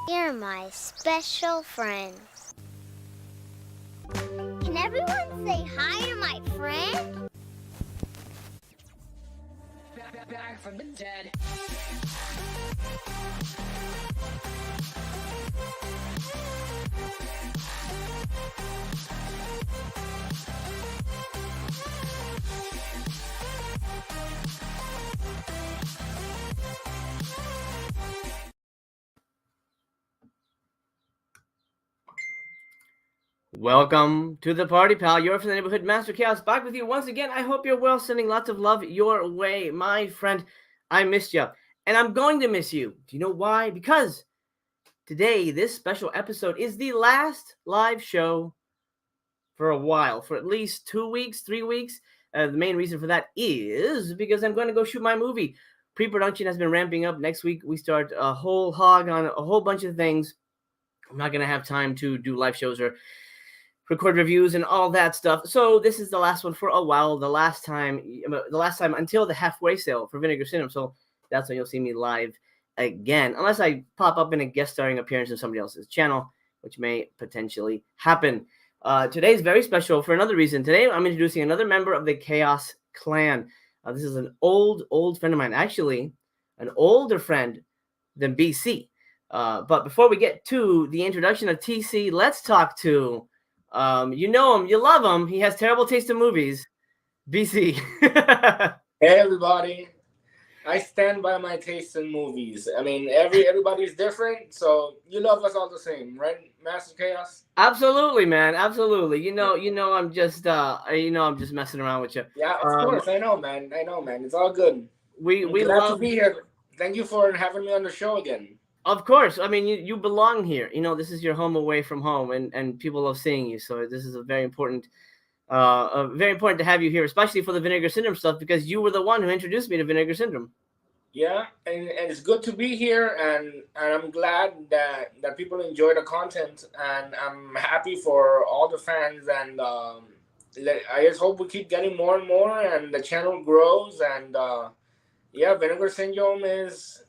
You're my special friend. Can everyone say hi to my friend? Back from the dead. Welcome to the party, pal. You're from the neighborhood Master Chaos, back with you once again. I hope you're well, sending lots of love your way, my friend. I missed you, and I'm going to miss you. Do you know why? Because today, this special episode is the last live show for a while, for at least 2 weeks, 3 weeks. The main reason for that is because I'm going to go shoot my movie. Pre-production has been ramping up. Next week, we start a whole hog on a whole bunch of things. I'm not going to have time to do live shows or record reviews and all that stuff. So this is the last one for a while. The last time until the halfway sale for Vinegar Cinema. So that's when you'll see me live again, unless I pop up in a guest starring appearance on somebody else's channel, which may potentially happen. Today's very special for another reason. Today I'm introducing another member of the Chaos Clan. This is an old friend of mine, actually an older friend than BC. But before we get to the introduction of TC, let's talk to you know him, you love him. He has terrible taste in movies. BC. Hey everybody, I stand by my taste in movies. I mean, everybody's different, so you love us all the same, right, Master Chaos? Absolutely, man. Absolutely. You know, I'm just messing around with you. Yeah, of course. I know, man. It's all good. We glad love to be here. Thank you for having me on the show again. Of course. I mean, you belong here. You know, this is your home away from home, and people love seeing you. So this is a very important to have you here, especially for the Vinegar Syndrome stuff, because you were the one who introduced me to Vinegar Syndrome. Yeah, and it's good to be here, and I'm glad that people enjoy the content, and I'm happy for all the fans, and I just hope we keep getting more and more, and the channel grows, and yeah, Vinegar Syndrome it's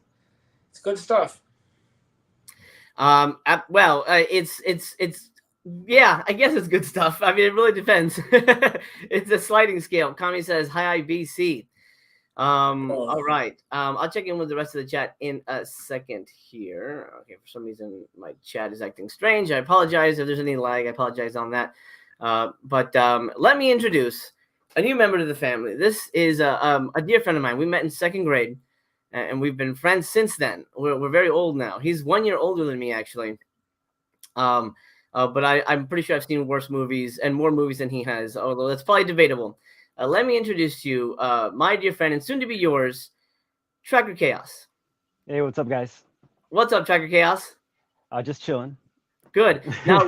good stuff. It's yeah, I guess it's good stuff. I mean, it really depends. It's a sliding scale. Kami says, hi, BC. All right. I'll check in with the rest of the chat in a second here. Okay, for some reason my chat is acting strange. I apologize if there's any lag. I apologize on that. But let me introduce a new member to the family. This is a dear friend of mine. We met in second grade, and we've been friends since then. We're very old now. He's 1 year older than me, actually. But I'm pretty sure I've seen worse movies and more movies than he has, although that's probably debatable. Let me introduce to you, my dear friend and soon to be yours, Tracker Chaos. Hey, what's up, guys? What's up, Tracker Chaos? Just chilling. Good. Now,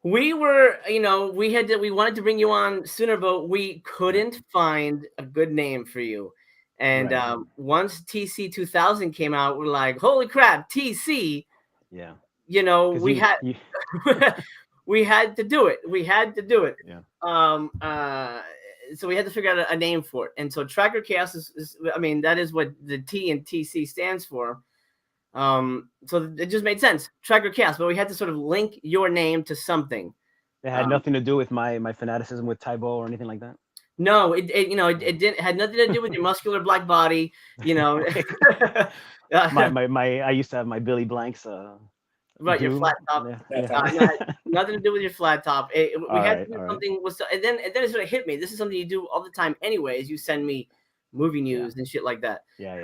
we were, we wanted to bring you on sooner, but we couldn't find a good name for you. And Right. Once TC 2000 came out, we're like, holy crap, TC. Yeah. We had we had to do it. Yeah. So we had to figure out a name for it. And so Tracker Chaos is I mean, that is what the T in TC stands for. So it just made sense, Tracker Chaos. But we had to sort of link your name to something. It had nothing to do with my fanaticism with Taibo or anything like that. No, it didn't had nothing to do with your muscular black body. I used to have my Billy Blanks. Right, your flat top. Nothing to do with your flat top. We had to do something with, and then it sort of hit me. This is something you do all the time, anyways. You send me movie news and shit like that. Yeah.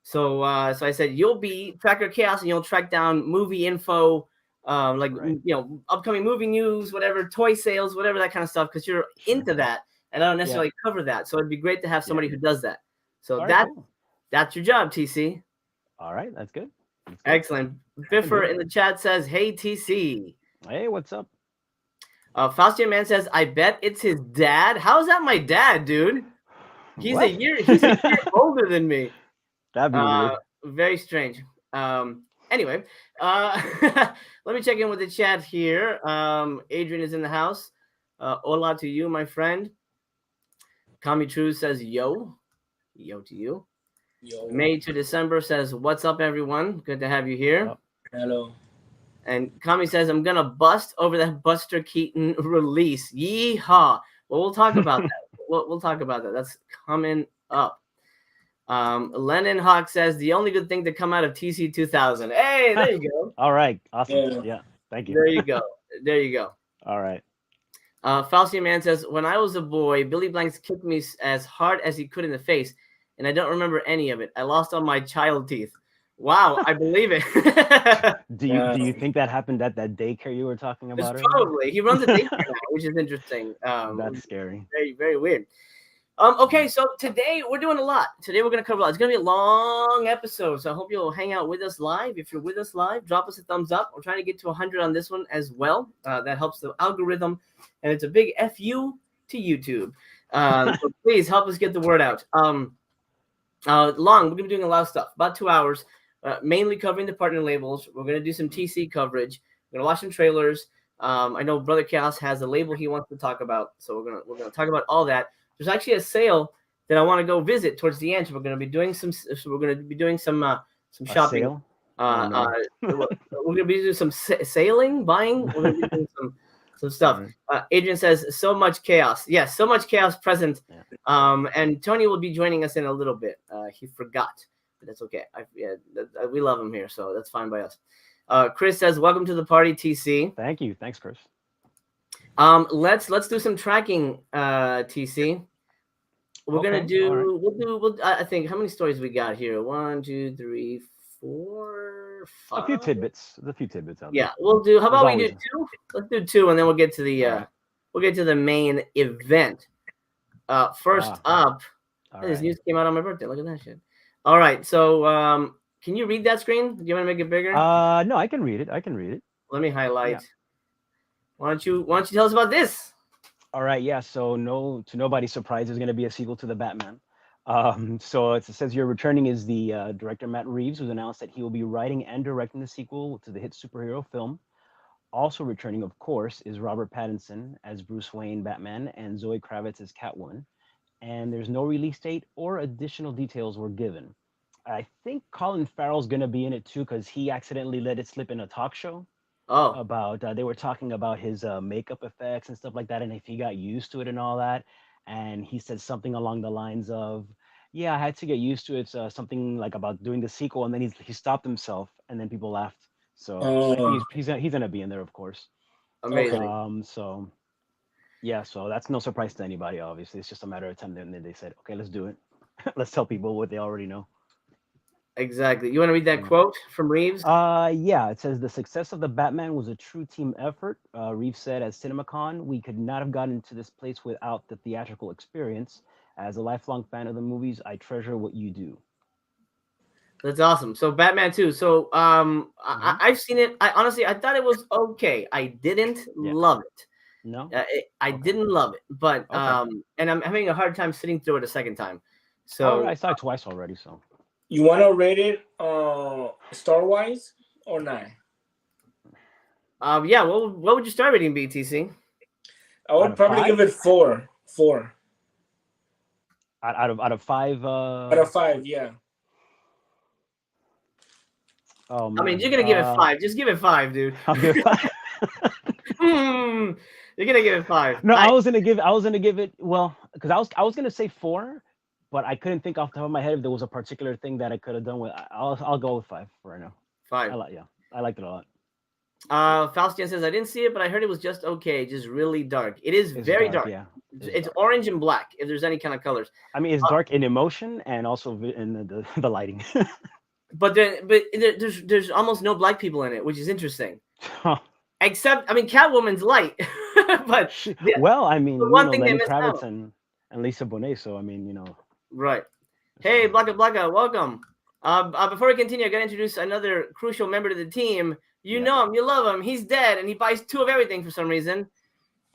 So I said you'll be Tracker Chaos, and you'll track down movie info, upcoming movie news, whatever, toy sales, whatever, that kind of stuff, because you're into that, and I don't necessarily cover that. So it'd be great to have somebody who does that. So that's your job, TC. All right, that's good. Excellent. Biffer in the chat says, hey, TC. Hey, what's up? Faustian Man says, I bet it's his dad. How's that my dad, dude? He's a year older than me. That'd be weird. Very strange. Anyway, let me check in with the chat here. Adrian is in the house. Hola to you, my friend. Kami True says, yo. Yo to you. Yo. May to December says, what's up, everyone? Good to have you here. Hello. And Kami says, I'm gonna bust over that Buster Keaton release. Yeehaw. Well, we'll talk about that. We'll talk about that. That's coming up. Lennon Hawk says the only good thing to come out of TC 2000. Hey, there you go. All right. Awesome. Yeah. Yeah. Thank you. There you go. There you go. All right. Faustian Man says, when I was a boy, Billy Blanks kicked me as hard as he could in the face, and I don't remember any of it. I lost all my child teeth. Wow, I believe it. Do you think that happened at that daycare you were talking about? Probably. He runs a daycare now, which is interesting. That's scary. Very, very weird. Okay, so today we're doing a lot. Today we're going to cover a lot. It's going to be a long episode, so I hope you'll hang out with us live. If you're with us live, drop us a thumbs up. We're trying to get to 100 on this one as well. That helps the algorithm, and it's a big FU to YouTube. So please help us get the word out. We're going to be doing a lot of stuff, about 2 hours, mainly covering the partner labels. We're going to do some TC coverage. We're going to watch some trailers. I know Brother Chaos has a label he wants to talk about, so we're gonna talk about all that. There's actually a sale that I want to go visit towards the end. So we're going to be doing some. So we're going to be doing some shopping. Sale? We're going to be doing some sailing, buying. We're going to be doing some stuff. Adrian says so much chaos. Yes, so much chaos present. Yeah. And Tony will be joining us in a little bit. He forgot, but that's okay. We love him here, so that's fine by us. Chris says, "Welcome to the party, TC." Thank you. Thanks, Chris. Let's do some tracking, TC. We're gonna do. Right. We'll I think how many stories we got here? 1, 2, 3, 4, 5. A few tidbits. There's a few tidbits out there. Yeah, we'll do. How about we do 2? Let's do 2, and then we'll get to the main event. First up, this news came out on my birthday. Look at that shit. All right, so can you read that screen? Do you want to make it bigger? No, I can read it. Let me highlight. Yeah. Why don't you tell us about this? All right, yeah. So to nobody's surprise, there's going to be a sequel to the Batman. So it says here returning is the director Matt Reeves, who's announced that he will be writing and directing the sequel to the hit superhero film. Also returning, of course, is Robert Pattinson as Bruce Wayne Batman and Zoe Kravitz as Catwoman. And there's no release date or additional details were given. I think Colin Farrell's going to be in it too because he accidentally let it slip in a talk show. About they were talking about his makeup effects and stuff like that, and if he got used to it and all that, and he said something along the lines of, "Yeah, I had to get used to it." Something like about doing the sequel, and then he stopped himself, and then people laughed. So he's gonna be in there, of course. Amazing. So that's no surprise to anybody. Obviously, it's just a matter of time. Then they said, "Okay, let's do it. Let's tell people what they already know." Exactly. You want to read that quote from Reeves? Yeah, it says the success of the Batman was a true team effort. Reeves said at CinemaCon, "We could not have gotten to this place without the theatrical experience. As a lifelong fan of the movies, I treasure what you do." That's awesome. So Batman 2. So I've seen it. I thought it was okay. I didn't love it. No, I didn't love it, but and I'm having a hard time sitting through it a second time. So I saw it twice already. So. You want to rate it star-wise or not? Yeah. What would your star rating be, TC? I would probably give it 4. 4. Out of 5. Out of 5, yeah. Oh man. I mean, you're gonna give it 5. Just give it 5, dude. I'll give it 5. You're gonna give it 5. No, I was gonna give it because I was gonna say 4. But I couldn't think off the top of my head if there was a particular thing that I could have done with. I'll go with 5 for right now. 5. I liked it a lot. Faustian says I didn't see it, but I heard it was just okay, just really dark. It's very dark. Yeah, it's dark. Orange and black. If there's any kind of colors. I mean, it's dark in emotion and also in the lighting. but there's almost no black people in it, which is interesting. Except, I mean, Catwoman's light. But well, I mean, one thing Lenny Kravitz and Lisa Bonet. So I mean, Right. Hey, Blaka, welcome. Before we continue, I got to introduce another crucial member to the team. You know him, you love him. He's dead, and he buys 2 of everything for some reason.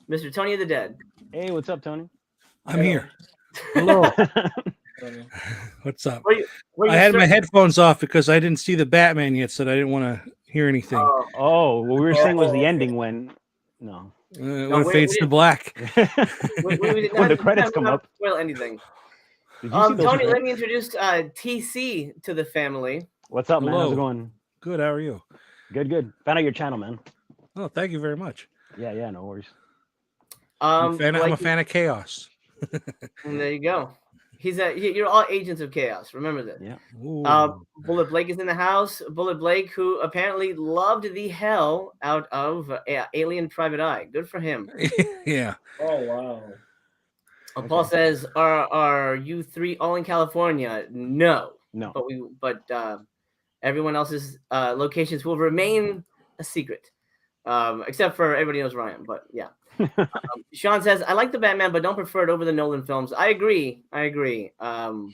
Mr. Tony the Dead. Hey, what's up, Tony? I'm here. Hello. What's up? I had my headphones off because I didn't see the Batman yet, so I didn't want to hear anything. What we were saying was the ending when when it fades to black. When the credits come up. Spoil anything. Tony, let me introduce TC to the family. What's up, man? How's it going? Good. How are you? Good. Found out your channel, man. Oh, thank you very much. Yeah, no worries. I'm a fan of chaos. And there you go. You're all agents of chaos. Remember that. Yeah. Bullet Blake is in the house. Bullet Blake, who apparently loved the hell out of Alien Private Eye. Good for him. Yeah. Oh wow. Paul says, "Are you three all in California?" No. But everyone else's locations will remain a secret, except for everybody knows Ryan. But yeah. Sean says, "I like the Batman, but don't prefer it over the Nolan films." I agree. I don't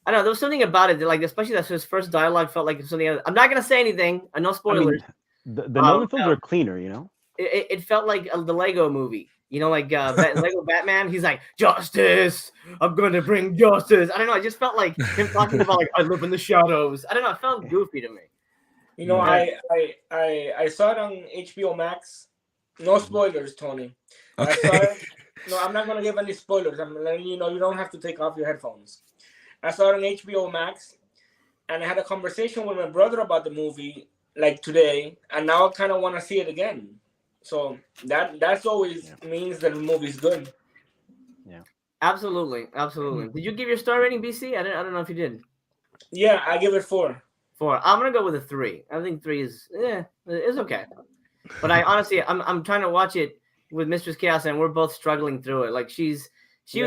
know. There was something about it that, like, especially that his first dialogue felt like something else. I'm not gonna say anything. No spoilers. I mean, the Nolan films are cleaner, you know. It felt like the Lego movie. You know, like Lego Batman. He's like, "Justice. I'm gonna bring justice." I don't know. It just felt like him talking about, like, "I live in the shadows." I don't know. It felt goofy to me. You know, I saw it on HBO Max. No spoilers, Tony. Okay. I saw it. No, I'm not gonna give any spoilers. I'm letting you know you don't have to take off your headphones. I saw it on HBO Max, and I had a conversation with my brother about the movie like today, and now I kind of want to see it again. So that's always means that the movie's good. Yeah, absolutely. Did you give your star rating, BC? I don't know if you did. Yeah, I give it 4. 4. I'm gonna go with a 3. I think 3 is okay. But I honestly, I'm trying to watch it with Mistress Chaos, and we're both struggling through it. Like, she was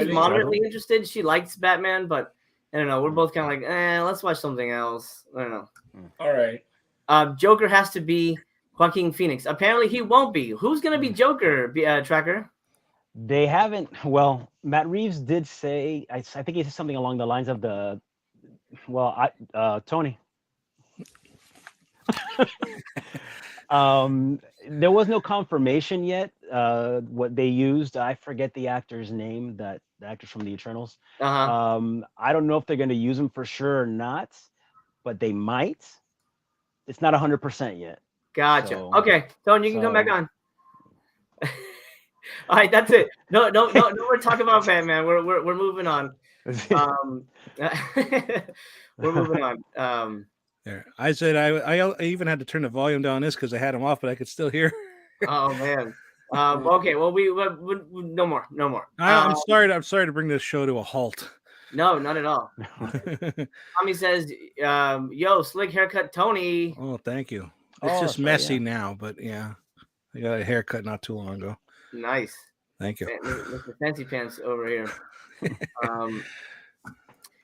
moderately interested. She likes Batman, but I don't know. We're both kind of like, let's watch something else. I don't know. All right. Joker has to be Joaquin Phoenix. Apparently, he won't be. Who's gonna be Joker? Tracker? They haven't. Well, Matt Reeves did say. I think he said something along the lines of the. Well, Tony. There was no confirmation yet. What they used, I forget the actor's name, the actor from the Eternals. I don't know if they're going to use him for sure or not, but they might. It's not 100% yet. Gotcha. Okay, Tony, you can come back on. All right, that's it. No, we're talking about Batman. We're moving on. We're moving on. There. I said I even had to turn the volume down this because I had him off, but I could still hear. Oh man. Okay. Well, we no more. I'm sorry to bring this show to a halt. No, not at all. Tommy says, "Yo, slick haircut, Tony." Oh, thank you. It's just messy now, but yeah, I got a haircut not too long ago. Nice. Thank you. Mr. Fancy Pants over here.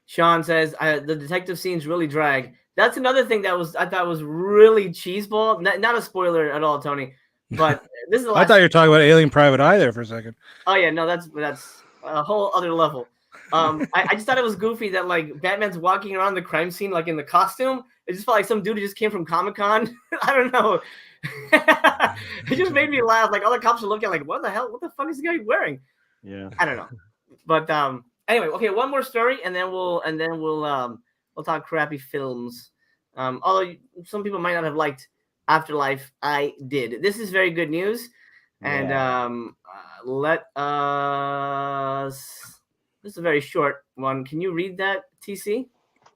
Sean says, "The detective scenes really drag." That's another thing that I thought was really cheeseball. Not a spoiler at all, Tony. But this is the last. I thought you were talking about Alien Private Eye there for a second. Oh yeah, no, that's a whole other level. I just thought it was goofy that, like, Batman's walking around the crime scene like in the costume. It just felt like some dude who just came from Comic-Con. I don't know. It just made me laugh. Like, all the cops are looking like, what the fuck is the guy wearing? Yeah. I don't know. But anyway, okay, one more story, and then we'll talk crappy films. Although some people might not have liked Afterlife, I did. This is very good news, and let us. This is a very short one. Can you read that, TC?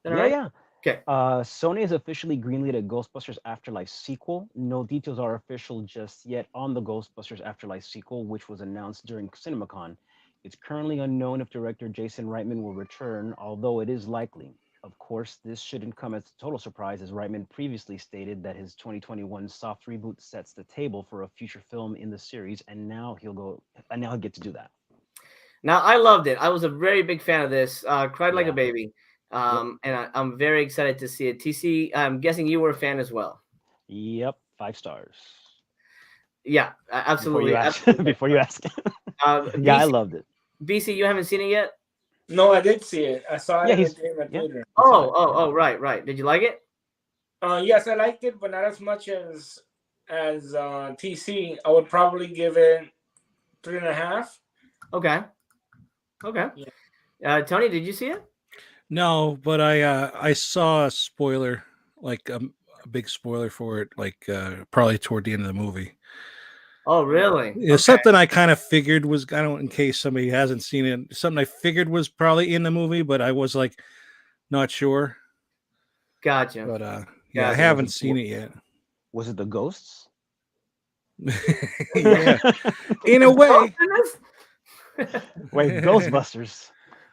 Yeah. Okay. Sony has officially greenlit a Ghostbusters Afterlife sequel. No details are official just yet on the Ghostbusters Afterlife sequel, which was announced during CinemaCon. It's currently unknown if director Jason Reitman will return, although it is likely. Of course, this shouldn't come as a total surprise, as Reitman previously stated that his 2021 soft reboot sets the table for a future film in the series, and now he'll get to do that. Now, I loved it. I was a very big fan of this. Cried like a baby. And I'm very excited to see it. TC, I'm guessing you were a fan as well. Yep, 5 stars. Yeah, absolutely. Before you ask. BC, I loved it. BC, you haven't seen it yet? No, I did see it. I saw it in the theater. Oh, right. Did you like it? Yes, I liked it, but not as much as TC. I would probably give it 3.5. Okay. Yeah. Tony, did you see it? No, but I saw a spoiler, like a big spoiler for it, like probably toward the end of the movie. Oh, really? It's something I kind of figured was, I don't, in case somebody hasn't seen it, something I figured was probably in the movie, but I was like not sure. Gotcha. But I haven't seen it yet. Was it the ghosts? Yeah, in a way. Wait, Ghostbusters.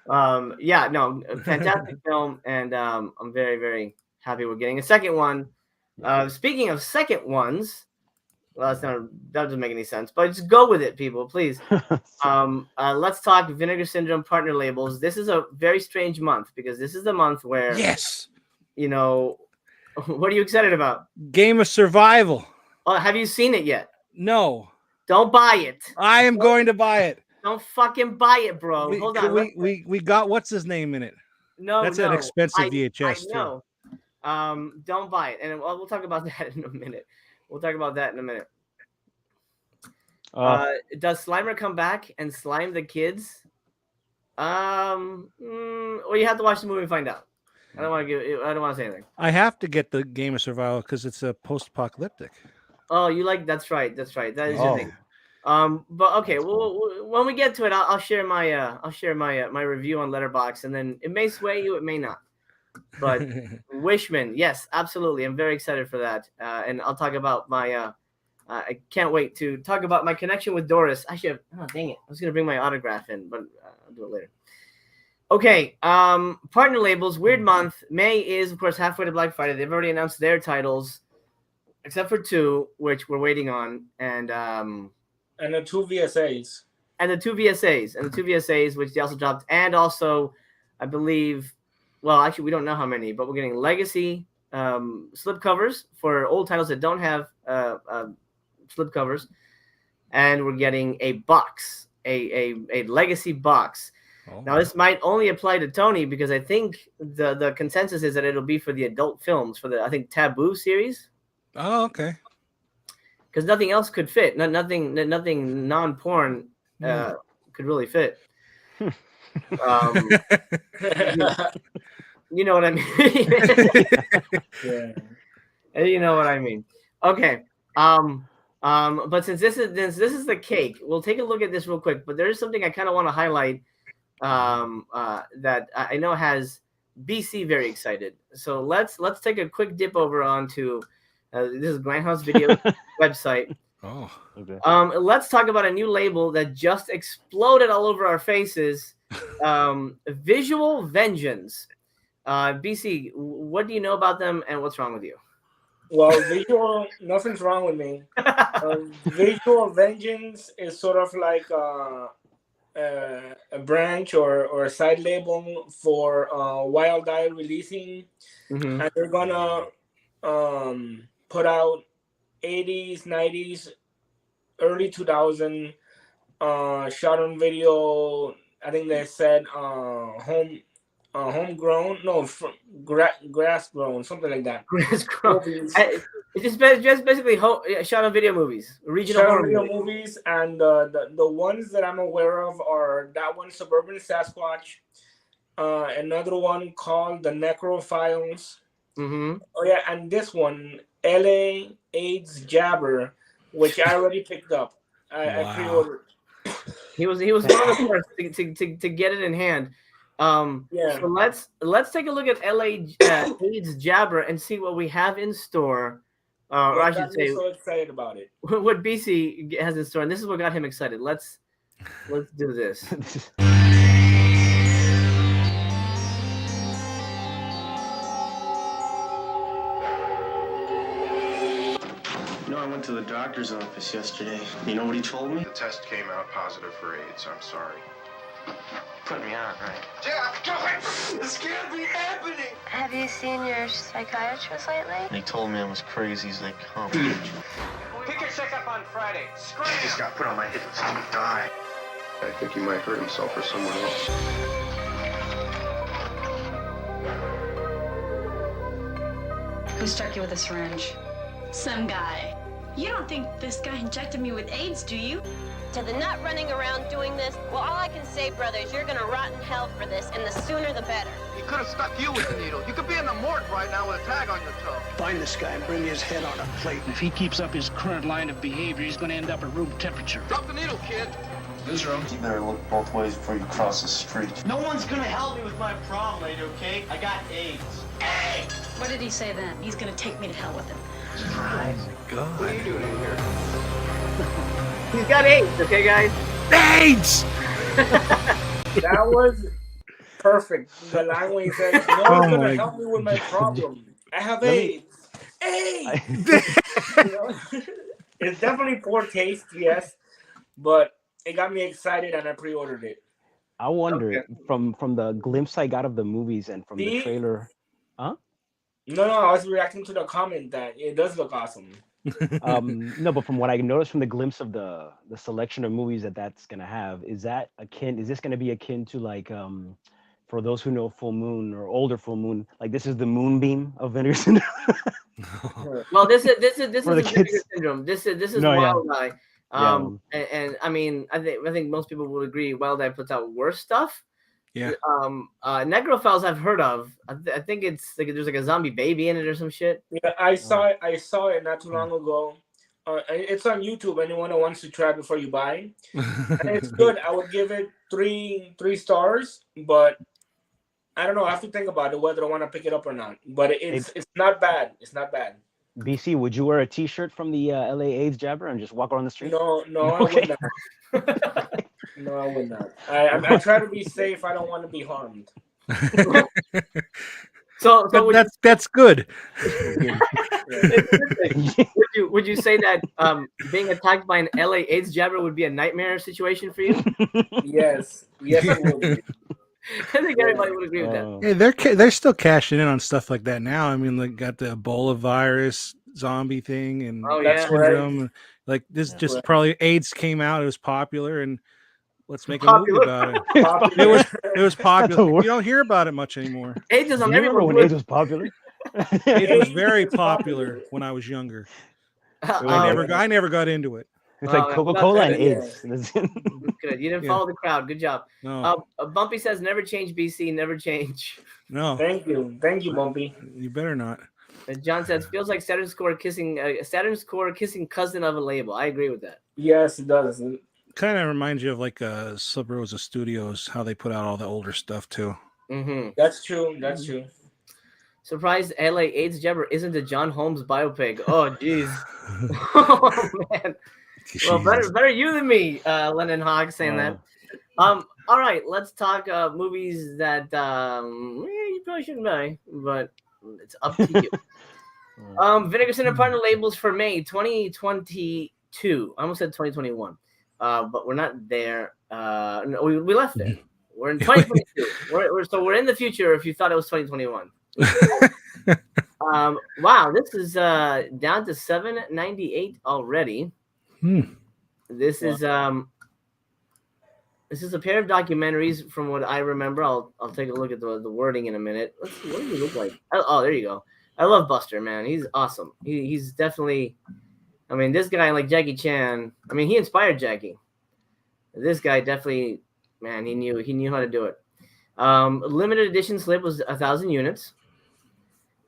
Yeah, no, fantastic film, and I'm very, very happy we're getting a second one. Speaking of second ones, well, that doesn't make any sense, but just go with it, people, please. Let's talk Vinegar Syndrome partner labels. This is a very strange month because this is the month where, yes, you know, what are you excited about? Game of Survival. Oh, have you seen it yet? No. Don't buy it. I am going to buy it. Don't fucking buy it, bro. Hold on. We got what's his name in it. No, that's an expensive VHS I know. Too. Don't buy it, and we'll talk about that in a minute. Does Slimer come back and slime the kids? Well, you have to watch the movie and find out. I don't want to say anything. I have to get the Game of Survival because it's a post-apocalyptic. Oh, you like? That's right. That is your thing. But okay. Well, when we get to it, I'll share my my review on Letterboxd, and then it may sway you, it may not. But Wishman, yes, absolutely. I'm very excited for that, and I'll talk about my. I can't wait to talk about my connection with Doris. Actually, dang it, I was gonna bring my autograph in, but I'll do it later. Okay, partner labels. Weird month. May is, of course, halfway to Black Friday. They've already announced their titles, except for 2, which we're waiting on, and the 2 VSAs. And the 2 VSAs, which they also dropped, and also, I believe, well, actually, we don't know how many, but we're getting legacy slip covers for old titles that don't have slip covers, and we're getting a box, a legacy box. Oh. Now, this might only apply to Tony because I think the consensus is that it'll be for the adult films, for the, I think, Taboo series. Oh, okay. Because nothing else could fit. Nothing non-porn could really fit. You know what I mean? Yeah. You know what I mean. Okay. But since this is the cake, we'll take a look at this real quick. But there is something I kind of want to highlight that I know has BC very excited. So let's take a quick dip over onto this is Grindhouse Video website. Oh, okay. Let's talk about a new label that just exploded all over our faces. Visual Vengeance. BC, what do you know about them, and what's wrong with you? Well, nothing's wrong with me. Visual Vengeance is sort of like a branch or a side label for Wild Eye Releasing, and they're gonna put out 80s, 90s, early 2000 shot on video. I think they said homegrown, no, grass grown, something like that. Grass grown. It's just basically shot on video movies, regional video movies, and the ones that I'm aware of are that one, Suburban Sasquatch, another one called The Necrophiles. Oh yeah, and this one, LA AIDS Jabber, which I already picked up. I pre-ordered. He was one of the first to get it in hand. Yeah. So let's take a look at LA AIDS Jabber and see what we have in store. Or I should say, so excited about it. What BC has in store, and this is what got him excited. Let's do this. I went to the doctor's office yesterday. You know what he told me? The test came out positive for AIDS. I'm sorry. Put me out, right? Jeff, this can't be happening! Have you seen your psychiatrist lately? He told me I was crazy as they come. Pick your checkup on Friday. Scream! He just got put on my hit list to die. I think he might hurt himself or someone else. Who struck you with a syringe? Some guy. You don't think this guy injected me with AIDS, do you? To the nut running around doing this, well, all I can say, brothers, you're gonna rot in hell for this, and the sooner the better. He could have stuck you with the needle. You could be in the morgue right now with a tag on your toe. Find this guy and bring his head on a plate. If he keeps up his current line of behavior, he's gonna end up at room temperature. Drop the needle, kid. Newsroom. You better look both ways before you cross the street. No one's gonna help me with my prom later, okay? I got AIDS. What did he say then? He's gonna take me to hell with him. God. What are you doing in here? He's got AIDS, okay, guys? AIDS! That was perfect. The line when he says, "No one's gonna help me with my problem. I have AIDS." AIDS. You know? It's definitely poor taste, yes, but it got me excited and I pre-ordered it. I wonder from the glimpse I got of the movies and from the trailer. Huh? No, I was reacting to the comment that it does look awesome. No, but from what I noticed from the glimpse of the selection of movies that's gonna have, is this gonna be akin to like for those who know Full Moon or older Full Moon, like this is the Moonbeam of Vinegar Syndrome. Well, this is For the Vinegar kids. Syndrome. This is No, yeah. Wild Eye. And I mean, I think most people would agree Wild Eye puts out worse stuff. Yeah. Necrophiles I've heard of. I think it's like there's like a zombie baby in it or some shit. Yeah, I saw it not too long ago. It's on YouTube. Anyone who wants to try before you buy, and it's good. I would give it three stars, but I don't know. I have to think about it whether I want to pick it up or not. But it's not bad. It's not bad. BC, would you wear a T-shirt from the LA AIDS Jabber and just walk around the street? No, I would not. No, I would not. I try to be safe. I don't want to be harmed. So that's good. Would you say that being attacked by an LA AIDS Jabber would be a nightmare situation for you? Yes, it would be. I think everybody would agree with that. Hey, they're still cashing in on stuff like that now. I mean, like got the Ebola virus zombie thing and syndrome. Right. Like this, that's just probably AIDS came out. It was popular, and let's make a movie about it. It was popular. You don't hear about it much anymore. AIDS is on everywhere. When AIDS was popular, it was very popular when I was younger. I never got into it. It's like Coca-Cola and AIDS. Good. You didn't follow the crowd. Good job. No. Bumpy says, never change, BC. Never change. No. Thank you, Bumpy. You better not. And John says, feels like Saturn's core kissing cousin of a label. I agree with that. Yes, it does. Kind of reminds you of like Sub Rosa Studios, how they put out all the older stuff too. Mm-hmm. That's true. Surprised LA AIDS Jabber isn't a John Holmes biopic. Oh, jeez. Oh, man. Well, better you than me, Lennon Hogg saying that. All right, let's talk movies that you probably shouldn't buy, but it's up to you. Vinegar Syndrome partner labels for May 2022. I almost said 2021, but we're not there. No, we left there. We're in 2022. We're in the future. If you thought it was 2021. Wow, this is down to $7.98 already. This is a pair of documentaries from what I remember. I'll take a look at the wording in a minute. Let's see, what does he look like? Oh, there you go. I love Buster, man. He's awesome. He's definitely. I mean, this guy like Jackie Chan. I mean, he inspired Jackie. This guy definitely, man. He knew how to do it. Limited edition slip was 1,000 units,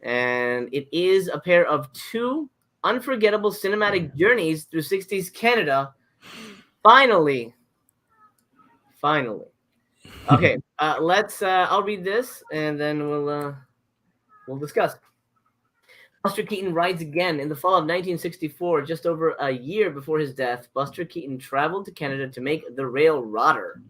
and it is a pair of two unforgettable cinematic journeys through 60s Canada. Finally. Okay, let's. I'll read this and then we'll discuss. Buster Keaton rides again. In the fall of 1964, just over a year before his death, Buster Keaton traveled to Canada to make The Rail Rotter.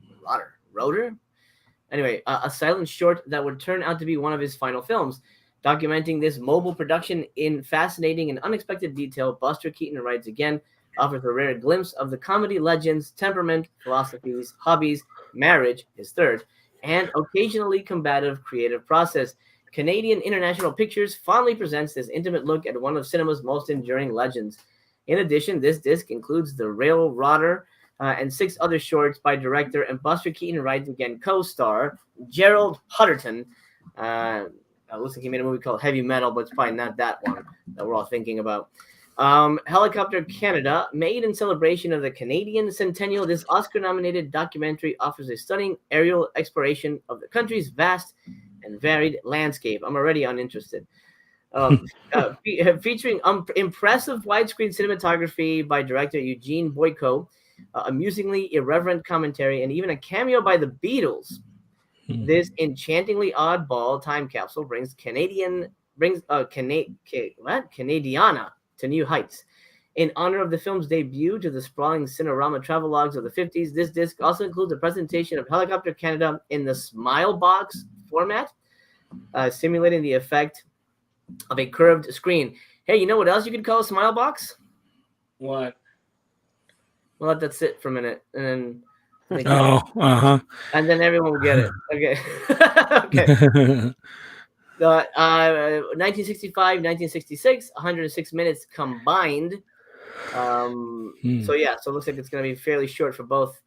Anyway, a silent short that would turn out to be one of his final films. Documenting this mobile production in fascinating and unexpected detail, Buster Keaton Rides Again offers a rare glimpse of the comedy legend's temperament, philosophies, hobbies, marriage, his third, and occasionally combative creative process. Canadian International Pictures fondly presents this intimate look at one of cinema's most enduring legends. In addition, this disc includes The Rail Rotter and 6 other shorts by director and Buster Keaton Rides Again co-star Gerald Hutterton. Looks like he made a movie called Heavy Metal, but it's probably not that one that we're all thinking about. Helicopter Canada, made in celebration of the Canadian Centennial, this Oscar-nominated documentary offers a stunning aerial exploration of the country's vast and varied landscape. I'm already uninterested. Featuring impressive widescreen cinematography by director Eugene Boyko, amusingly irreverent commentary, and even a cameo by the Beatles. This enchantingly oddball time capsule brings Canadiana to new heights. In honor of the film's debut to the sprawling Cinerama travelogues of the 50s, this disc also includes a presentation of Helicopter Canada in the Smile Box format, simulating the effect of a curved screen. Hey, you know what else you could call a Smile Box? What? We'll let that sit for a minute, and then and then everyone will get it. Okay. Okay. 1965, 1966, 106 minutes combined. So yeah, so it looks like it's going to be fairly short for both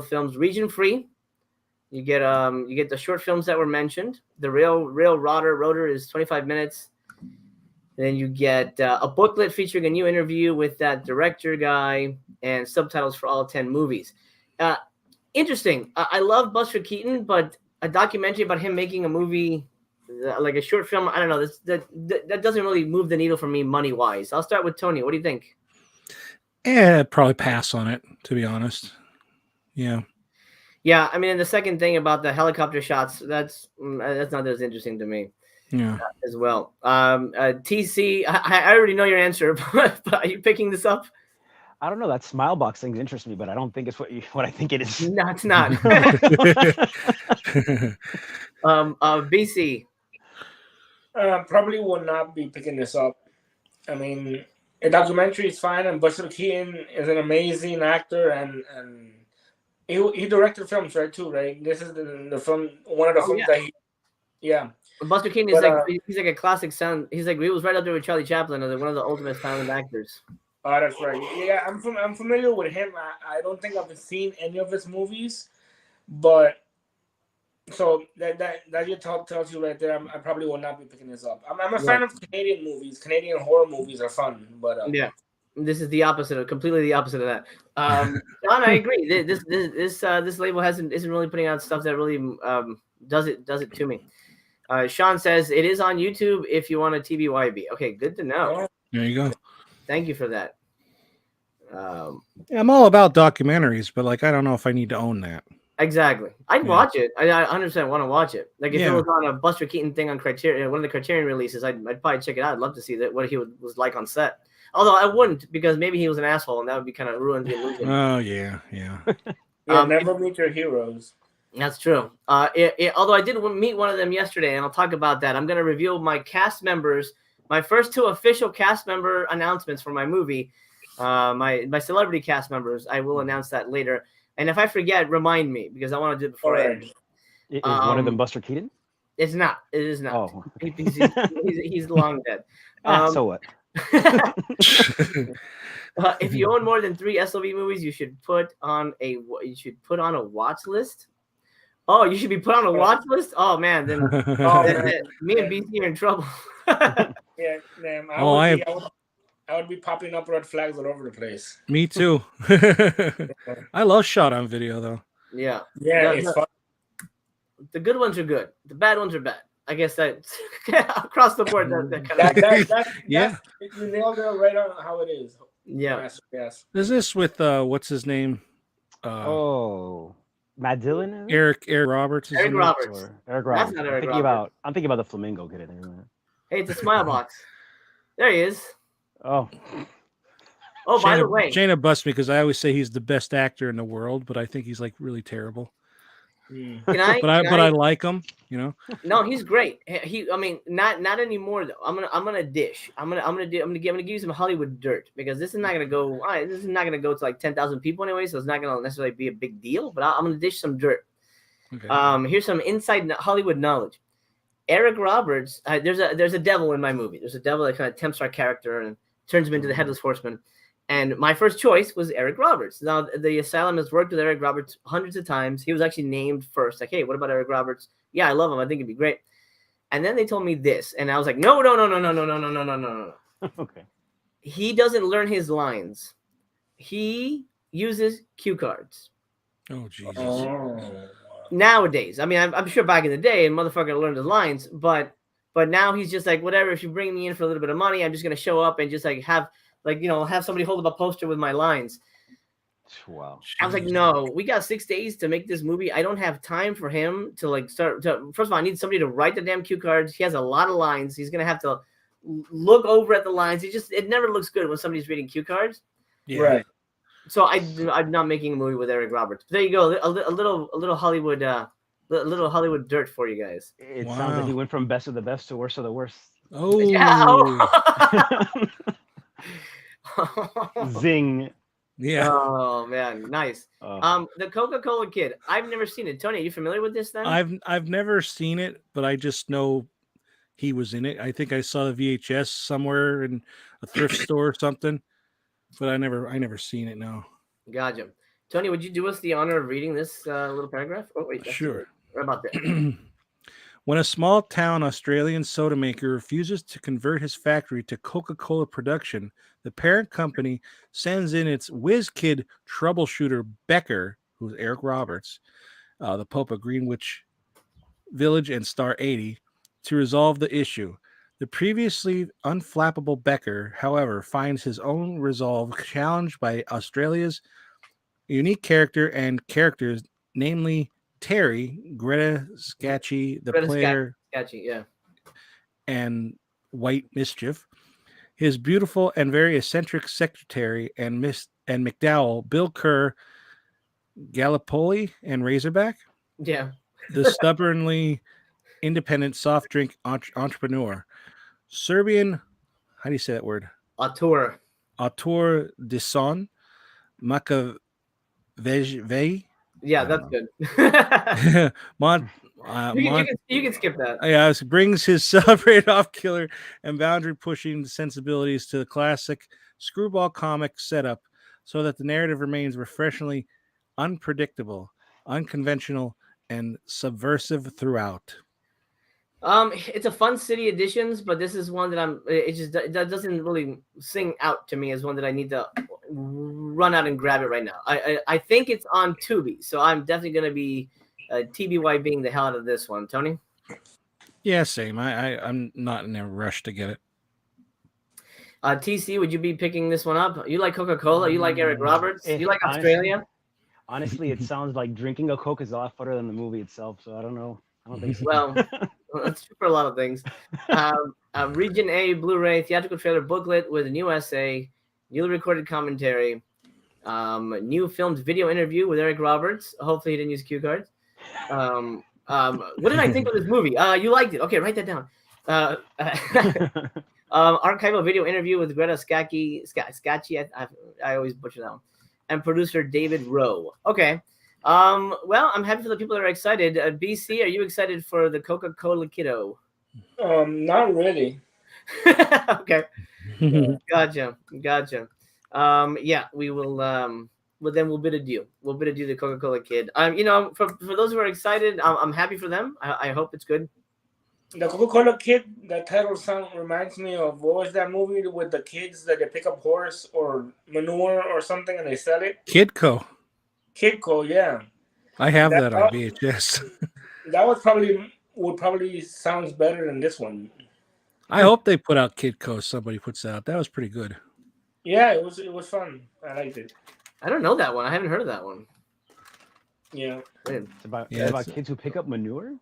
films. Region free. You get the short films that were mentioned. The rail rotor is 25 minutes. Then you get a booklet featuring a new interview with that director guy and subtitles for all 10 movies. Interesting. I love Buster Keaton, but a documentary about him making a movie, like a short film, I don't know. That doesn't really move the needle for me money-wise. I'll start with Tony. What do you think? Probably pass on it, to be honest. Yeah. Yeah, I mean, and the second thing about the helicopter shots, that's not as interesting to me. Yeah. As well. TC, I already know your answer, but are you picking this up? I don't know. That Smile Box thing interests me, but I don't think it's what I think it is. No, it's not. BC. Probably will not be picking this up. I mean, a documentary is fine, and Buster Keaton is an amazing actor, and he directed films, right? Too, right? This is the film, one of the films that he. Yeah. Buster Keaton is he's like a classic sound. He was right up there with Charlie Chaplin as one of the ultimate silent actors. Oh, that's right. Yeah, I'm familiar with him. I don't think I've seen any of his movies, but so that tells you right there. I probably will not be picking this up. I'm a fan of Canadian movies. Canadian horror movies are fun, but yeah. This is completely the opposite of that. John, I agree. This label isn't really putting out stuff that really does it to me. Sean says it is on YouTube if you want a TBYB. Okay, good to know. There you go. Thank you for that. I'm all about documentaries, but I don't know if I need to own that. Exactly. I'd watch it. I 100% want to watch it. Like if it was on a Buster Keaton thing on Criterion, one of the Criterion releases, I'd probably check it out. I'd love to see what he was like on set. Although I wouldn't, because maybe he was an asshole, and that would be kind of ruined the illusion. Oh yeah. Never meet your heroes. That's true. Although I did meet one of them yesterday, and I'll talk about that. I'm going to reveal my cast members, my first 2 official cast member announcements for my movie, my celebrity cast members. I will announce that later. And if I forget, remind me, because I want to do it before I end. Is one of them Buster Keaton? It's not. It is not. Oh. He's long dead. So what? If you own more than 3 SLV movies, you should put on a watch list. Oh, you should be put on a watch list? Oh man, then me and BC are in trouble. Yeah, man. I would be popping up red flags all over the place. Me too. I love shot on video though. Yeah. It's fun. The good ones are good. The bad ones are bad. I guess that across the board. You nailed it right on how it is. Yeah. Yes. Is this with what's his name? Matt Dillon? Eric Roberts. Eric Roberts. Eric Roberts. That's not Eric Roberts. I'm thinking about the flamingo kid. Hey, it's a Smile Box. There he is. Oh, by the way, Shayna busts me because I always say he's the best actor in the world, but I think he's really terrible. I like him, No, he's great. Not anymore though. I'm gonna dish. I'm gonna give you some Hollywood dirt, because this is not gonna go. This is not gonna go to 10,000 people anyway, so it's not gonna necessarily be a big deal. But I'm gonna dish some dirt. Okay. Here's some inside Hollywood knowledge. Eric Roberts. There's a devil in my movie. There's a devil that kind of tempts our character and turns him into the Headless Horseman. And my first choice was Eric Roberts. Now, the Asylum has worked with Eric Roberts hundreds of times. He was actually named first. Like, hey, what about Eric Roberts? Yeah, I love him. I think he'd be great. And then they told me this. And I was like, no. Okay. He doesn't learn his lines. He uses cue cards. Oh, Jesus. Nowadays. I'm sure back in the day, and motherfucker learned his lines. But now he's just like, whatever. If you bring me in for a little bit of money, I'm just going to show up and just have somebody hold up a poster with my lines. Wow. I was like, no, we got 6 days to make this movie. I don't have time for him to start. First of all, I need somebody to write the damn cue cards. He has a lot of lines. He's going to have to look over at the lines. It never looks good when somebody's reading cue cards. Yeah. Right. So I'm not making a movie with Eric Roberts. But there you go, a little Hollywood dirt for you guys. It sounds like he went from best of the best to worst of the worst. Oh. Yeah. Zing. Yeah. Oh man, nice. The Coca-Cola Kid. I've never seen it. Tony, are you familiar with this then? I've never seen it, but I just know he was in it. I think I saw the VHS somewhere in a thrift store or something, but I never seen it. No. Gotcha. Tony, would you do us the honor of reading this little paragraph? Oh wait, Sure. What about that? When a small-town Australian soda maker refuses to convert his factory to Coca-Cola production, the parent company sends in its whiz kid troubleshooter Becker, who's Eric Roberts, the Pope of Greenwich Village and Star 80, to resolve the issue. The previously unflappable Becker, however, finds his own resolve challenged by Australia's unique character and characters, namely Terry, Greta Scacchi, the player, Scacchi, yeah, and White Mischief, his beautiful and very eccentric secretary and McDowell, Bill Kerr, Gallipoli, and Razorback. Yeah, the stubbornly independent soft drink entrepreneur, Serbian. How do you say that word? Auteur de son, Makavej. Yeah, that's good. You can skip that. Yeah, brings his celebrated off-killer and boundary-pushing sensibilities to the classic screwball comic setup so that the narrative remains refreshingly unpredictable, unconventional, and subversive throughout. It's a Fun City Editions, but this is one that that doesn't really sing out to me as one that I need to run out and grab it right now. I think it's on Tubi, so I'm definitely going to be TBY being the hell out of this one. Tony? Yeah, same. I'm not in a rush to get it. TC, would you be picking this one up? You like Coca-Cola? You like Eric Roberts? You like Australia? Honestly, it sounds like drinking a Coke is a lot funner than the movie itself, so I don't know. I don't think so. Well, that's true for a lot of things. Region A Blu-ray theatrical trailer booklet with a new essay, newly recorded commentary, new filmed video interview with Eric Roberts. Hopefully he didn't use cue cards. What did I think of this movie? You liked it. Okay, write that down. Archival video interview with Greta Scacchi. I always butcher that one. And producer David Rowe. Okay. Well, I'm happy for the people that are excited. BC, are you excited for the Coca-Cola Kiddo? Not really. Okay. Gotcha. Yeah, we will. Well, then we'll bid adieu. We'll bid adieu to Coca-Cola Kid. For those who are excited, I'm happy for them. I hope it's good. The Coca-Cola Kid, that title song reminds me of, what was that movie with the kids that they pick up horse or manure or something and they sell it? Kidco, yeah. I have that on VHS. That would probably sounds better than this one. I hope they put out Kidco. Somebody puts that out. That was pretty good. Yeah, it was fun. I liked it. I don't know that one. I haven't heard of that one. Yeah. It's about kids who pick up manure?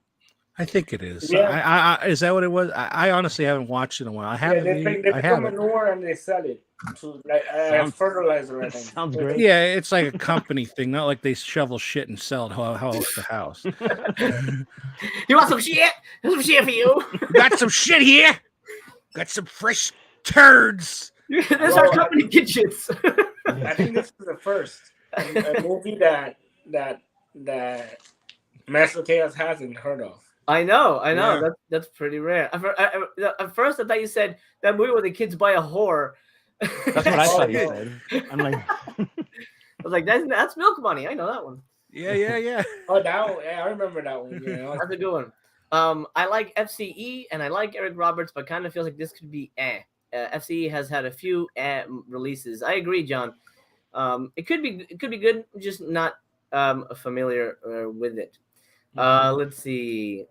I think it is. Yeah. Is that what it was? I honestly haven't watched it in a while. I haven't. They pick up manure and they sell it to fertilizer. I think. Sounds great. Yeah, it's like a company thing, not like they shovel shit and sell it house to house. You want some shit? There's some shit for you. Got some shit here. Got some fresh turds. There's our company kitchens. I think this is the first a movie that Master Chaos hasn't heard of. I know. Yeah. That's pretty rare. At first, I thought you said that movie where the kids buy a whore. That's what I thought you said. I'm like, I was like, that's Milk Money. I know that one. Yeah. Oh, that one. Yeah, I remember that one. Yeah, that's a good one. I like FCE and I like Eric Roberts, but kind of feels like this could be FCE has had a few releases. I agree, John. It could be good, just not familiar with it. Let's see.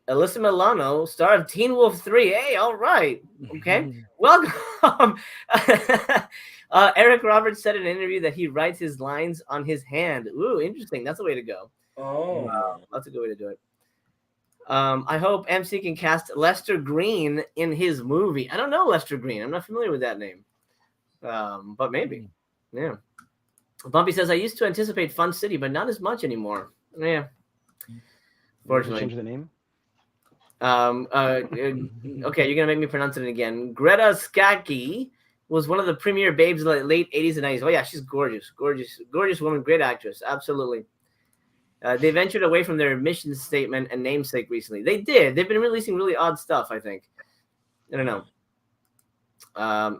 Alyssa Milano, star of Teen Wolf 3. Hey, all right. Okay. Welcome. Eric Roberts said in an interview that he writes his lines on his hand. Ooh, interesting. That's the way to go. Oh. That's a good way to do it. I hope MC can cast Lester Green in his movie. I don't know Lester Green. I'm not familiar with that name. But maybe. Yeah. Bumpy says, I used to anticipate Fun City, but not as much anymore. Yeah. Fortunately. Change the name? Okay, you're going to make me pronounce it again. Greta Skaki was one of the premier babes of the late 80s and 90s. Oh, yeah, she's gorgeous. Gorgeous woman. Great actress. Absolutely. They ventured away from their mission statement and namesake recently. They did. They've been releasing really odd stuff, I think. I don't know.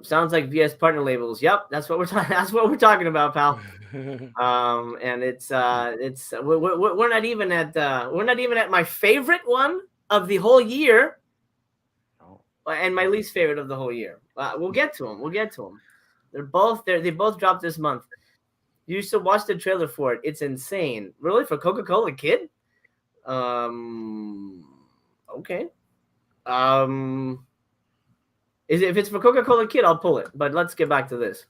Sounds like VS partner labels. Yep, that's what we're talking. That's what we're talking about, pal. And it's we're not even at my favorite one of the whole year, and my least favorite of the whole year. We'll get to them. They're both there. They both dropped this month. You should watch the trailer for it. It's insane. Really, for Coca-Cola Kid? Okay. If it's for Coca-Cola Kid, I'll pull it. But let's get back to this.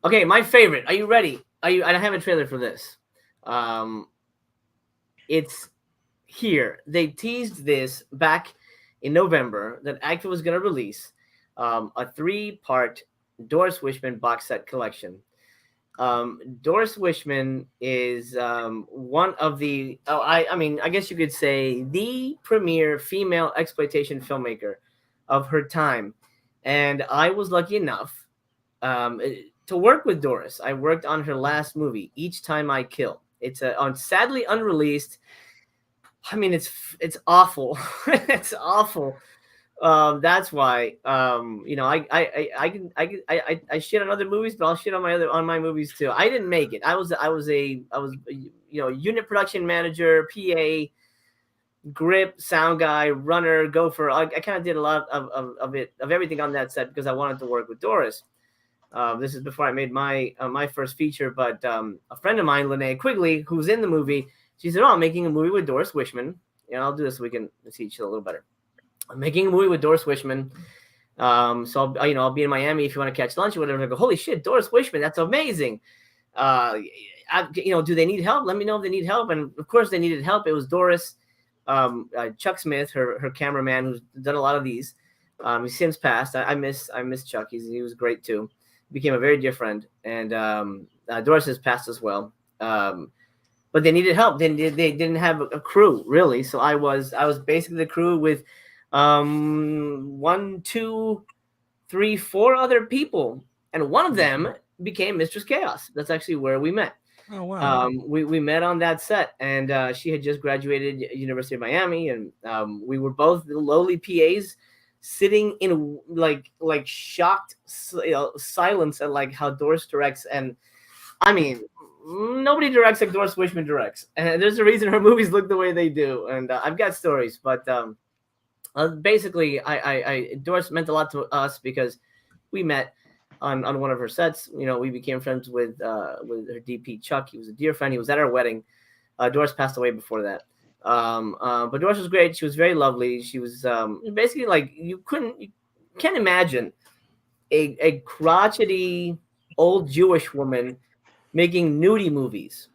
Okay, my favorite. Are you ready? I have a trailer for this. It's here. They teased this back in November that Ike was going to release a 3-part Doris Wishman box set collection. Doris Wishman is one of the I guess you could say the premier female exploitation filmmaker of her time, and I was lucky enough to work with Doris. I worked on her last movie, Each Time I Kill. It's sadly unreleased. I mean, it's awful. It's awful. That's why I shit on other movies, but I'll shit on my movies too. I didn't make it. I was unit production manager, PA, grip, sound guy, runner, gopher. I kind of did a lot of everything on that set because I wanted to work with Doris. This is before I made my first feature, but a friend of mine, Linnea Quigley, who's in the movie, she said, "Oh, I'm making a movie with Doris Wishman, and I'll do this so we can see each other a little better. I'm making a movie with Doris Wishman, so I'll be in Miami if you want to catch lunch or whatever." I go, "Holy shit, Doris Wishman, that's amazing." Do they need help? Let me know if they need help, and of course they needed help. It was Doris. Chuck Smith, her cameraman, who's done a lot of these. He's since passed. I miss Chuck. He was great too. Became a very dear friend, and Doris has passed as well. But they needed help. They didn't have a crew really, so I was basically the crew with 1, 2, 3, 4 other people, and one of them became Mistress Chaos. That's actually where we met. Oh wow! We met on that set, and she had just graduated University of Miami, and we were both lowly PAs, sitting in like shocked silence at like how Doris directs. And I mean, nobody directs like Doris Wishman directs, and there's a reason her movies look the way they do. And I've got stories, but basically, Doris meant a lot to us because we met on one of her sets. We became friends with her DP Chuck. He was a dear friend. He was at our wedding. Doris passed away before that. But Doris was great. She was very lovely. She was basically like you can't imagine a crotchety old Jewish woman making nudie movies.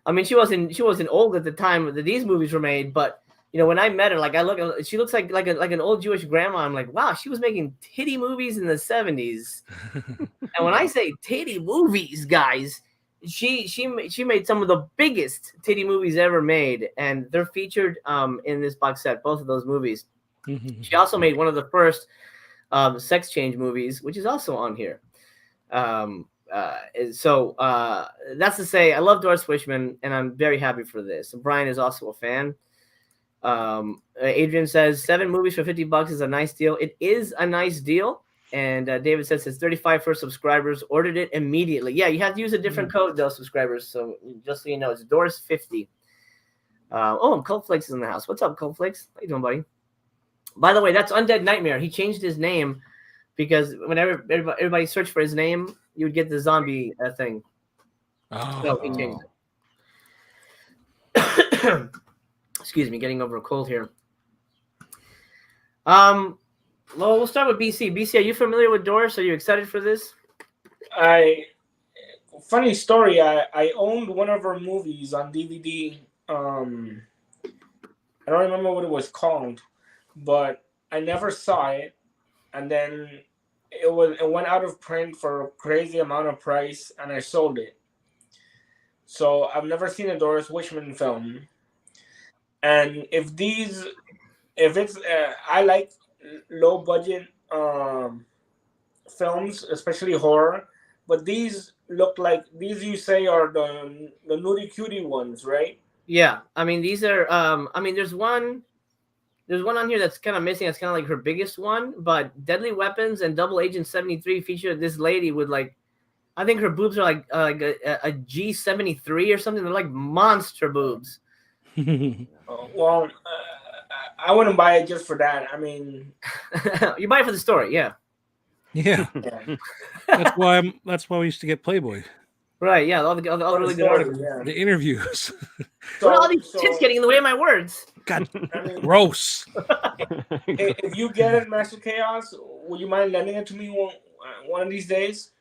I mean, she wasn't old at the time that these movies were made, but when I met her, she looks like an old Jewish grandma. I'm like, wow, she was making titty movies in the 70s. And when I say titty movies, guys, she made some of the biggest titty movies ever made, and they're featured in this box set, both of those movies. She also made one of the first sex change movies, which is also on here. So that's to say, I love Doris Wishman, and I'm very happy for this. Brian is also a fan. Adrian says 7 movies for $50 is a nice deal. It is a nice deal. And David says it's 35 for subscribers. Ordered it immediately. Yeah, you have to use a different code though, subscribers. So just so you know, it's Doris50. Cold Flakes is in the house. What's up, Cold Flakes? How you doing, buddy? By the way, that's Undead Nightmare. He changed his name because whenever everybody searched for his name, you would get the zombie thing. Oh. So he changed it. Excuse me, getting over a cold here. Well, we'll start with BC. BC, are you familiar with Doris? Are you excited for this? Funny story. I owned one of her movies on DVD I don't remember what it was called, but I never saw it, and then it went out of print for a crazy amount of price, and I sold it. So I've never seen a Doris Wishman film, and if it's I like low budget films, especially horror, but these look like these you say are the nudie cutie ones, right? Yeah, I mean these are I mean there's one on here that's kind of missing. It's kind of like her biggest one, but Deadly Weapons and Double Agent 73 feature this lady with like, I think her boobs are like a G73 or something. They're like monster boobs. Well, I wouldn't buy it just for that. I mean, you buy it for the story, yeah. Yeah. That's why we used to get Playboy. Right, yeah, all the really good articles. Yeah. The interviews. What are all these tits getting in the way of my words? God, gross. If you get it, Master Chaos, would you mind lending it to me one of these days?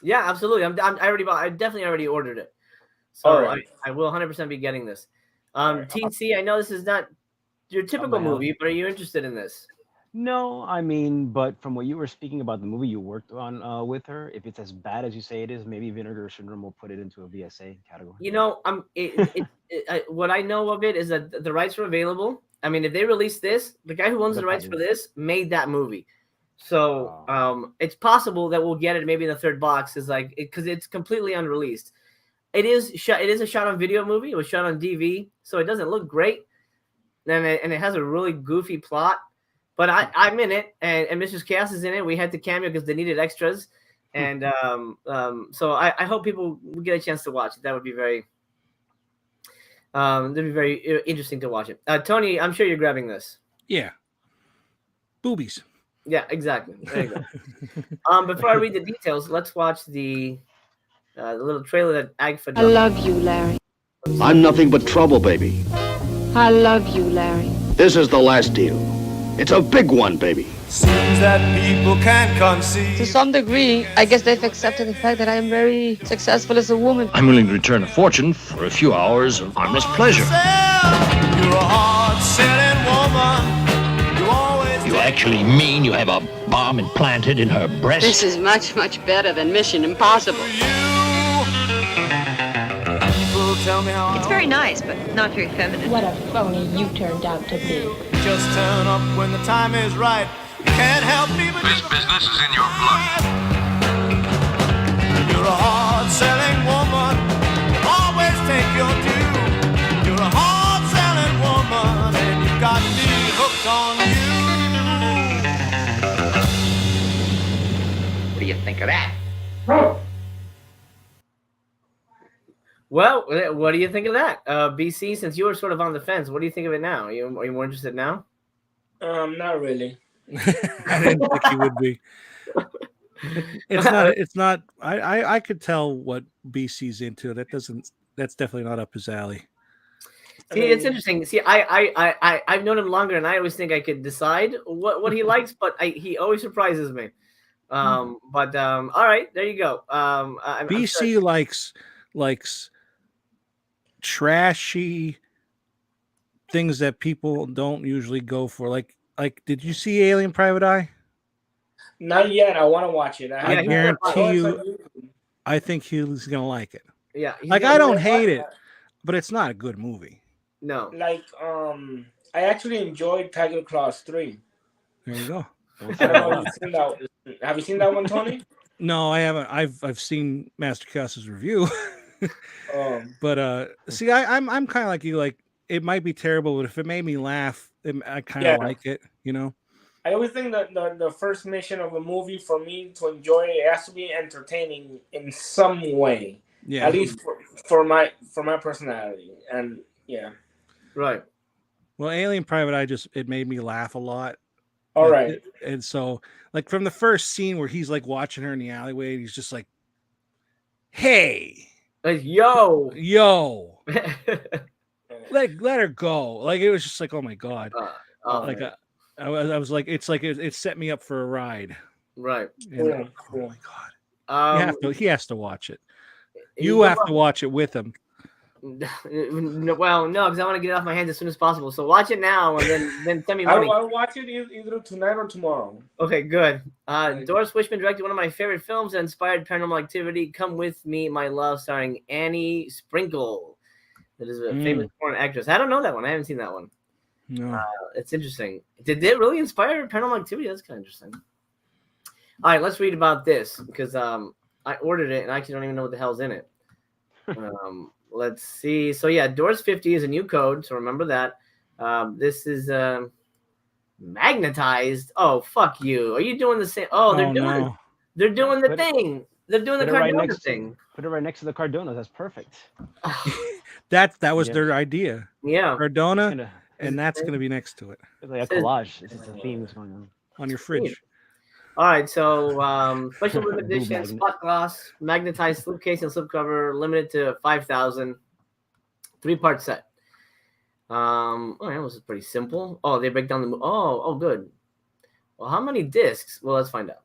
Yeah, absolutely. I definitely already ordered it. So all right. I will 100% be getting this. TC, I know this is not your typical movie, but are you interested in this? No, I mean, but from what you were speaking about the movie you worked on with her, if it's as bad as you say it is, maybe Vinegar Syndrome will put it into a VSA category. You know, what I know of it is that the rights are available. I mean, if they release this, the guy who owns the rights for this made that movie. So it's possible that we'll get it maybe in the third box, is like because it's completely unreleased. It is a shot on video movie. It was shot on DV, so it doesn't look great, and it has a really goofy plot. But I'm in it, and Mrs. Chaos is in it. We had to cameo because they needed extras, and so I hope people will get a chance to watch it. That would be very interesting to watch it. Tony, I'm sure you're grabbing this. Yeah, boobies. Yeah, exactly. There you go. Before I read the details, let's watch the little trailer that Agfa did. I love you, Larry. I'm nothing but trouble, baby. I love you, Larry. This is the last deal. It's a big one, baby. Seems that people can't conceive. To some degree, I guess they've accepted the fact that I am very successful as a woman. I'm willing to return a fortune for a few hours of harmless pleasure. You're a hard-selling woman. You always You actually mean you have a bomb implanted in her breast? This is much, much better than Mission Impossible. It's very nice, but not very feminine. What a phony you turned out to be. Just turn up when the time is right. You can't help me but this business is in your blood. You're a hard-selling woman. Always take your due. You're a hard-selling woman, and you got me hooked on you. What do you think of that? Well, what do you think of that? BC, since you were sort of on the fence, what do you think of it now? Are you more interested now? Not really. I didn't think he would be. It's not. I could tell what BC's into. That's definitely not up his alley. See, it's interesting. See, I've known him longer, and I always think I could decide what he likes, but he always surprises me. All right, there you go. BC likes trashy things that people don't usually go for. Like, did you see Alien Private Eye? Not yet. I want to watch it. I guarantee you, I think he's gonna like it. Yeah, I don't hate it, but it's not a good movie. No. Like, I actually enjoyed Tiger Claws 3. There you go. I don't know if you've seen that. Have you seen that one, Tony? No, I haven't. I've seen Master Chaos's review. But see, I'm kind of like you. Like, it might be terrible, but if it made me laugh, I kind of like it. You know. I always think that the first mission of a movie for me to enjoy it has to be entertaining in some way. Yeah. At least for my personality, and yeah. Right. Well, Alien Private Eye it made me laugh a lot. All right. And so, like, from the first scene where he's like watching her in the alleyway, and he's just like, "Hey, like, yo, let her go." Like, it was just like, oh my god. Like, I was like, it's like it set me up for a ride. Right. And, oh my god. He has to watch it. You have to watch it with him. Well, no, because I want to get it off my hands as soon as possible. So watch it now and then send me money. I'll watch it either tonight or tomorrow. Okay, good. Doris Wishman directed one of my favorite films that inspired Paranormal Activity, Come With Me, My Love, starring Annie Sprinkle. That is a famous foreign actress. I don't know that one. I haven't seen that one. No. It's interesting. Did it really inspire Paranormal Activity? That's kind of interesting. All right, let's read about this because I ordered it and I actually don't even know what the hell's in it. Let's see. So yeah, Doors 50 is a new code, so remember that. This is magnetized. Oh, fuck you. Are you doing the same? Oh, they're doing the thing. They're doing the Cardona thing. Put it right next to the Cardona. That's perfect. that was their idea. Yeah. Cardona, and that's going to be next to it. It's like a collage. This is the theme that's going on your fridge. All right, so special limited edition spot gloss, magnetized slipcase and slipcover, limited to 5,000, 3-part set. Oh, that was pretty simple. Oh, they break down the. Oh, good. Well, how many discs? Well, let's find out.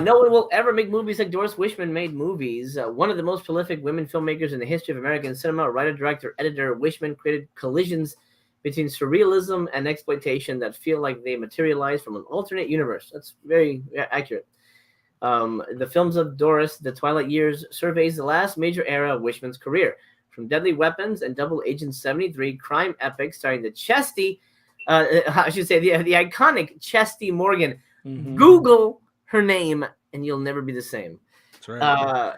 No one will ever make movies like Doris Wishman made movies. One of the most prolific women filmmakers in the history of American cinema, writer, director, editor, Wishman created collisions between surrealism and exploitation that feel like they materialize from an alternate universe. That's very accurate. The films of Doris, The Twilight Years, surveys the last major era of Wishman's career. From Deadly Weapons and Double Agent 73, crime epic starring the Chesty, I should say the iconic Chesty Morgan. Mm-hmm. Google her name and you'll never be the same. That's right.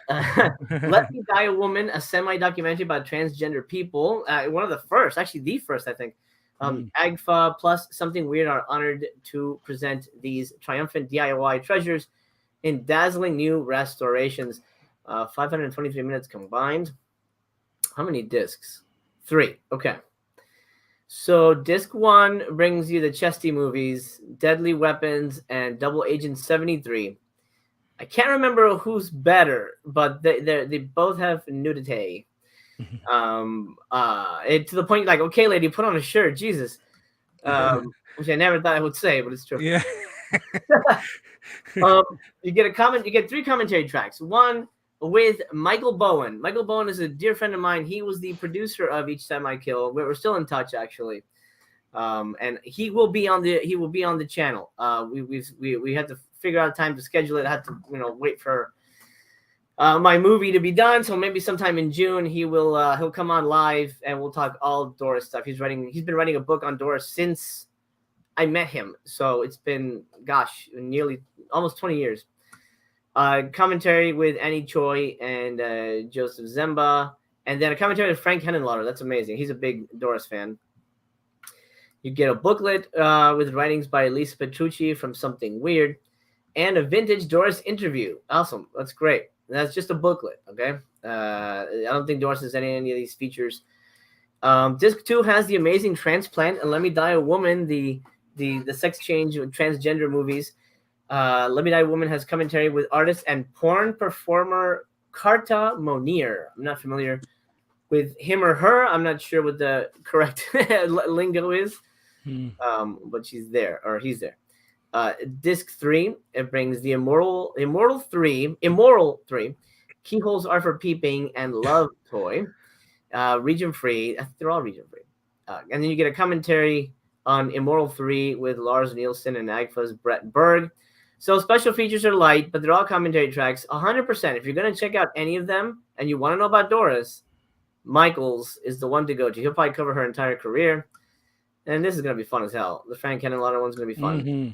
Let Me Die a Woman, a semi-documentary about transgender people. One of the first, actually the first, I think. AGFA plus Something Weird are honored to present these triumphant DIY treasures in dazzling new restorations. 523 minutes combined. How many discs? 3. Okay. So disc 1 brings you the Chesty movies, Deadly Weapons, and Double Agent 73. I can't remember who's better, but they both have nudity. To the point, like, okay, lady, put on a shirt, Jesus. Which I never thought I would say, but it's true. Yeah. You get 3 commentary tracks. One with Michael Bowen. Michael Bowen is a dear friend of mine. He was the producer of Each Time I Kill. We're still in touch, actually. And he will be on the channel. We had to figure out time to schedule it. I had to, wait for my movie to be done. So maybe sometime in June he'll come on live and we'll talk all Doris stuff. He's been writing a book on Doris since I met him. So it's been, nearly almost 20 years. Commentary with Annie Choi and Joseph Zemba, and then a commentary with Frank Henenlotter. That's amazing. He's a big Doris fan. You get a booklet with writings by Lisa Petrucci from Something Weird, and a vintage Doris interview. Awesome. That's great. That's just a booklet, okay? I don't think Doris has any of these features. Disc 2 has the amazing Transplant and Let Me Die a Woman, the sex change with transgender movies. Let Me Die a Woman has commentary with artist and porn performer Karta Monir. I'm not familiar with him or her. I'm not sure what the correct lingo is. But she's there, or he's there. Disc 3, it brings the Immoral 3, Keyholes Are for Peeping, and Love Toy. Region free. I think they're all region free. And then you get a commentary on Immoral 3 with Lars Nielsen and AGFA's Brett Berg. So special features are light, but they're all commentary tracks. 100%. If you're going to check out any of them and you want to know about Doris, Michaels is the one to go to. He'll probably cover her entire career. And this is going to be fun as hell. The Frank Henenlotter one's going to be fun. Mm-hmm.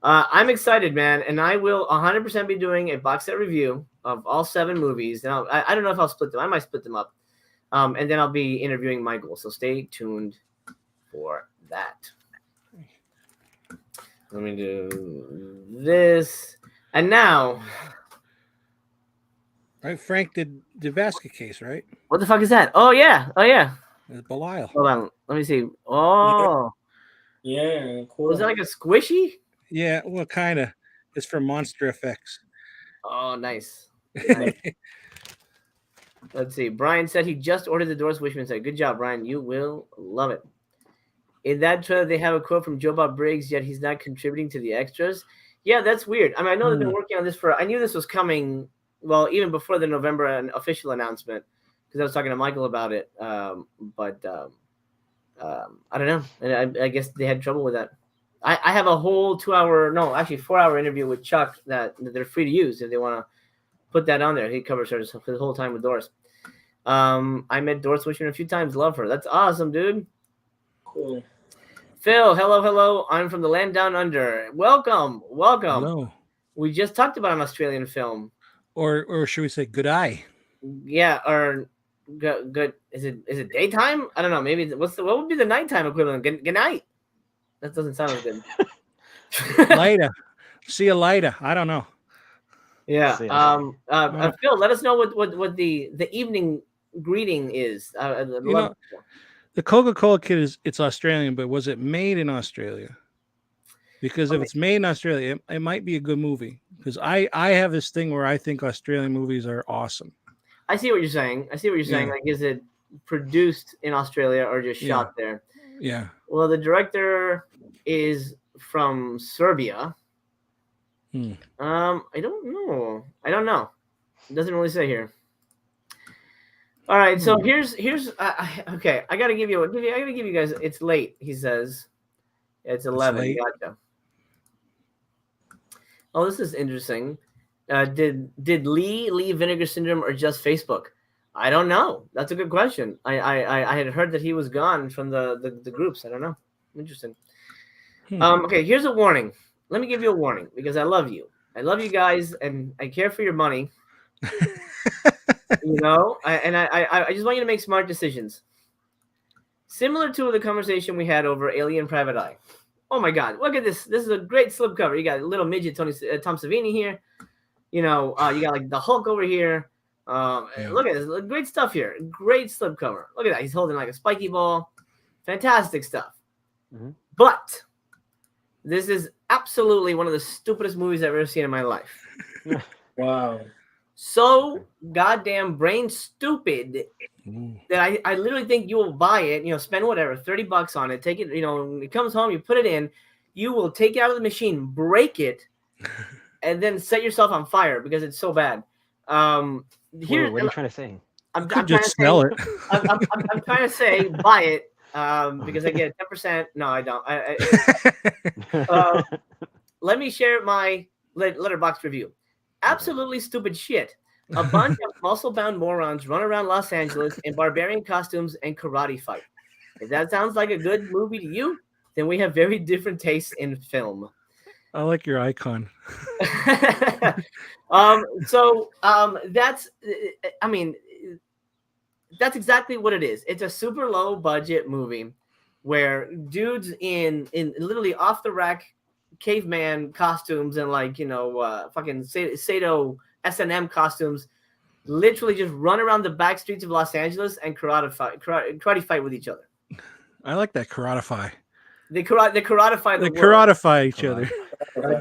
I'm excited, man. And I will 100% be doing a box set review of all 7 movies. Now, I don't know if I'll split them. I might split them up. And then I'll be interviewing Michael. So stay tuned for that. Let me do this. And now. Right, Frank did the basket case, right? What the fuck is that? Oh, yeah. Belial. Hold on. Let me see. Oh. Yeah, cool. Was that like a squishy? Yeah, well, kind of. It's from Monster Effects. Oh, nice. Let's see. Brian said he just ordered the Doris Wishman set. Good job, Brian. You will love it. In that trailer, they have a quote from Joe Bob Briggs, yet he's not contributing to the extras. Yeah, that's weird. I mean, I know they've been working on this I knew this was coming, well, even before the November official announcement. because I was talking to Michael about it. But I don't know. And I guess they had trouble with that. I have a whole 4-hour interview with Chuck that they're free to use if they want to put that on there. He covers her for the whole time with Doris. I met Doris Wishman a few times. Love her. That's awesome, dude. Cool. Phil, hello. I'm from the land down under. Welcome. Hello. We just talked about an Australian film. Or should we say good eye? Yeah, or good. Is it daytime? I don't know. Maybe what would be the nighttime equivalent? Good night. That doesn't sound as good. Later. See you later. I don't know. Yeah. Phil, let us know what the evening greeting is. The Coca-Cola kid it's Australian, but was it made in Australia? Because if it's made in Australia, it might be a good movie. Because I have this thing where I think Australian movies are awesome. I see what you're saying. Like, is it produced in Australia or just shot there? Yeah. Well, the director is from Serbia. I don't know. It doesn't really say here. All right, so here's okay. I gotta give you guys. It's late, he says. It's 11. Gotcha. Oh, this is interesting. Did Lee leave Vinegar Syndrome or just Facebook? I don't know. That's a good question. I had heard that he was gone from the groups. I don't know. Interesting. Okay, here's a warning. Let me give you a warning because I love you. I love you guys, and I care for your money. I just want you to make smart decisions. Similar to the conversation we had over Alien Private Eye. Oh my God, look at this. This is a great slipcover. You got a little midget Tom Savini here. You got like the Hulk over here. Look at this. Great stuff here. Great slipcover. Look at that. He's holding like a spiky ball. Fantastic stuff. Mm-hmm. But this is absolutely one of the stupidest movies I've ever seen in my life. Wow. So goddamn brain stupid that I literally think you will buy it, spend whatever, $30 on it, take it, when it comes home, you put it in, you will take it out of the machine, break it, and then set yourself on fire because it's so bad. What are you trying to say? I'm trying to sell it. I'm trying to say buy it because I get 10%. No, I don't. Let me share my Letterboxd review. Absolutely stupid shit. A bunch of muscle-bound morons run around Los Angeles in barbarian costumes and karate fight. If that sounds like a good movie to you, then we have very different tastes in film. I like your icon. That's exactly what it is. It's a super low budget movie where dudes in literally off the rack caveman costumes and fucking Sato S&M costumes literally just run around the back streets of Los Angeles and karate fight with each other. I like that karatify. They karatify the They karatify each other.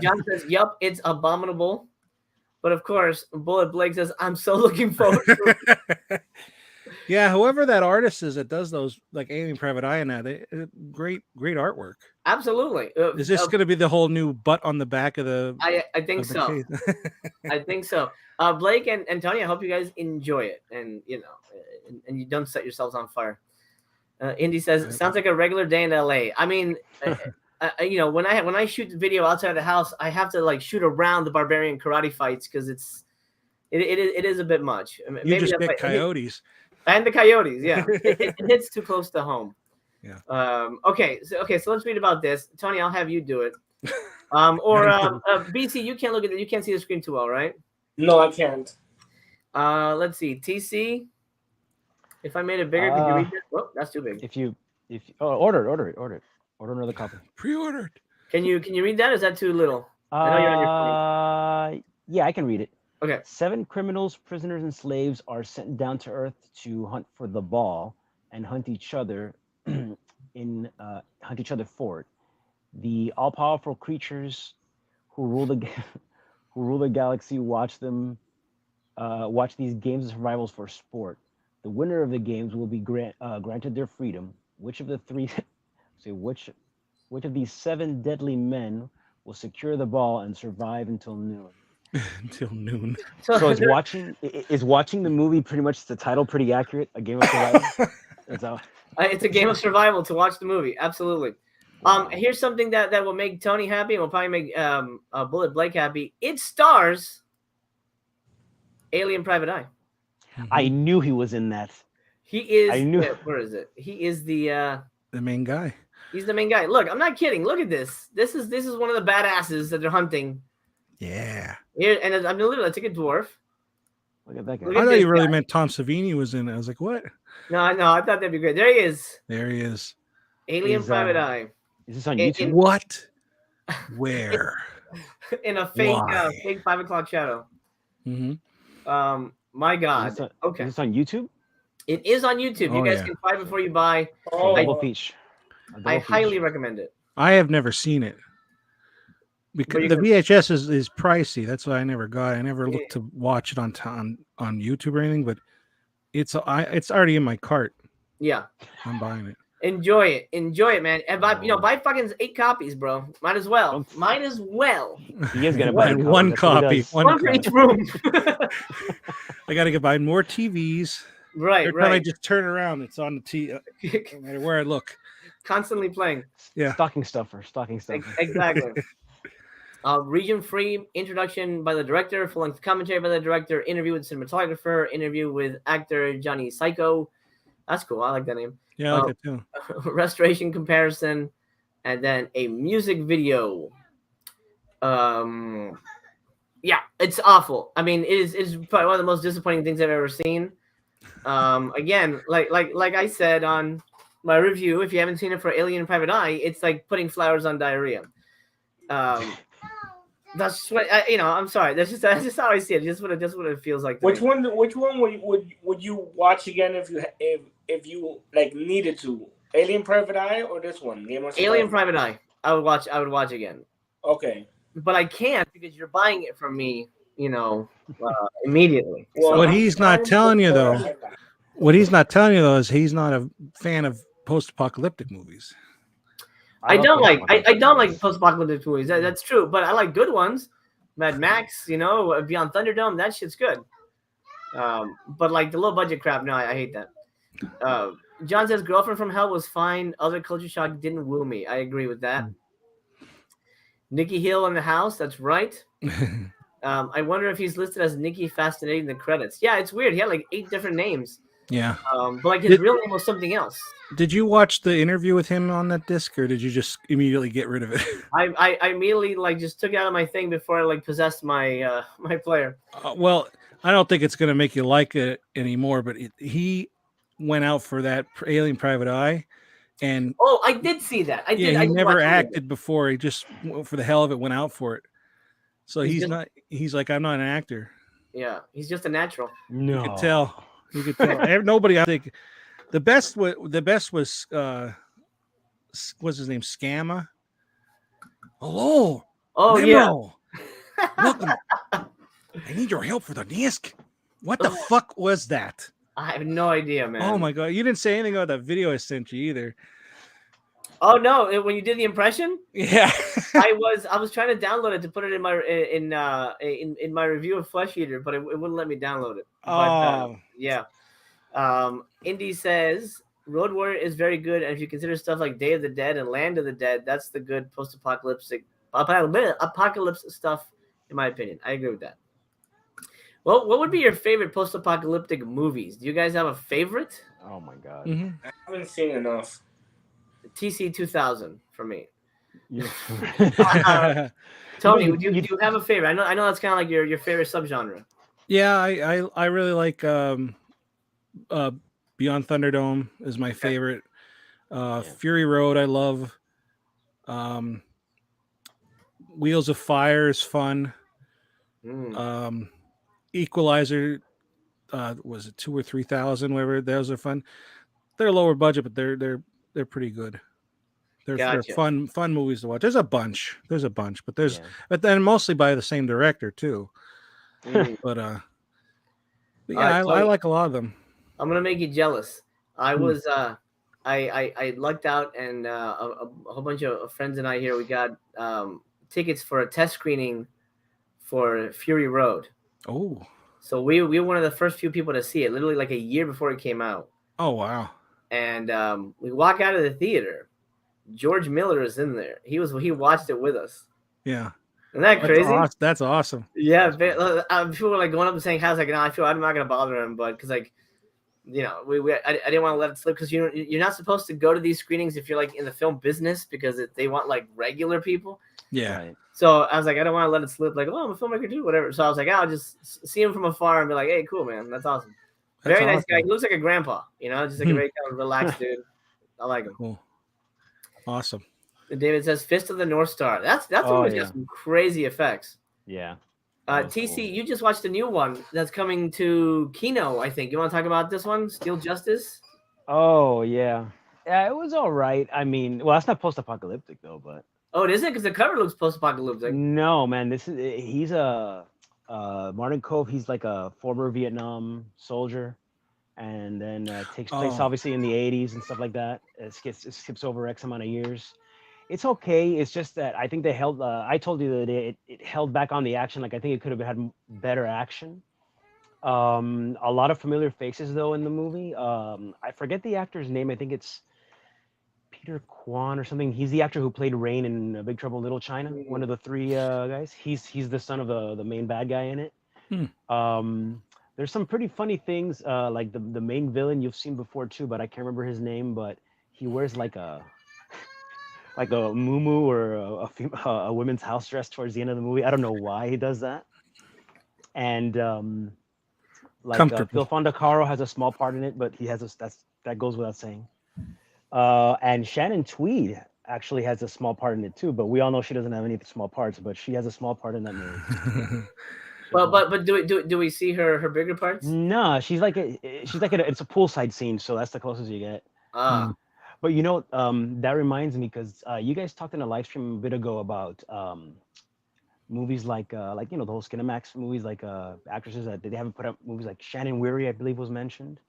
John says, "Yup, it's abominable." But of course, Bullet Blake says, "I'm so looking forward to it." Yeah, whoever that artist is that does those like Alien Private Eye and that, great artwork. Absolutely. Is this going to be the whole new butt on the back of the? I think so. I think so. Blake and Tony, I hope you guys enjoy it, and and you don't set yourselves on fire. Indy says, "Sounds like a regular day in LA." I mean, when I shoot the video outside the house, I have to shoot around the barbarian karate fights because it is a bit much. You Maybe just get coyotes. And the coyotes, yeah. it hits too close to home. Yeah. Okay, so let's read about this. Tony, I'll have you do it. BC, you can't look at it. You can't see the screen too well, right? No, I can't. Let's see. TC, if I made it bigger, could you read it? Oh, that's too big. If you order another copy. Pre-ordered. Can you read that? Or is that too little? I know you're on your phone. Yeah, I can read it. Okay. 7 criminals, prisoners, and slaves are sent down to Earth to hunt for the ball and hunt each other for it. The all-powerful creatures who rule the galaxy watch these games of survival for sport. The winner of the games will be granted their freedom. Which of these 7 deadly men will secure the ball and survive until noon? Until noon. So is watching the movie pretty much the title pretty accurate? A Game of Survival? It's a game of survival to watch the movie. Absolutely. Here's something that will make Tony happy and will probably make Bullet Blake happy. It stars Alien Private Eye. I knew he was in that. He is. I knew. Where is it? He is the main guy. He's the main guy. Look, I'm not kidding. Look at this. This is one of the badasses that they're hunting. Yeah. Here, and I'm literally, I took a dwarf. Look at that guy. I thought you really meant Tom Savini was in it. I was like, what? No, I thought that'd be great. There he is. There he is. Alien Private Eye. Is this on YouTube? What? Where? In a fake 5 o'clock shadow. Mm-hmm. My God. Okay. Is this on YouTube? It is on YouTube. You guys can buy before you buy. I highly recommend it. I have never seen it. Because the VHS is pricey. That's why I never got it. I never looked to watch it on YouTube or anything, but it's already in my cart. Yeah. I'm buying it. Enjoy it, man. And buy fucking 8 copies, bro. Might as well. He is gonna buy one copy. One for each room. I gotta buy more TVs. Right, Every time I just turn around, it's on the TV. No matter where I look. Constantly playing. Yeah. Stocking stuffer. Exactly. Region-free introduction by the director, full-length commentary by the director, interview with cinematographer, interview with actor Johnny Psycho. That's cool. I like that name. Yeah, I like it too. Restoration comparison, and then a music video. Yeah, it's awful. I mean, it is probably one of the most disappointing things I've ever seen. Again, like I said on my review, if you haven't seen it for Alien Private Eye, it's like putting flowers on diarrhea. That's what I'm sorry. That's just how I see it. Just what it feels like. Which one would you watch again if you like needed to? Alien Private Eye or this one? Alien Private Eye. I would watch again. Okay. But I can't because you're buying it from me. Immediately. Well, what he's not telling you though is he's not a fan of post-apocalyptic movies. I don't like post-apocalyptic movies. That's true, but I like good ones. Mad Max, Beyond Thunderdome, that shit's good. But like the low budget crap, no, I hate that. John says Girlfriend from Hell was fine. Other culture shock didn't woo me. I agree with that. Nikki Hill in the house, that's right. I wonder if he's listed as Nikki Fascinating in the credits. Yeah, it's weird. He had like 8 different names. Yeah. But like his real name was something else. Did you watch the interview with him on that disc, or did you just immediately get rid of it? I immediately just took it out of my thing before I possessed my my player. Well, I don't think it's going to make you like it anymore, but he went out for that Alien Private Eye, and I did see that. I did. He never acted before. He just, for the hell of it, went out for it. So he's like, I'm not an actor. Yeah, he's just a natural. No, you could tell. Nobody. I think the best was what's his name? Scamma. Hello. Oh Nemo. Welcome. I need your help for the disc. What the fuck was that? I have no idea, man. Oh my God, you didn't say anything about that video I sent you either. Oh no! When you did the impression, yeah, I was trying to download it to put it in my review of Flesh Eater, but it wouldn't let me download it. But, yeah. Indy says Road Warrior is very good, and if you consider stuff like Day of the Dead and Land of the Dead, that's the good post-apocalypse stuff, in my opinion. I agree with that. Well, what would be your favorite post-apocalyptic movies? Do you guys have a favorite? Oh my God, I haven't seen enough. TC 2000 for me. Yeah. Tony, do you have a favorite? I know that's kind of like your favorite subgenre. Yeah, I really like Beyond Thunderdome is my favorite. Fury Road I love. Wheels of Fire is fun. Equalizer was it 2,000 or 3,000, whatever. Those are fun. They're lower budget, but they're pretty good. They're fun movies to watch. There's a bunch, but then mostly by the same director too. But yeah, I like a lot of them. I'm gonna make you jealous. I was I lucked out, and a whole bunch of friends and I here, we got tickets for a test screening for Fury Road. Oh. So we were one of the first few people to see it, literally like a year before it came out. Oh, wow. And we walk out of the theater. George Miller is in there. He watched it with us. Yeah. Isn't that crazy? That's awesome. Yeah. People were like going up and saying, "How's like?" No, I'm not gonna bother him, but because like, you know, I didn't want to let it slip because you're not supposed to go to these screenings if you're like in the film business because they want like regular people. Yeah. Right. So I was like, I don't want to let it slip. Like, oh, I'm a filmmaker too, whatever. So I was like, I'll just see him from afar and be like, hey, cool, man, that's awesome. Very nice guy. He looks like a grandpa, you know, just like a very kind of relaxed dude. I like him. Cool. Awesome. And David says Fist of the North Star. That's always got some crazy effects. Yeah. TC, cool. You just watched a new one that's coming to Kino, I think. You want to talk about this one, Steel Justice? Oh yeah. Yeah, it was all right. I mean, well, that's not post-apocalyptic though, but. Oh, it isn't because the cover looks post-apocalyptic. No, man. He's a Martin Cove. He's like a former Vietnam soldier, and then takes place obviously in the 80s and stuff like that. It skips over X amount of years. It's okay. It's just that I think they held. I told you the other day it held back on the action. Like I think it could have had better action. A lot of familiar faces though in the movie. I forget the actor's name. I think it's Peter Kwan or something. He's the actor who played Rain in Big Trouble in Little China. One of the three guys. He's the son of the main bad guy in it. There's some pretty funny things. Like the main villain you've seen before too, but I can't remember his name. But he wears like a muumuu or a women's house dress towards the end of the movie. I don't know why he does that. And Phil Fondacaro has a small part in it, but he has that goes without saying. And Shannon Tweed actually has a small part in it too, but we all know she doesn't have any small parts, but she has a small part in that movie. but do we see her bigger parts? No, it's a poolside scene, so that's the closest you get. But you know, that reminds me because you guys talked in a live stream a bit ago about movies like you know the whole Skinamax movies, like actresses that they haven't put up movies like Shannon Weary, I believe was mentioned.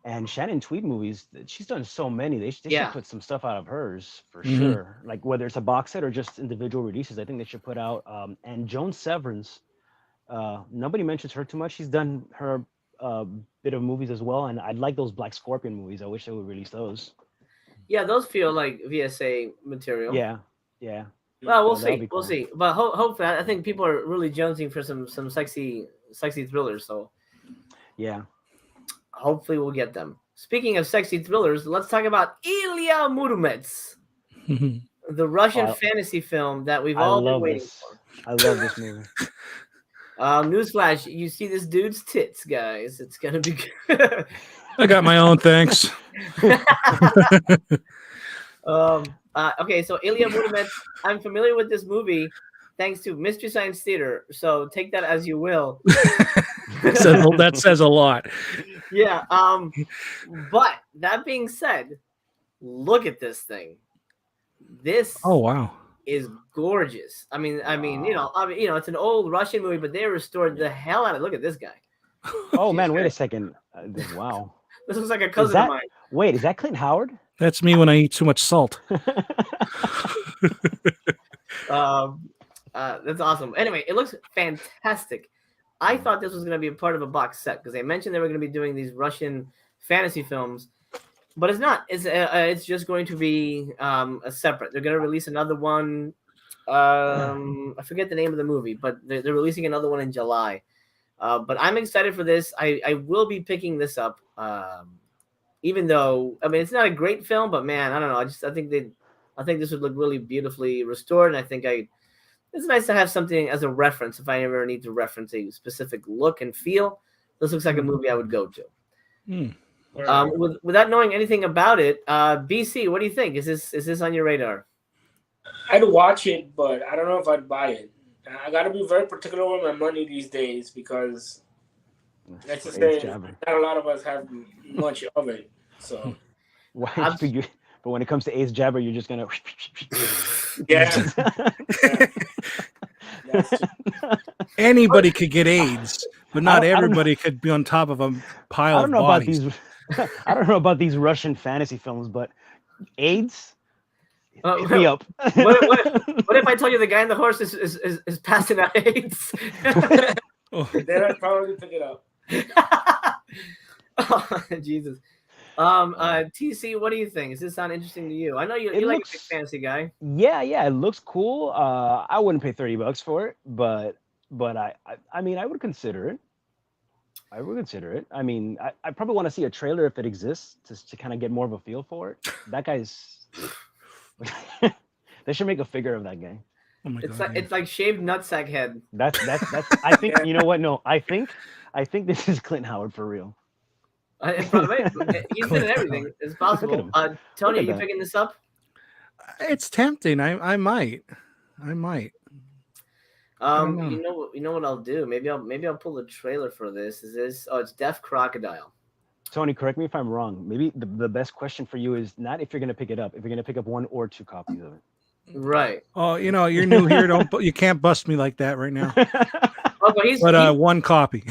And Shannon Tweed movies, she's done so many. They should put some stuff out of hers for sure. Like whether it's a box set or just individual releases, I think they should put out. And Joan Severance, nobody mentions her too much. She's done her bit of movies as well. And I'd like those Black Scorpion movies. I wish they would release those. Yeah, those feel like VSA material. Yeah. Well, we'll see. We'll see. But hopefully, I think people are really jonesing for some sexy thrillers. So yeah. Hopefully we'll get them. Speaking of sexy thrillers, let's talk about Ilya Moromets, the Russian fantasy film that we've all been waiting for. I love this movie. Newsflash, you see this dude's tits, guys. It's going to be good. I got my own, thanks. Okay, so Ilya Moromets, I'm familiar with this movie thanks to Mystery Science Theater, so take that as you will. That says a lot. Yeah. But that being said, look at this thing. This is gorgeous. I mean, you know, it's an old Russian movie, but they restored the hell out of it. Look at this guy. Oh man, wait a second. Wow. This looks like a cousin of mine. Wait, is that Clint Howard? That's me when I eat too much salt. That's awesome. Anyway, it looks fantastic. I thought this was going to be a part of a box set because they mentioned they were going to be doing these Russian fantasy films, but it's not. It's just going to be a separate. They're going to release another one. I forget the name of the movie, but they're releasing another one in July. But I'm excited for this. I will be picking this up. Even though it's not a great film, but man, I don't know. I think this would look really beautifully restored, and I think it's nice to have something as a reference if I ever need to reference a specific look and feel. This looks like a movie I would go to. Without knowing anything about it, BC, what do you think? Is this on your radar? I'd watch it, but I don't know if I'd buy it. I got to be very particular with my money these days because let's just say not a lot of us have much of it. So, but when it comes to Ace Jabber, you're just gonna. Anybody could get AIDS, but not everybody could be on top of a pile of bodies. I don't know about these Russian fantasy films, but AIDS Hit me up. What if I told you the guy on the horse is passing out AIDS? Then I'd probably pick it up. Oh, Jesus. TC, what do you think? Does this sound interesting to you? I know you like a big fantasy guy. Yeah, it looks cool. I wouldn't pay $30 for it, but I mean, I would consider it. I mean, I probably want to see a trailer if it exists to kind of get more of a feel for it. That guy's. They should make a figure of that guy. Oh my God, it's like shaved nutsack head. That's. I think you know what? No, I think this is Clint Howard for real. He's been in everything. It's possible. Tony, are you picking this up? It's tempting. I might. You know what I'll do? Maybe I'll pull the trailer for this. Is this? Oh, it's Deaf Crocodile. Tony, correct me if I'm wrong. Maybe the best question for you is not if you're going to pick it up. If you're going to pick up 1 or 2 copies of it. Right. Oh, you're new here. You can't bust me like that right now. But 1 copy.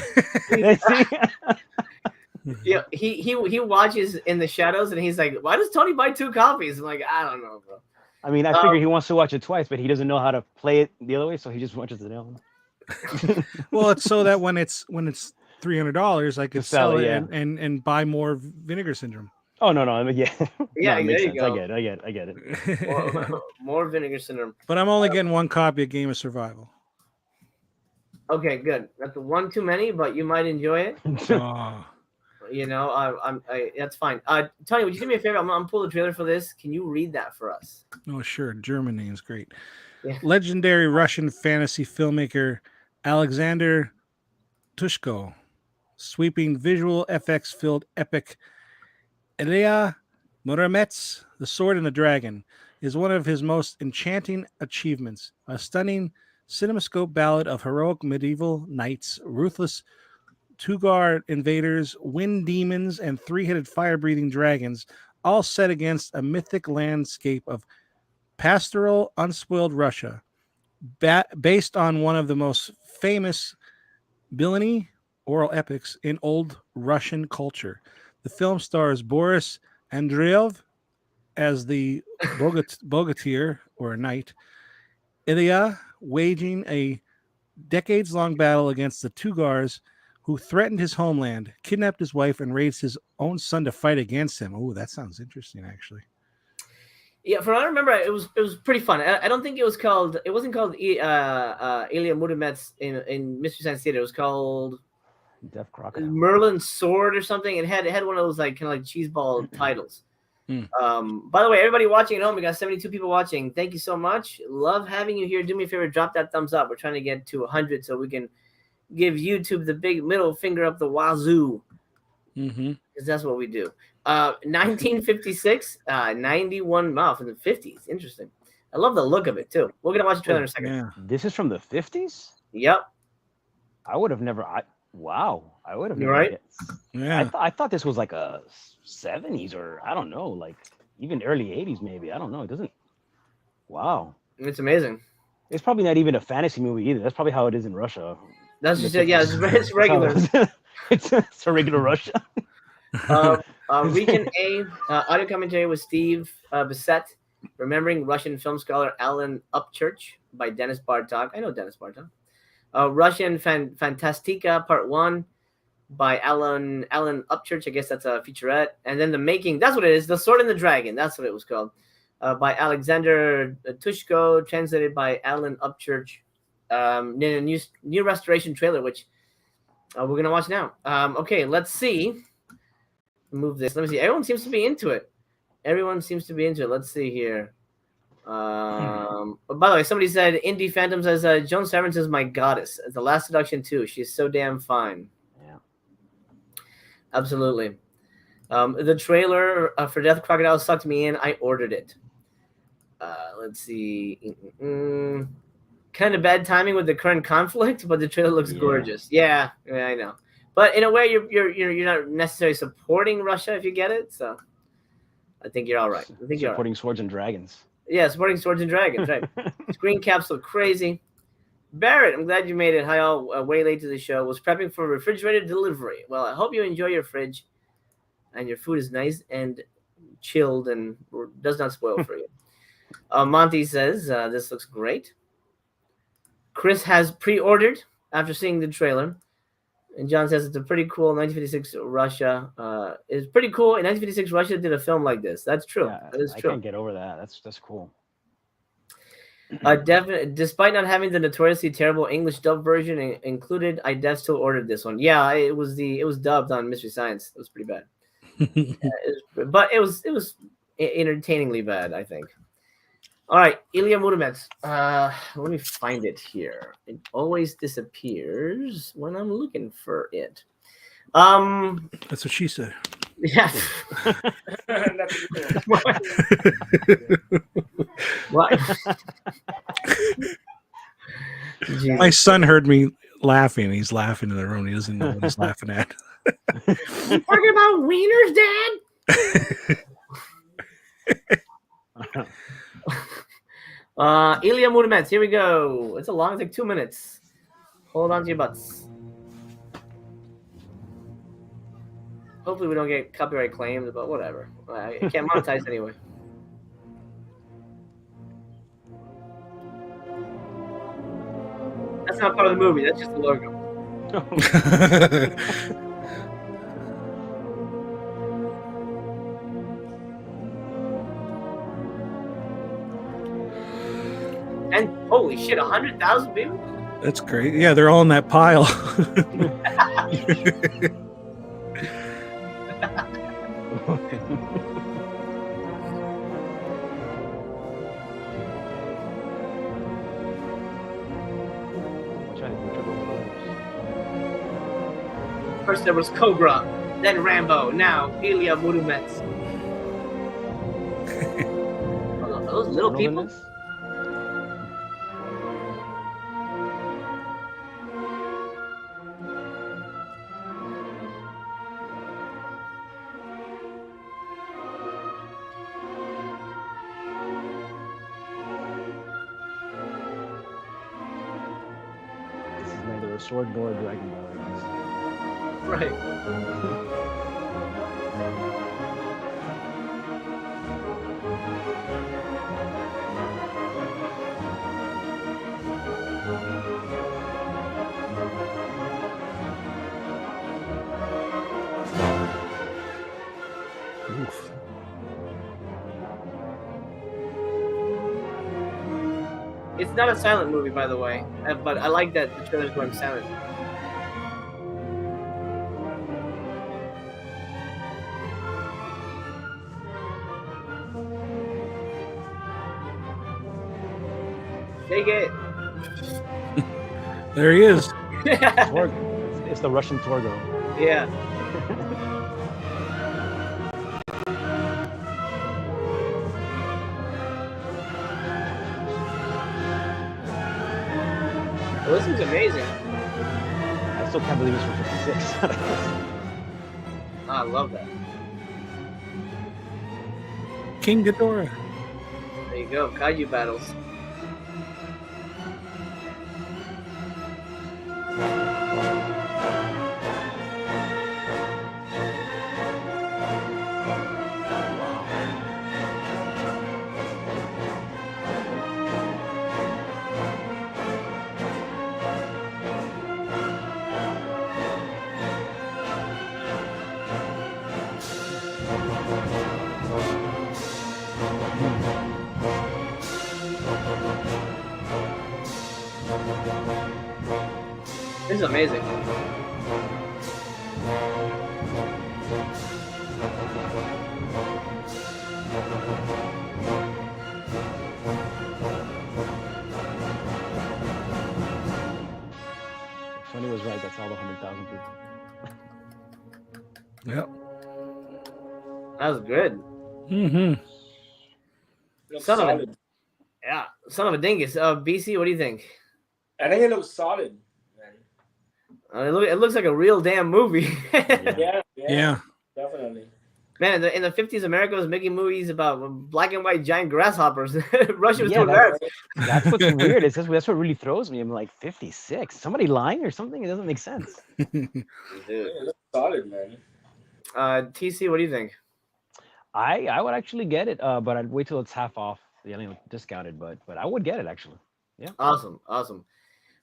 Yeah, he watches in the shadows and he's like, why does Tony buy 2 copies? I'm like, I don't know, bro. I mean, I figure he wants to watch it twice, but he doesn't know how to play it the other way, so he just watches it the other one. Well, it's so that when it's $300, I could sell it and buy more Vinegar Syndrome. Oh no! I mean, yeah, yeah, no, there you sense. go. I get it. More Vinegar Syndrome. But I'm only getting 1 copy of Game of Survival. Okay, good. That's 1 too many, but you might enjoy it. Oh. You know, that's fine. Tony, would you do me a favor? I'm gonna pull the trailer for this. Can you read that for us? Oh, sure. German name's great. Yeah. Legendary Russian fantasy filmmaker Alexander Tushko, sweeping visual FX-filled epic Ilya Moromets, The Sword and the Dragon, is one of his most enchanting achievements. A stunning cinemascope ballad of heroic medieval knights, ruthless Tugar invaders, wind demons, and 3-headed fire-breathing dragons, all set against a mythic landscape of pastoral, unspoiled Russia, based on one of the most famous Billiny oral epics in old Russian culture. The film stars Boris Andreev as the bogatyr, or a knight, Ilya waging a decades-long battle against the Tugars, who threatened his homeland, kidnapped his wife, and raised his own son to fight against him. Oh, that sounds interesting, actually. Yeah, from what I remember, it was pretty fun. I don't think it wasn't called Ilya Moromets in Mystery Science Theater. It was called Deaf Crocodile. Merlin's Sword or something. It had one of those kind of cheese ball titles. Mm. By the way, everybody watching at home, we got 72 people watching. Thank you so much. Love having you here. Do me a favor, drop that thumbs up. We're trying to get to 100 so we can give YouTube the big middle finger up the wazoo. Because that's what we do. 1956, 91 from the 50s. Interesting. I love the look of it too. We're gonna watch the trailer in a second. Yeah. This is from the 50s? Yep. I would have never. Wow. I would have never. Right? Yeah. I thought this was like a 70s or I don't know, like even early 80s maybe. I don't know. It doesn't. Wow. It's amazing. It's probably not even a fantasy movie either. That's probably how it is in Russia. That's just it. Yeah, it's regular. It's a regular Russia. Region A, audio commentary with Steve Boxset, remembering Russian film scholar Alan Upchurch by Dennis Bartok. I know Dennis Bartok. Russian Fantastica Part 1 by Alan Upchurch. I guess that's a featurette. And then The Making, that's what it is, The Sword and the Dragon. That's what it was called. By Alexander Tushko, translated by Alan Upchurch. In a new restoration trailer, which we're going to watch now. Okay, let's see. Move this. Let me see. Everyone seems to be into it. Let's see here. By the way, somebody said Indie Phantom says Joan Severance is my goddess. The Last Seduction too. She's so damn fine. Yeah, absolutely. The trailer for Death Crocodile sucked me in. I ordered it. Let's see. Kind of bad timing with the current conflict, but the trailer looks gorgeous. Yeah, I know. But in a way, you're not necessarily supporting Russia if you get it. So I think you're all right. I think you're supporting Swords and Dragons. Yeah, supporting Swords and Dragons, right? Screen caps look crazy. Barrett, I'm glad you made it. Hi, all. Way late to the show. Was prepping for refrigerated delivery. Well, I hope you enjoy your fridge and your food is nice and chilled and does not spoil for you. Monty says this looks great. Chris has pre-ordered after seeing the trailer. And John says it's a pretty cool 1956 Russia. It's pretty cool. In 1956, Russia did a film like this. That's true. Yeah, that is I true. can't get over that. That's cool. Despite not having the notoriously terrible English dub version included, I still ordered this one. Yeah, it was dubbed on Mystery Science. It was pretty bad, but it was entertainingly bad, I think. All right, Ilya Moromets. Let me find it here. It always disappears when I'm looking for it. That's what she said. Yeah. What? My son heard me laughing. He's laughing in the room. He doesn't know what he's laughing at. You talking about wieners, Dad? Ilya Moromets. Here we go. It's a like 2 minutes. Hold on to your butts. Hopefully we don't get copyright claims, but whatever. I can't monetize anyway. That's not part of the movie. That's just the logo. And holy shit, 100,000 people? That's great. Yeah, they're all in that pile. First there was Cobra, then Rambo, now Ilya Moromets. Are those little people? A sword nor a Dragon Ball, I guess. Right. Oof. It's not a silent movie, by the way, but I like that the trailer's going silent. Take it. There he is. Torgo. It's the Russian Torgo. Yeah. Well, this is amazing. I still can't believe it's from 56. I love that. King Ghidorah. There you go, kaiju battles. This is amazing. Sonny was right. That's all the 100,000 people. Yep. That was good. Mm-hmm. Son of a dingus. BC, what do you think? I think it looks solid, man. It looks like a real damn movie. Yeah, definitely. Man, in the 50s, America was making movies about black and white giant grasshoppers. Russia was doing that. That's what's weird. That's what really throws me. I'm like, 56? Somebody lying or something? It doesn't make sense. Dude. It looks solid, man. TC, what do you think? I would actually get it, but I'd wait till it's half off. discounted, but I would get it actually. Yeah. Awesome.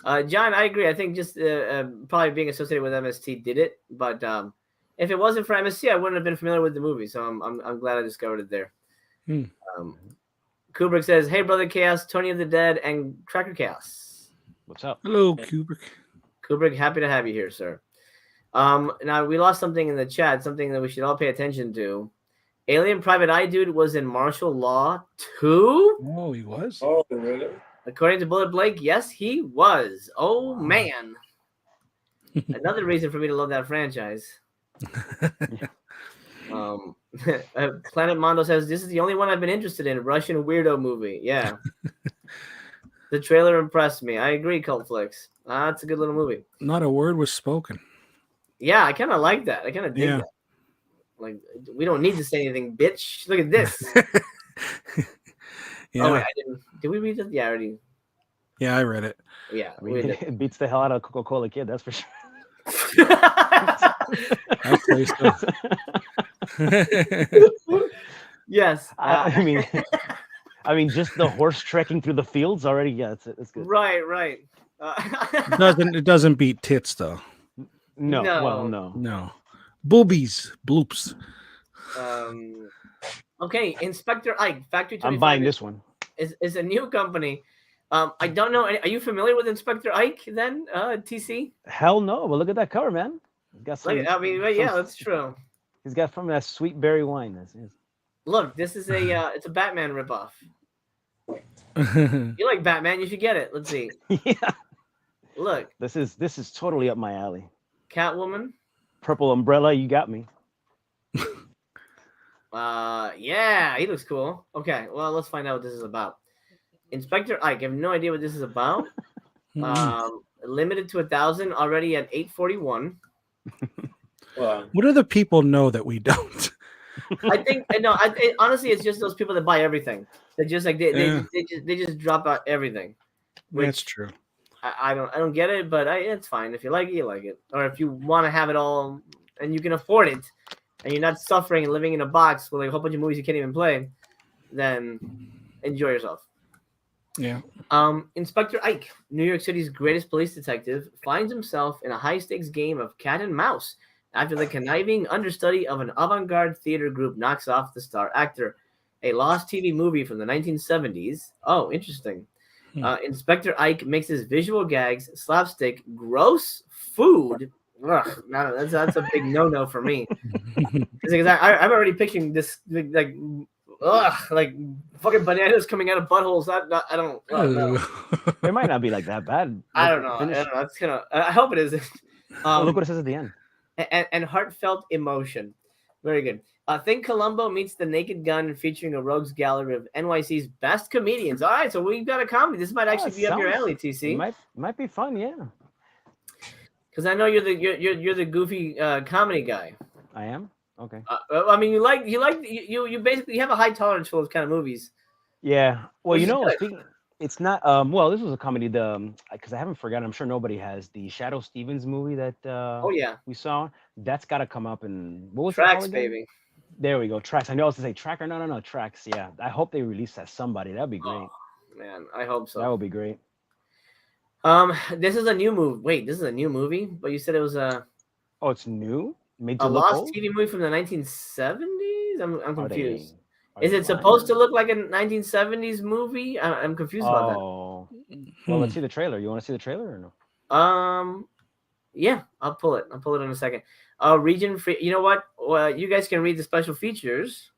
John, I agree. I think just probably being associated with MST did it, but if it wasn't for MST, I wouldn't have been familiar with the movie. So I'm glad I discovered it there. Kubrick says, "Hey, brother Chaos, Tony of the Dead, and Cracker Chaos. What's up? Hello, Kubrick. Kubrick, happy to have you here, sir. Now we lost something in the chat, something that we should all pay attention to. Alien Private Eye Dude was in Martial Law 2? Oh, he was? Oh, really? According to Bullet Blake, yes, he was. Oh, man. Another reason for me to love that franchise. Planet Mondo says, this is the only one I've been interested in. Russian weirdo movie. Yeah. The trailer impressed me. I agree, Cult Flicks. It's a good little movie. Not a word was spoken. Yeah, I kind of like that. I kind of dig that. Like, we don't need to say anything, bitch. Look at this. Yeah. Oh, wait, I didn't. Did we read it? Yeah, I already. Yeah, I read it. Yeah, I mean, it beats the hell out of Coca-Cola Kid, that's for sure. I say so. Yes. I mean, just the horse trekking through the fields already. Yeah, it's good. Right. It doesn't beat tits though. No. Well, no. Boobies, bloops. Okay, Inspector Ike, Factory 25. I'm buying this one. Is a new company. I don't know. Are you familiar with Inspector Ike then, TC? Hell no. But look at that cover, man. He's got some, yeah, that's true. He's got from that sweet berry wine. Look, this is it's a Batman ripoff. You like Batman? You should get it. Let's see. Yeah. Look. This is totally up my alley. Catwoman. Purple umbrella. You got me. Yeah, he looks cool. Okay, well, let's find out what this is about. Inspector Ike. I have no idea what this is about. Limited to 1,000. Already at 841. What do the people know that we don't? I think honestly, it's just those people that buy everything. They just like they just drop out everything. That's true. I don't get it, but it's fine. If you like it, you like it. Or if you want to have it all and you can afford it, and you're not suffering and living in a box with like a whole bunch of movies you can't even play, then enjoy yourself. Yeah. Inspector Ike, New York City's greatest police detective, finds himself in a high-stakes game of cat and mouse after the conniving understudy of an avant-garde theater group knocks off the star actor. A lost TV movie from the 1970s. Oh, interesting. Inspector Ike mixes visual gags, slapstick, gross food. Ugh, no, that's a big no-no for me. Because I'm already picturing this like fucking bananas coming out of buttholes. I don't. No. It might not be like that bad. I don't know. That's kind of. I hope it isn't. Look what it says at the end. And heartfelt emotion. Very good. Think Columbo meets The Naked Gun, featuring a rogues gallery of NYC's best comedians. All right, so we've got a comedy. This might actually be up your alley, TC. Might be fun, yeah. Because I know you're the goofy comedy guy. I am. Okay. I mean, you basically have a high tolerance for those kind of movies. Yeah. Well, it's not. Well, this was a comedy. Because I haven't forgotten. I'm sure nobody has the Shadow Stevens movie that. We saw. That's got to come up and what was Tracks, baby. There we go. Tracks. I know I was to say Tracker. No. Tracks. Yeah. I hope they release that somebody. That'd be great. Oh, man, I hope so. That would be great. This is a new movie. Wait, this is a new movie? But you said it was a. Oh, it's new. Made to a look lost old? TV movie from the 1970s. I'm confused. Is it supposed to look like a 1970s movie? I'm confused about that. Oh. Well, let's see the trailer. You want to see the trailer or no? Yeah, I'll pull it. I'll pull it in a second. Region free. You know what? Well, you guys can read the special features.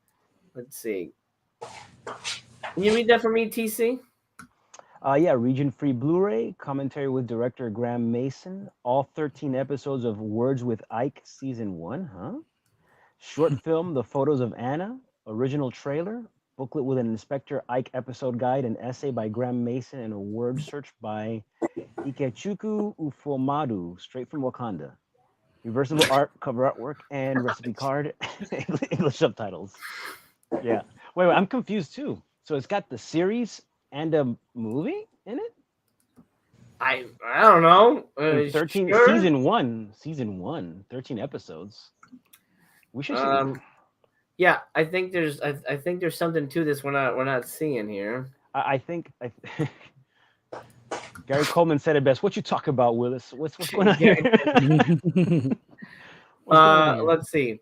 Let's see. Can you read that for me, TC? Yeah, region free Blu-ray, commentary with director Graham Mason, all 13 episodes of Words with Ike season 1, huh? Short film, The Photos of Anna, original trailer, booklet with an Inspector Ike episode guide, an essay by Graham Mason, and a word search by Ikechukwu Ufomadu, straight from Wakanda. Reversible art, cover artwork, and recipe card, English subtitles. Yeah. Wait, I'm confused too. So it's got the series and a movie in it? I don't know. 13 sure? season 1, 13 episodes. We should see. Yeah, I think there's something to this we're not seeing here. I think Gary Coleman said it best. What you talk about, Willis? What's going on here? Let's see.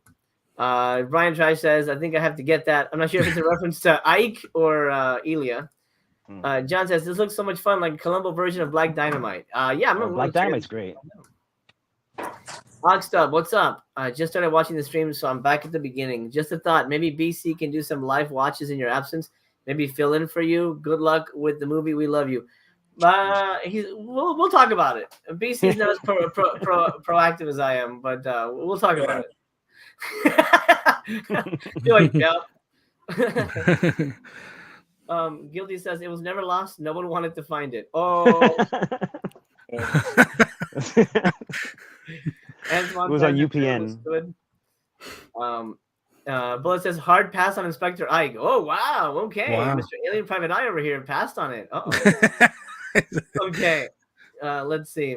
Brian Trice says, I think I have to get that. I'm not sure if it's a reference to Ike or Ilya. John says, this looks so much fun, like a Columbo version of Black Dynamite. Yeah, Black Dynamite's great. Oxstub, what's up? I just started watching the stream, so I'm back at the beginning. Just a thought, maybe BC can do some live watches in your absence. Maybe fill in for you. Good luck with the movie. We love you. We'll talk about it. BC is not as proactive as I am, but we'll talk about it. Do it, Joe. Guilty says it was never lost. No one wanted to find it. Oh. It was on UPN. Bullet says hard pass on Inspector Ike. Oh wow, okay. Wow. Mr. Alien Private Eye over here passed on it. Okay. Let's see.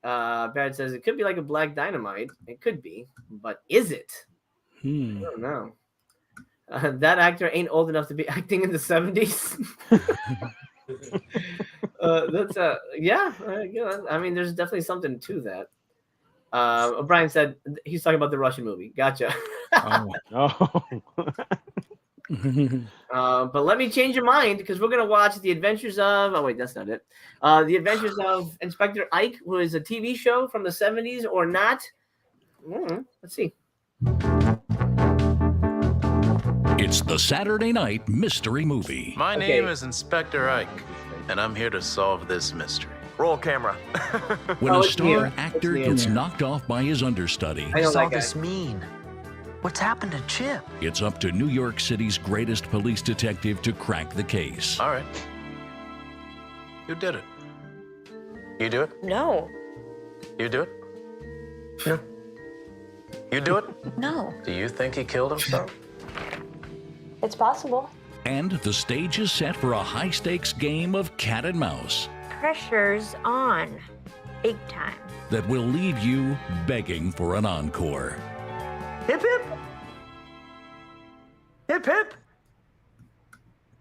Barrett says it could be like a Black Dynamite. It could be, but is it? I don't know. That actor ain't old enough to be acting in the 70s. That's yeah. I mean, there's definitely something to that. O'Brien said he's talking about the Russian movie. Gotcha. But let me change your mind because we're gonna watch The Adventures of. Oh wait, that's not it. The Adventures of Inspector Ike, who is a TV show from the 70s or not? Let's see. It's the Saturday night mystery movie. My name is Inspector Ike, and I'm here to solve this mystery. Roll camera. When a star actor gets knocked off by his understudy, What's all this mean? What's happened to Chip? it's up to New York City's greatest police detective to crack the case. All right. Who did it? You do it? No. You do it? No. You do it? No. Do you think he killed himself? It's possible. And the stage is set for a high-stakes game of cat and mouse Pressure's on. Big time. that will leave you begging for an encore. Hip hip! Hip hip!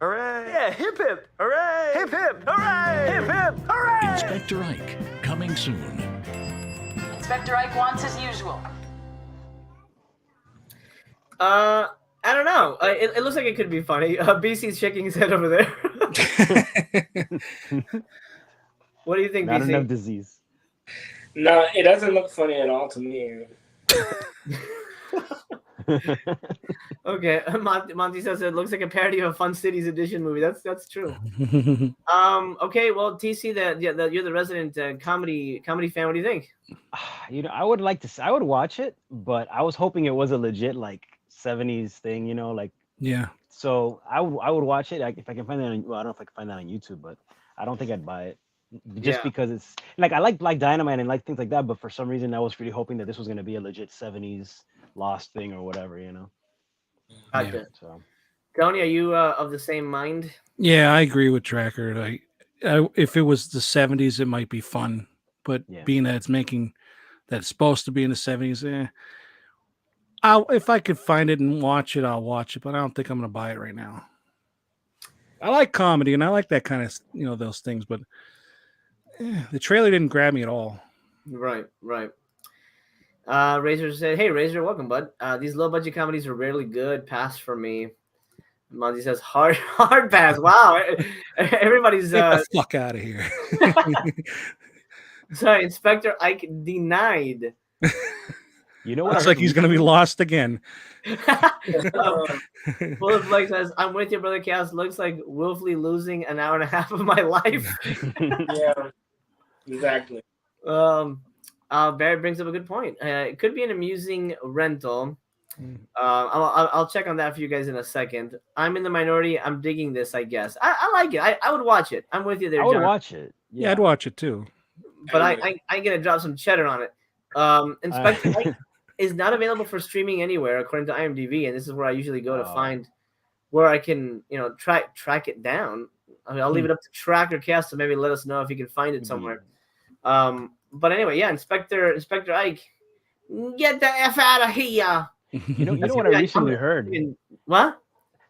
Hooray! Yeah, hip hip! Hooray! Hip hip! Hooray! Hip hip! Hooray! Inspector Ike, coming soon. Inspector Ike wants as usual. I don't know. It looks like it could be funny. BC's shaking his head over there. What do you think, Not BC? enough disease. No, it doesn't look funny at all to me. Okay, Monty says it looks like a parody of a Fun Cities Edition movie. That's true. Okay, well, TC, you're the resident comedy fan. What do you think? I would watch it, but I was hoping it was a legit like 70s thing, like. Yeah. So I would watch it if I can find that I don't know if I can find that on YouTube, but I don't think I'd buy it just because it's like I like Black Dynamite and like things like that, but for some reason I was really hoping that this was going to be a legit 70s Lost thing or whatever, Gotcha. Yeah. So, Tony, are you of the same mind? Yeah, I agree with Tracker. If it was the 70s, it might be fun, but being that it's supposed to be in the 70s, if I could find it and watch it, I'll watch it, but I don't think I'm going to buy it right now. I like comedy and I like that kind of, those things, but the trailer didn't grab me at all. Right. Razor said, "Hey, Razor, welcome, bud. These low budget comedies are rarely good. Pass for me." Monty says, "Hard pass." Wow, everybody's get the fuck out of here. Sorry, Inspector Ike denied. What? Looks like he's going to be lost again. Bullet Blake says, "I'm with you, brother Chaos. Looks like willfully losing an hour and a half of my life." Yeah, exactly. Barrett brings up a good point. It could be an amusing rental. I'll check on that for you guys in a second. I'm in the minority. I'm digging this, I guess. I like it. I would watch it. I'm with you there, I would John. watch it. Yeah, I'd watch it too. But I'm going to drop some cheddar on it. Inspector Ike is not available for streaming anywhere, according to IMDb, and this is where I usually go to find where I can, track it down. I mean, I'll leave it up to Tracker Cast to maybe let us know if you can find it somewhere. But anyway, yeah, Inspector Ike, get the F out of here. You know what I recently heard? What?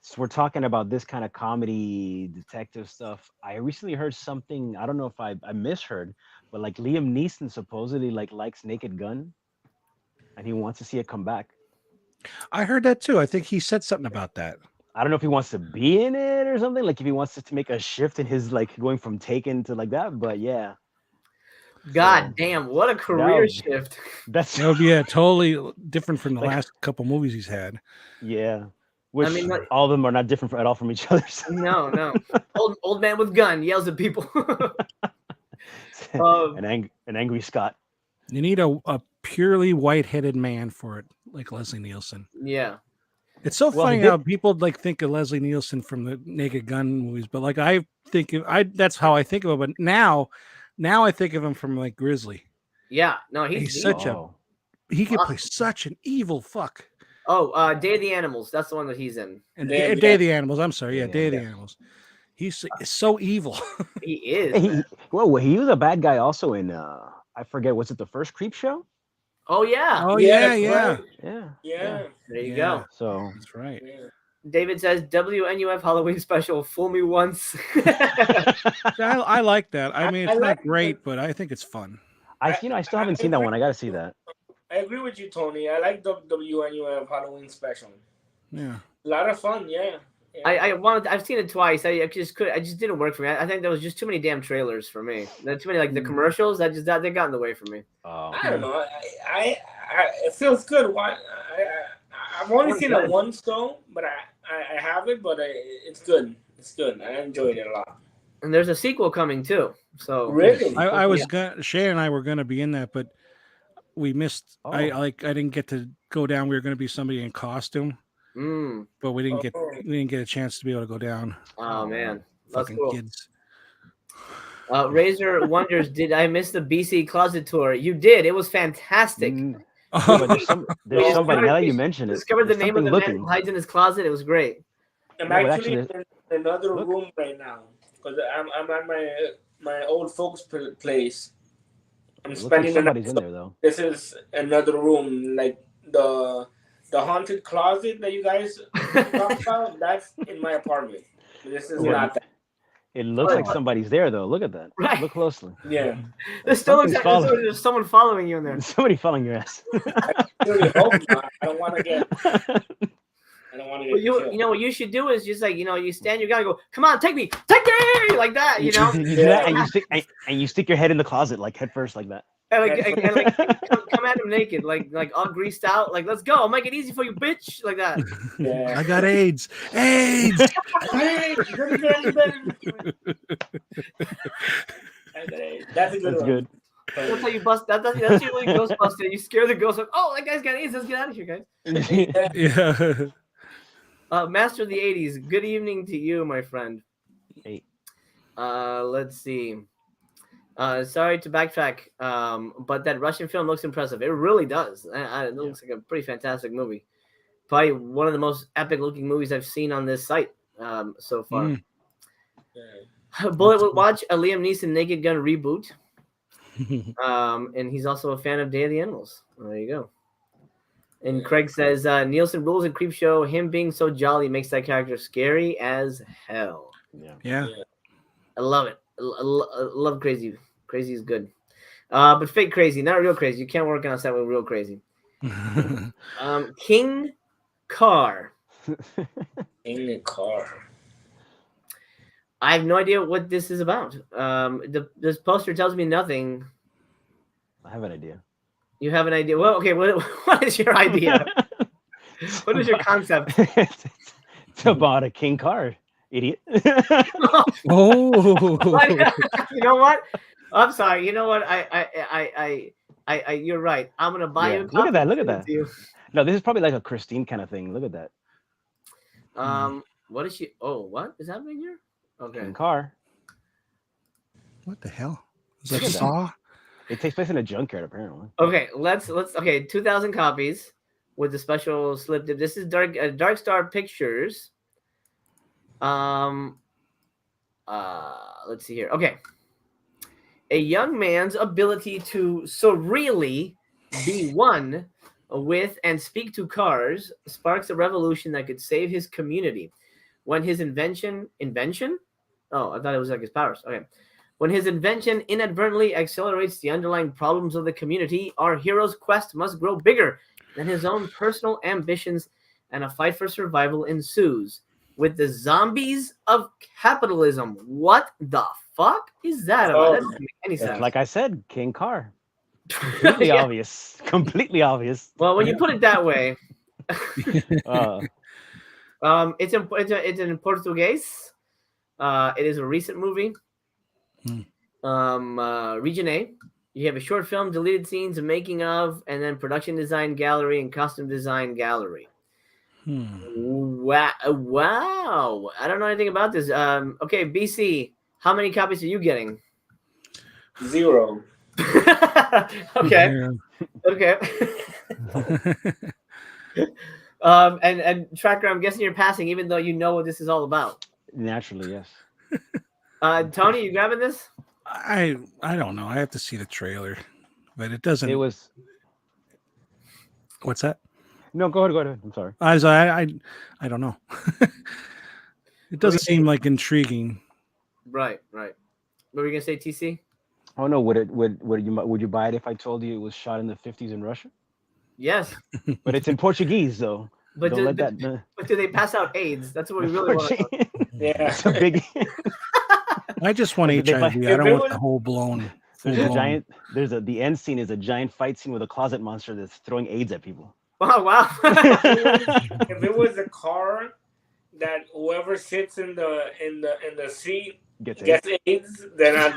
So we're talking about this kind of comedy detective stuff. I recently heard something. I don't know if I misheard, but like Liam Neeson supposedly likes Naked Gun, and he wants to see it come back. I heard that too. I think he said something about that. I don't know if he wants to be in it or something. Like if he wants to make a shift in his going from Taken to like that. But yeah. God damn! What a career shift. That would be totally different from the last couple movies he's had. Yeah. Which all of them are not different at all from each other. So. No. Old man with gun yells at people. An angry Scott. You need a purely white-headed man for it, like Leslie Nielsen. Yeah. It's so funny how people think of Leslie Nielsen from the Naked Gun movies, but like that's how I think of him. But now I think of him from like Grizzly. Yeah. No, he's such he can play such an evil fuck. Oh, Day of the Animals. That's the one that he's in. And Day of the Animals. I'm sorry. Yeah, Day of the Animals. He's so evil. He is. He was a bad guy also in I forget. Was it the first Creep Show? Oh yeah. Oh yeah. There you go. So that's right. David says WNUF Halloween special. Fool me once. I like that. I mean, it's not great, but I think it's fun. I still haven't seen that one. I got to see that. I agree with you, Tony. I like the WNUF Halloween special. Yeah. A lot of fun, yeah. I've seen it twice. I just didn't work for me. I think there was just too many damn trailers for me. There too many the commercials they got in the way for me. I don't know. I it feels good. I've only seen it once though, but I have it, but it's good. It's good. I enjoyed it a lot. And there's a sequel coming too. So really, Shay and I were gonna be in that, but we missed. I didn't get to go down. We were gonna be somebody in costume. But we didn't get a chance to be able to go down. Oh man, that's fucking cool. Kids. Razor wonders, did I miss the BC closet tour? You did. It was fantastic. There's somebody now that you mentioned it. Discovered the name of the man who hides in his closet. It was great. I'm actually in another room right now because I'm at my old folks' place. I'm spending somebody's in there though. This is another room, like the haunted closet that you guys talked about. That's in my apartment. This is not that. It looks like somebody's there though. Look at that. Right. Look closely. Yeah. There's still there's someone following you in there. There's somebody following your ass. I really hope not. I don't want to get. You know what you should do is just you stand your guy and go, come on, take me, like that, You do that and you stick your head in the closet head first like that. And come at him naked, like all greased out, let's go, I'll make it easy for you, bitch, like that. Yeah. I got AIDS. That's a good one. Good. That's how you bust. That's usually Ghostbusters. You scare the ghost. Oh, that guy's got AIDS. Let's get out of here, guys. Yeah. Master of the 80s. Good evening to you, my friend. Hey. Let's see. Sorry to backtrack, but that Russian film looks impressive. It really does. It looks like a pretty fantastic movie. Probably one of the most epic-looking movies I've seen on this site so far. Bullet would watch a Liam Neeson Naked Gun reboot. And he's also a fan of Day of the Animals. There you go. And Craig says Nielsen rules in Creepshow. Him being so jolly makes that character scary as hell. Yeah. I love it. I love Crazy. Crazy is good. But fake crazy, not real crazy. You can't work on set with real crazy. King Carr. King Carr. I have no idea what this is about. This poster tells me nothing. I have an idea. You have an idea? Well, okay. What is your idea? What is your concept? It's about a King Carr, idiot. Oh. You know what? I'm sorry. You know what? I you're right. I'm gonna buy you a copy. Look at that. Look at that. No, this is probably like a Christine kind of thing. Look at that. What is she? Oh, what is happening here? Okay. King Carr. What the hell? Is that Saw? It takes place in a junkyard, apparently. Okay, let's. Okay, 2,000 copies with the special slip dip. This is Dark Star Pictures. Let's see here. Okay. A young man's ability to surreally be one with and speak to cars sparks a revolution that could save his community. When his invention? Oh, I thought it was like his powers. Okay. When his invention inadvertently accelerates the underlying problems of the community, our hero's quest must grow bigger than his own personal ambitions, and a fight for survival ensues with the zombies of capitalism. What the fuck is that about? That doesn't make any sense. Like I said, King Car. Completely obvious. Completely obvious. Well, when you put it that way, it's in Portuguese. It is a recent movie. Region A. You have a short film, deleted scenes, a making of, and then production design gallery and costume design gallery. Wow. I don't know anything about this. Okay, BC, how many copies are you getting? 0. Okay. Yeah. Okay. And Tracker, I'm guessing you're passing, even though you know what this is all about. Naturally, yes. Tony, you grabbing this? I don't know. I have to see the trailer, but it doesn't. It was. What's that? No, go ahead. I'm sorry. I don't know. It doesn't seem like intriguing. Right. What were you gonna say, TC? Oh no, would you buy it if I told you it was shot in the 50s in Russia? Yes. But it's in Portuguese though. But do they pass out AIDS? That's what we really want to know. Yeah. It's a big. I just want HIV. I don't want the whole blown. The end scene is a giant fight scene with a closet monster that's throwing AIDS at people. Oh wow! If it was a car that whoever sits in the seat gets AIDS, then I'd.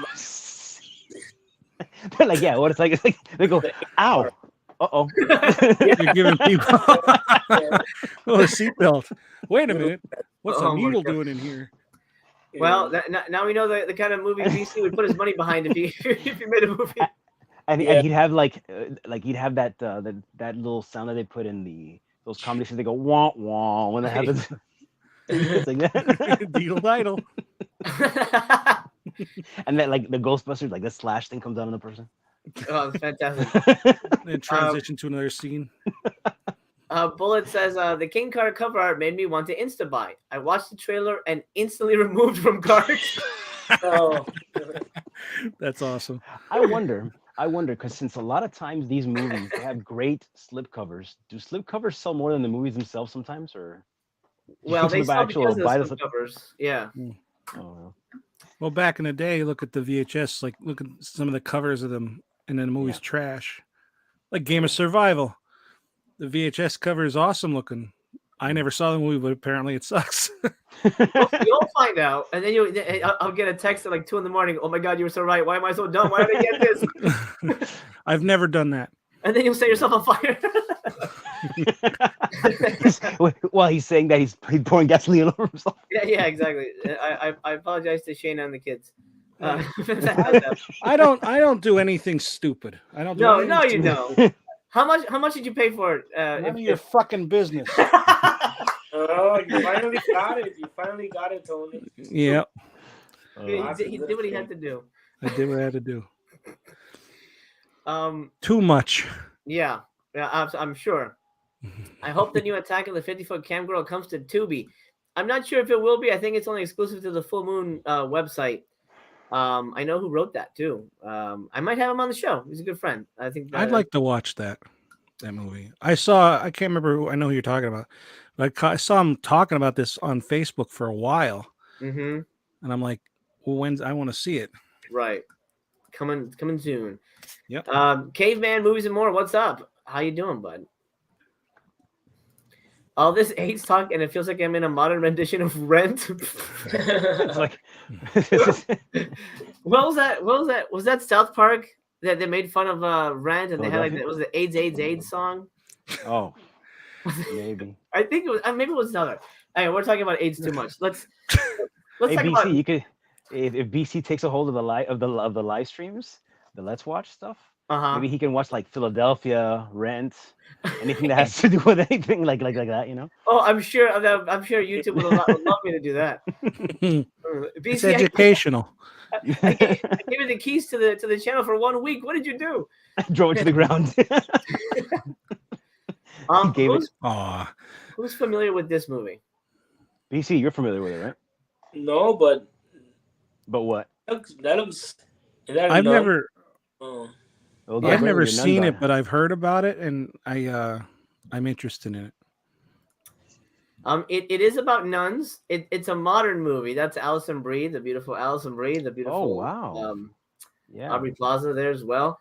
They're like, yeah, what it's like they go, ow, uh-oh. You're giving people a seatbelt. Wait a minute, what's a needle doing in here? Well, now we know the kind of movie BC would put his money behind if he made a movie. And he'd have he'd have that little sound that they put in those comedy shows. They go wah wah when they have it's like that. Deedle diddle. And then like the Ghostbusters, like the slash thing comes out on the person. Oh, fantastic! Then transition to another scene. Bullet says the King Card cover art made me want to insta buy. I watched the trailer and instantly removed from cards. Oh, that's awesome. I wonder because since a lot of times these movies they have great slip covers, do slip covers sell more than the movies themselves sometimes, or? Well, they sell because of the slip covers. Yeah. Oh. Well, back in the day, look at the VHS. Like, look at some of the covers of them, and then the movie's trash. Like Game of Survival. The VHS cover is awesome looking. I never saw the movie, but apparently it sucks. You'll find out, and then I'll get a text at like 2 a.m. Oh my God, you were so right. Why am I so dumb? Why did I get this? I've never done that. And then you'll set yourself on fire. Well, he's saying that he's pouring gasoline over himself. Yeah, exactly. I apologize to Shayna and the kids. I don't do anything stupid. I don't. No, you don't. How much did you pay for it? None of your fucking business. Oh, you finally got it. You finally got it, Tony. Yep. He did what he had to do. I did what I had to do. Too much. Yeah, I'm sure. I hope the new Attack of the 50-Foot Cam Girl comes to Tubi. I'm not sure if it will be. I think it's only exclusive to the Full Moon website. I know who wrote that too. I might have him on the show. He's a good friend. I think I'd like to watch that movie. I can't remember. I know who you're talking about, but I saw him talking about this on Facebook for a while. Mm-hmm. And I'm like, well, I want to see it. Right. Coming soon. Yep. Caveman Movies and More. What's up? How you doing, bud? All this AIDS talk, and it feels like I'm in a modern rendition of Rent. It's like, what was that? Was that South Park that they made fun of Rent, and they had like it was the AIDS song? Oh, maybe. I think it was. Maybe it was another. Anyway, we're talking about AIDS too much. Let's hey, talk BC, about. You could, if BC takes a hold of the live streams, the Let's Watch stuff. Maybe he can watch like Philadelphia, Rent, anything that has to do with anything like that, you know? Oh, I'm sure YouTube would love me to do that. BC, it's educational. I gave you the keys to the channel for 1 week. What did you do? I drove it to the ground. He gave it. Who's familiar with this movie? BC, you're familiar with it, right? No, but what? That looks. Is that I've nun? never. Oh, I've never seen it, but I've heard about it, and I'm interested in it. It is about nuns. It's a modern movie. That's Alison Brie, the beautiful Alison Brie, the beautiful. Oh wow. Aubrey Plaza there as well.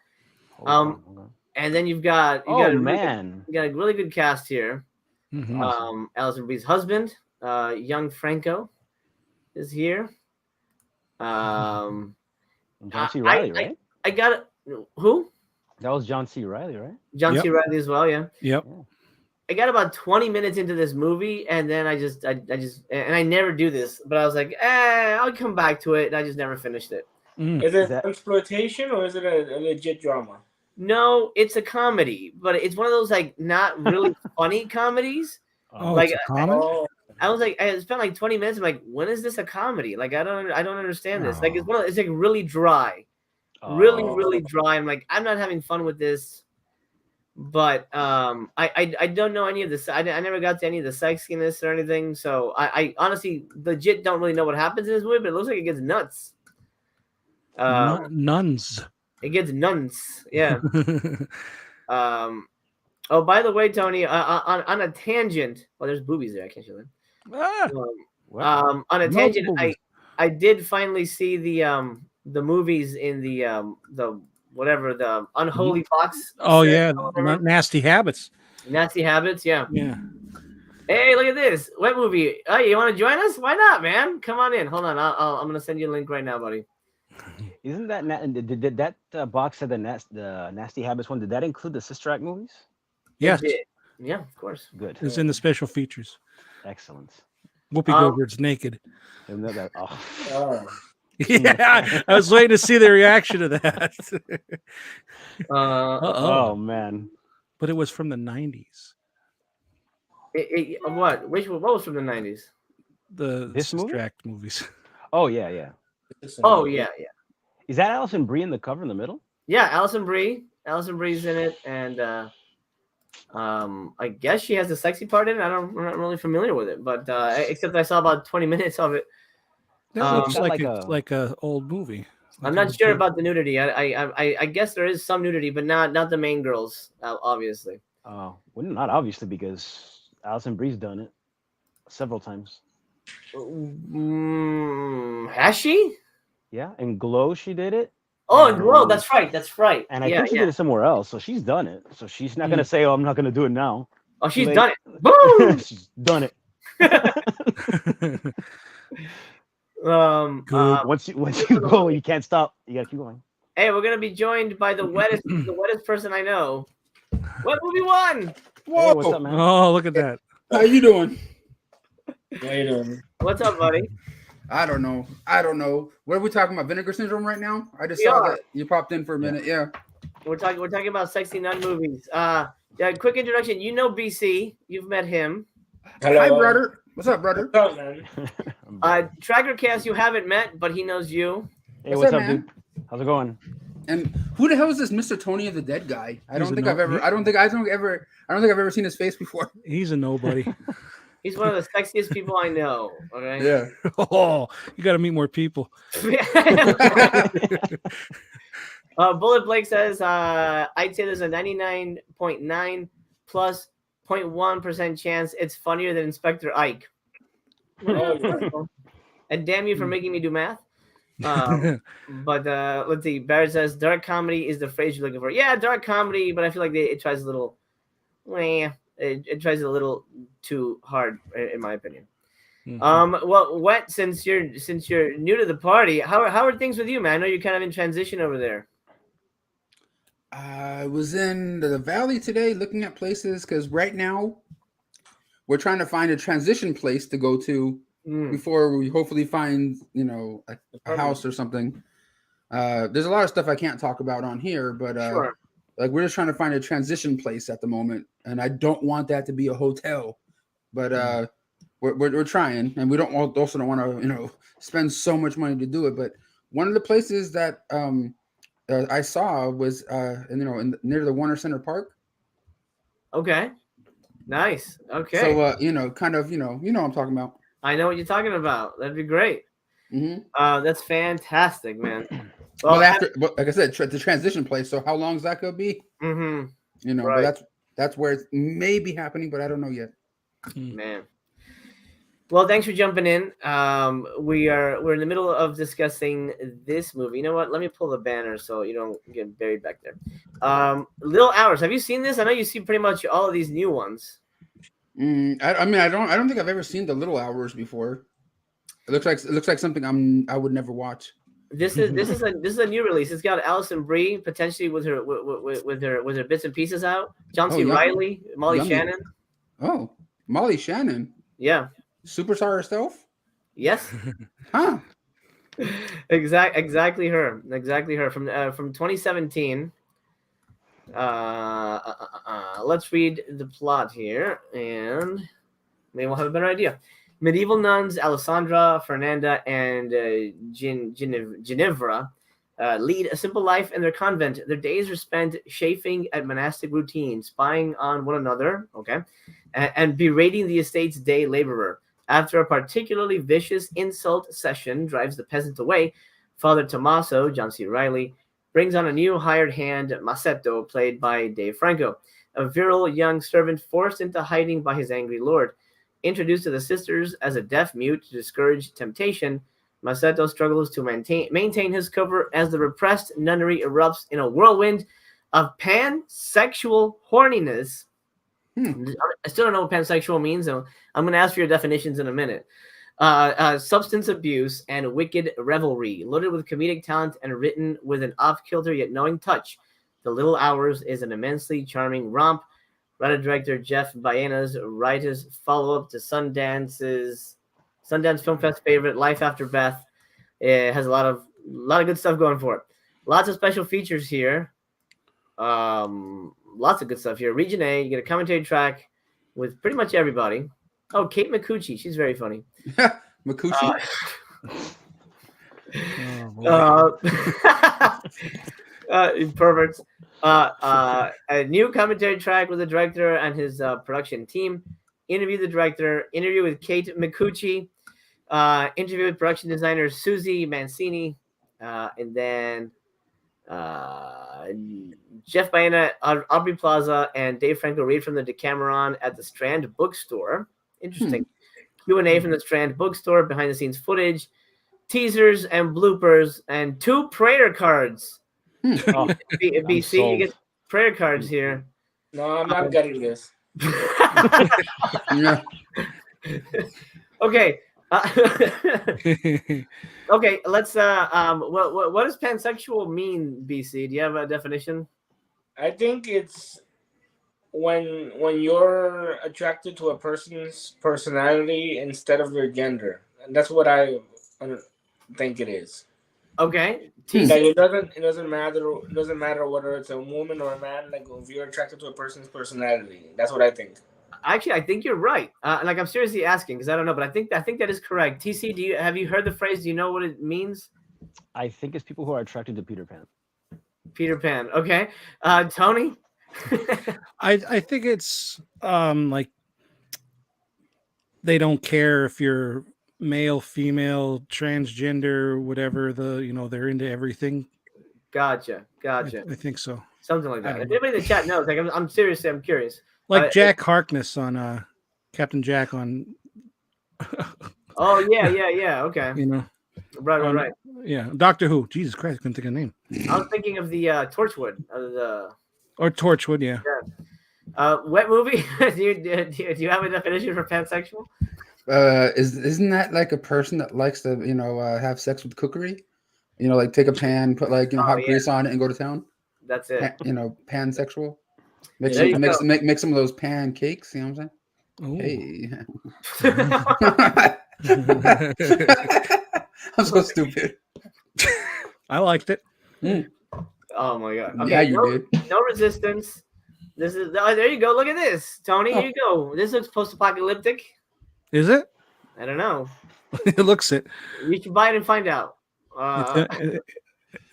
And then you got a really good cast here. Mm-hmm. Alison Brie's husband, young Franco, is here. John C. Reilly, right? I got it. Who? That was John C. Reilly, right? John C. Reilly as well, yeah. Yep. I got about 20 minutes into this movie, and then I never do this, but I was like, I'll come back to it, and I just never finished it. Is it exploitation or is it a legit drama? No, it's a comedy, but it's one of those like not really funny comedies. Oh, like it's a comedy? I was like, I spent like 20 minutes. I'm like, when is this a comedy? Like, I don't understand this. Like, it's like really dry, really dry. I'm like, I'm not having fun with this. But I don't know any of this. I never got to any of the sexiness or anything. So I honestly legit don't really know what happens in this movie. But it looks like it gets nuts. Nuns. It gets nuns. Yeah. Oh, by the way, Tony, on a tangent. Well, there's boobies there. I can't show them. On a tangent, I did finally see the movies in the unholy box. Oh yeah, Nasty Habits. Nasty Habits, yeah. Yeah. Hey, look at this. What movie? Oh, you want to join us? Why not, man? Come on in. Hold on. I'm gonna send you a link right now, buddy. Isn't that did that box set the Nasty Habits one? Did that include the Sister Act movies? Yes. Yeah, of course. Good. It's in the special features. Excellent. Whoopi Goldberg's naked. Isn't that Yeah, I was waiting to see the reaction to that. Oh man! But it was from the 90s. What? What was from the 90s? The Sister Act movies. Oh yeah. Oh yeah. Is that Alison Brie in the cover in the middle? Yeah, Alison Brie. Alison Brie's in it, and I guess she has a sexy part in it. I'm not really familiar with it, but except I saw about 20 minutes of it. That looks like a old movie. I'm not sure about the nudity. I guess there is some nudity, but not the main girls, obviously. Oh, well, not obviously, because Alison Brie's done it several times. Has she? Yeah, in Glow she did it. Oh, in Glow, that's right. And I think she did it somewhere else, so she's done it. So she's not gonna say, "Oh, I'm not gonna do it now." Oh, she's done it. Boom! She's done it. Once you go, you can't stop. You gotta keep going. Hey, we're gonna be joined by the wettest person I know. What movie won? Whoa! Hey, what's up, man? Oh, look at that. How you doing? How you doing? What's up, buddy? I don't know. What are we talking about? Vinegar Syndrome right now? I just saw that you popped in for a minute. Yeah. We're talking about sexy nun movies. Quick introduction. You know BC. You've met him. Hello. Hi, brother. What's up, brother? What's up, man? Tracker Cast, you haven't met, but he knows you. Hey, what's up, dude? How's it going? And who the hell is this Mr. Tony of the Dead guy? I don't think I've ever seen his face before. He's a nobody. He's one of the sexiest people I know. Okay. Yeah. Oh, you got to meet more people. Bullet Blake says, I'd say there's a 99.9 plus 0.1% chance it's funnier than Inspector Ike. And damn you for making me do math. But let's see. Barrett says, dark comedy is the phrase you're looking for. Yeah, dark comedy, but I feel like it tries a little. It tries a little too hard, in my opinion. Mm-hmm. Well, Wet, since you're new to the party, how are things with you, man? I know you're kind of in transition over there. I was in the Valley today looking at places because right now we're trying to find a transition place to go to before we hopefully find, a house or something. There's a lot of stuff I can't talk about on here, but sure. Like we're just trying to find a transition place at the moment, and I don't want that to be a hotel, but we're trying, and we also don't want to spend so much money to do it. But one of the places that I saw was near the Warner Center Park. Okay. Nice. Okay. So kind of, what I'm talking about. I know what you're talking about. That'd be great. Mm-hmm. That's fantastic, man. Well, like I said, the transition place. So how long is that gonna be? Mm-hmm. Right. But that's where it may be happening, but I don't know yet. Man. Well, thanks for jumping in. We're in the middle of discussing this movie. You know what? Let me pull the banner so you don't get buried back there. Little Hours. Have you seen this? I know you see pretty much all of these new ones. I don't think I've ever seen the Little Hours before. It looks like something I would never watch. This is a new release. It's got Alison Brie potentially with her bits and pieces out. John C. Reilly, Molly Shannon. Oh, Molly Shannon. Yeah. Superstar herself? Yes. Huh. Exactly her from 2017. Let's read the plot here, and maybe we'll have a better idea. Medieval nuns Alessandra, Fernanda, and Ginevra lead a simple life in their convent. Their days are spent chafing at monastic routine, spying on one another, and berating the estate's day laborer. After a particularly vicious insult session drives the peasant away, Father Tommaso, John C. Reilly, brings on a new hired hand, Masetto, played by Dave Franco, a virile young servant forced into hiding by his angry lord. Introduced to the sisters as a deaf mute to discourage temptation, Masetto struggles to maintain his cover as the repressed nunnery erupts in a whirlwind of pansexual horniness. I still don't know what pansexual means, so I'm going to ask for your definitions in a minute. Substance abuse and wicked revelry, loaded with comedic talent and written with an off-kilter yet knowing touch. The Little Hours is an immensely charming romp. Writer-director Jeff Baena's writer's follow-up to Sundance Film Fest favorite, Life After Beth. It has a lot of good stuff going for it. Lots of special features here. Lots of good stuff here. Region A, you get a commentary track with pretty much everybody. Oh, Kate Micucci. She's very funny. Micucci? Perverts. A new commentary track with the director and his production team. Interview the director. Interview with Kate Micucci. Interview with production designer Susie Mancini. And then Jeff Baena, Aubrey Plaza, and Dave Franco read from the Decameron at the Strand Bookstore. Interesting. Q&A from the Strand Bookstore, behind-the-scenes footage, teasers and bloopers, and 2 prayer cards. BC, you get prayer cards here. No, I'm not getting this. Okay. Okay, let's what does pansexual mean, BC? Do you have a definition? I think it's when you're attracted to a person's personality instead of their gender. And that's what I think it is. Okay. Like it doesn't matter whether it's a woman or a man. Like if you're attracted to a person's personality, that's what I think. Actually, I think you're right. I'm seriously asking because I don't know, but I think that is correct. TC, have you heard the phrase? Do you know what it means? I think it's people who are attracted to Peter Pan. Peter Pan. Okay. Tony? I think it's like they don't care if you're male, female, transgender, whatever, they're into everything. Gotcha. I think so. Something like that. If anybody in the chat knows, like I'm seriously, I'm curious. Like Jack Harkness on Captain Jack on. Oh yeah. Okay. Right. Yeah, Doctor Who. Jesus Christ, I couldn't think of a name. I was thinking of the Torchwood. Or Torchwood, yeah. Wet movie. do you have a definition for pansexual? Isn't that like a person that likes to have sex with cookery? Like take a pan, put hot grease on it, and go to town. That's it. Pansexual. Make some of those pancakes. You know what I'm saying? Hey. I'm so stupid. I liked it. Oh my god. Okay, yeah, you did. No resistance. This is there you go. Look at this, Tony. Here you go. This looks post-apocalyptic. Is it? I don't know. It looks it. You should buy it and find out.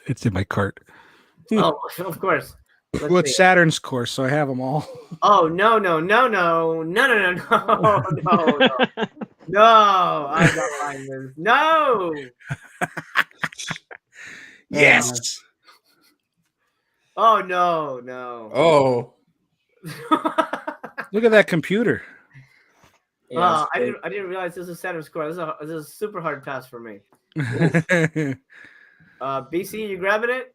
It's in my cart. Oh, of course. Well, it's Saturn's course, so I have them all. Oh no! No, I'm not buying this. No. Yes. Oh no. Oh. Look at that computer. I didn't realize this was Saturn's core. This is a super hard pass for me. BC, you grabbing it?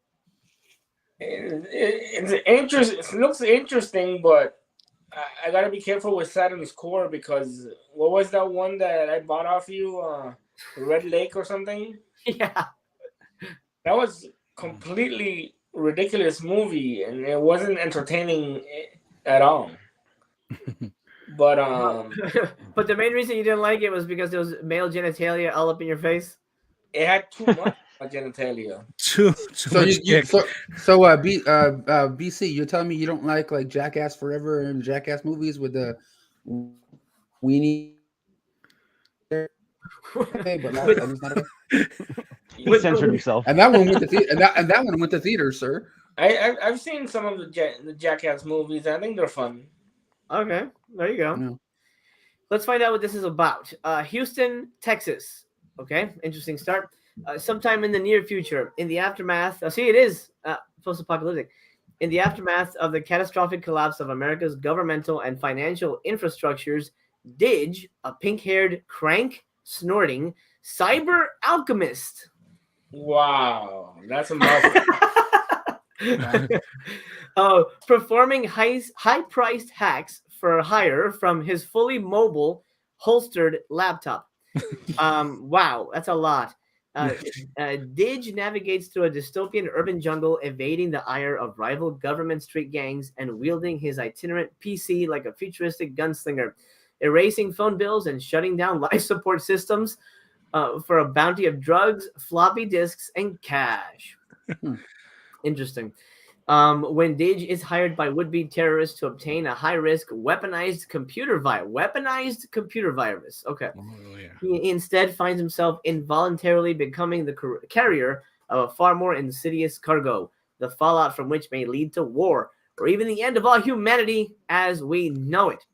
It's interesting. It looks interesting, but I gotta be careful with Saturn's core because what was that one that I bought off you? Red Lake or something? Yeah. That was completely ridiculous movie, and it wasn't entertaining at all. But but the main reason you didn't like it was because there was male genitalia all up in your face. It had too much genitalia. Too much dick. BC, you're telling me you don't like Jackass Forever and Jackass movies with the weenie? Okay, but that was not okay. He censored himself. And that one went to and that one went to theater, sir. I've seen some of the Jackass movies. I think they're fun. Okay, there you go. No. Let's find out what this is about. Houston, Texas. Okay, interesting start. Sometime in the near future, in the aftermath, it is post-apocalyptic. In the aftermath of the catastrophic collapse of America's governmental and financial infrastructures, Didge, a pink-haired, crank-snorting cyber alchemist. Wow, that's a mouthful. Performing high-priced hacks for hire from his fully mobile, holstered laptop. Wow, that's a lot. Didge navigates through a dystopian urban jungle, evading the ire of rival government street gangs and wielding his itinerant PC like a futuristic gunslinger, erasing phone bills and shutting down life support systems for a bounty of drugs, floppy disks, and cash. Interesting. When Didge is hired by would-be terrorists to obtain a high-risk weaponized computer virus. Okay. Oh, yeah. He instead finds himself involuntarily becoming the carrier of a far more insidious cargo, the fallout from which may lead to war or even the end of all humanity as we know it.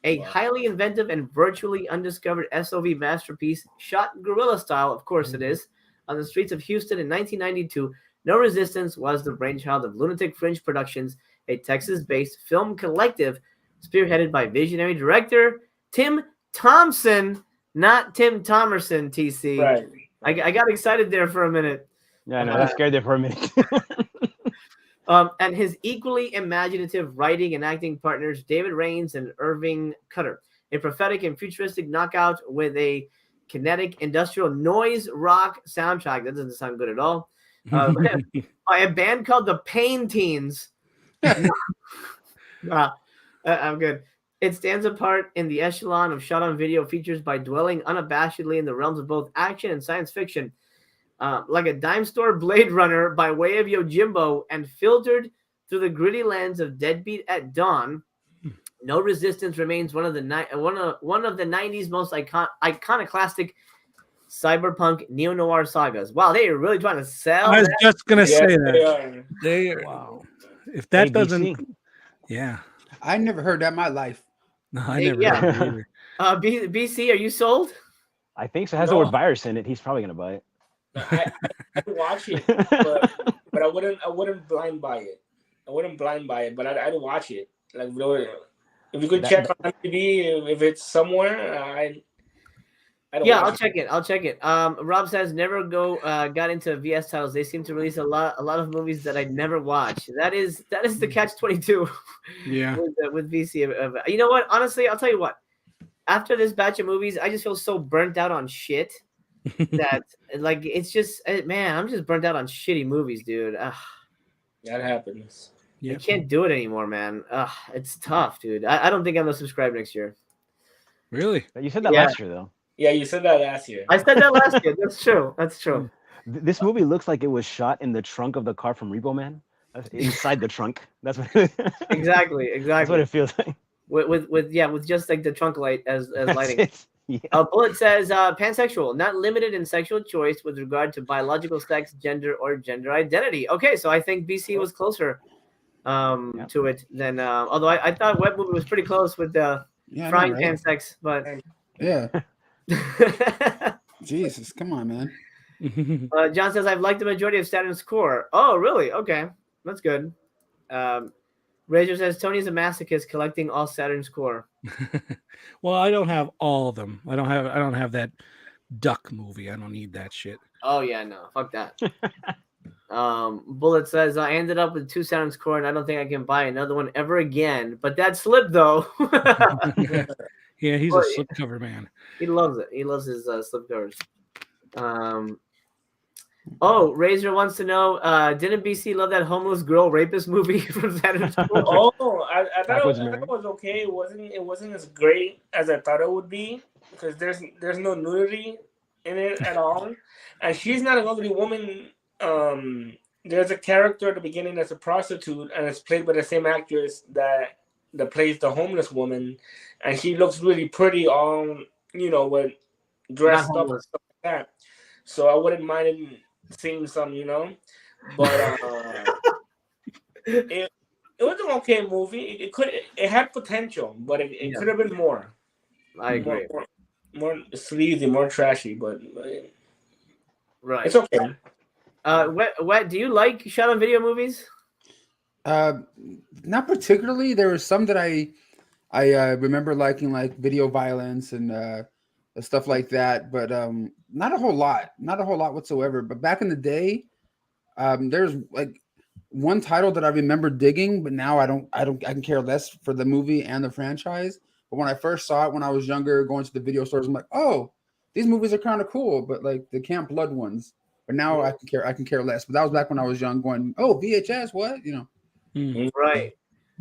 A highly inventive and virtually undiscovered SOV masterpiece shot guerrilla style, of course it is, on the streets of Houston in 1992. No Resistance was the brainchild of Lunatic Fringe Productions, a Texas-based film collective spearheaded by visionary director Tim Thompson, not Tim Thomerson, TC. Right. I got excited there for a minute. Yeah, no, I was scared there for a minute. And his equally imaginative writing and acting partners, David Rains and Irving Cutter. A prophetic and futuristic knockout with a kinetic industrial noise rock soundtrack. That doesn't sound good at all. By a band called the Pain Teens. I'm good. It stands apart in the echelon of shot-on-video features by dwelling unabashedly in the realms of both action and science fiction. Like a dime store Blade Runner by way of Yojimbo and filtered through the gritty lens of Deadbeat at Dawn, No Resistance remains one of the 90s most iconoclastic cyberpunk neo-noir sagas. Wow, they are really trying to sell. I was just gonna say that. Wow. If that ABC. Doesn't, yeah, I never heard that in my life. No, I never heard that either. BC, are you sold? I think so. It has the word virus in it. He's probably gonna buy it. I'd watch it, but I wouldn't blind buy it. But I'd watch it. Like, if you could check on TV, if it's somewhere, I'll check it. Rob says never got into VS titles. They seem to release a lot of movies that I'd never watch. That is the catch-22. Yeah. with VC. You know what? Honestly, I'll tell you what. After this batch of movies, I just feel so burnt out on shit that it's just, man, I'm just burnt out on shitty movies, dude. That happens. Yep. I can't do it anymore, man. It's tough, dude. I don't think I'm gonna subscribe next year. Really? You said that last year, though. Yeah, you said that last year. I said that last year. That's true. This movie looks like it was shot in the trunk of the car from Repo Man. Inside the trunk. That's what. Exactly. That's what it feels like. With just like the trunk light as lighting. Yeah. Bullet says pansexual, not limited in sexual choice with regard to biological sex, gender, or gender identity. Okay, so I think BC was closer to it than although I thought Web Movie was pretty close with the frying pan sex, but yeah. Jesus, come on, man. John says I've liked the majority of Saturn's core. Oh, really? Okay, that's good. Razor says Tony's a masochist collecting all Saturn's core. Well, I don't have all of them. I don't have that duck movie. I don't need that shit. Oh yeah, no, fuck that. Bullet says I ended up with 2 Saturn's core, and I don't think I can buy another one ever again. But that slip though. Yeah, he's a slipcover man. He loves it. He loves his slipcovers. Oh, Razor wants to know, didn't BC love that homeless girl rapist movie from Saturn's core? Oh, I thought it was okay. It wasn't as great as I thought it would be because there's no nudity in it at all, and she's not an ugly woman. There's a character at the beginning that's a prostitute, and it's played by the same actress that plays the homeless woman, and she looks really pretty, with dressed up and stuff like that. So I wouldn't mind seeing some, but it was an okay movie. It had potential, but it could have been more. I agree. More sleazy, more trashy, but right, it's okay. Wet, do you like shot on video movies? Not particularly. There were some that I remember liking, like video violence and stuff like that, but not a whole lot whatsoever. But back in the day, there's like one title that I remember digging, but now I can care less for the movie and the franchise. But when I first saw it when I was younger, going to the video stores, I'm like, oh, these movies are kind of cool, but like the Camp Blood ones. But now I can care less. But that was back when I was young, going, oh, VHS, what? Right.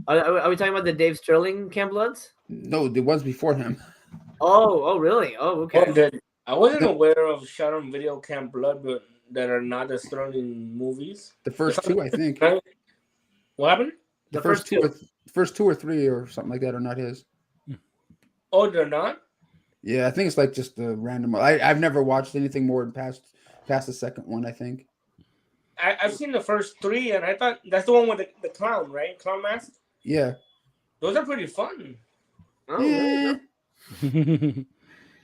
Are we talking about the Dave Sterling Camp Bloods? No, the ones before him. Oh, really? Oh, okay. I wasn't aware of shot on video Camp Blood, but that are not the Sterling movies. The first two, I think. What happened? The first two or three or something like that are not his. Oh, they're not? Yeah, I think it's like just the random. I've never watched anything more than past the second one, I think. I've seen the first 3, and I thought that's the one with the clown, right? Clown mask? Yeah. Those are pretty fun. Oh, yeah.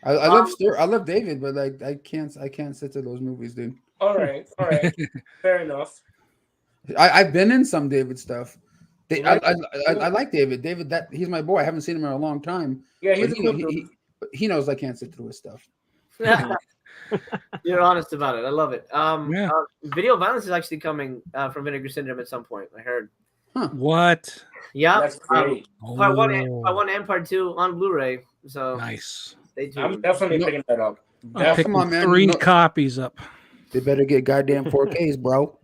I love David, but like I can't sit to those movies, dude. All right. Fair enough. I've been in some David stuff. I like David. David, he's my boy. I haven't seen him in a long time. Yeah, he knows I can't sit through his stuff. You're honest about it. I love it. Video violence is actually coming from Vinegar Syndrome at some point. I heard. Huh. What? Yeah. That's great. Part 1 and Part 2 on Blu-ray. So nice. I'm definitely picking that up. Come on, man. 3 copies up. They better get goddamn 4Ks, bro.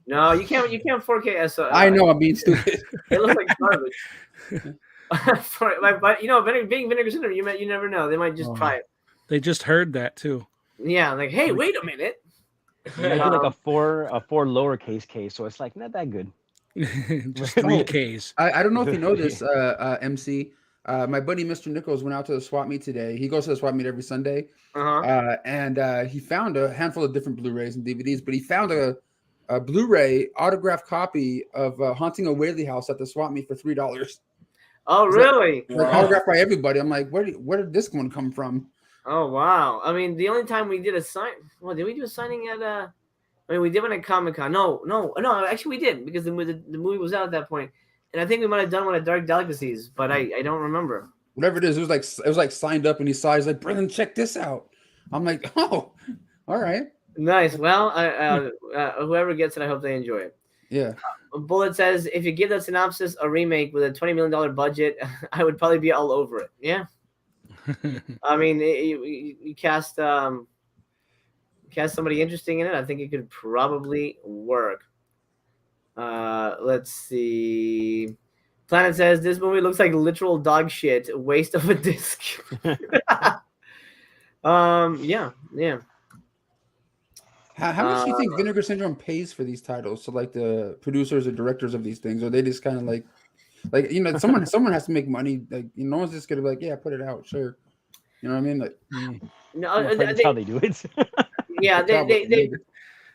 No, you can't 4K SO. I know I'm being stupid. It looks like garbage. But being Vinegar Syndrome, you never know. They might just try it. They just heard that too. Yeah, like, hey, wait a minute. They do like a 4 lowercase K, so it's like not that good. Just 3 Ks. I don't know if you know this, MC. My buddy Mr. Nichols went out to the swap meet today. He goes to the swap meet every Sunday. And he found a handful of different Blu-rays and DVDs, but he found a Blu-ray autographed copy of Haunting a Whaley House at the swap meet for $3. Oh, really? Like autographed by everybody. I'm like, where did this one come from? Oh, wow. I mean, the only time we did a sign, did we do a signing at we did one at Comic-Con. No, actually we did, because the movie was out at that point. And I think we might have done one at Dark Delicacies, but I don't remember. Whatever it is, it was like signed up, and he saw, he's like, Brendan, check this out. I'm like, oh, all right. Nice. Well, whoever gets it, I hope they enjoy it. Yeah. Bullet says, if you give that synopsis a remake with a $20 million budget, I would probably be all over it. Yeah. I mean, you cast somebody interesting in it. I think it could probably work. Let's see. Planet says this movie looks like literal dog shit. Waste of a disc. Yeah. How much do you think Vinegar Syndrome pays for these titles? So like the producers or directors of these things, or they just kind of like someone has to make money. Like no one's just gonna be like, yeah, put it out, sure. You know what I mean? Like, no, that's how they do it. Yeah, they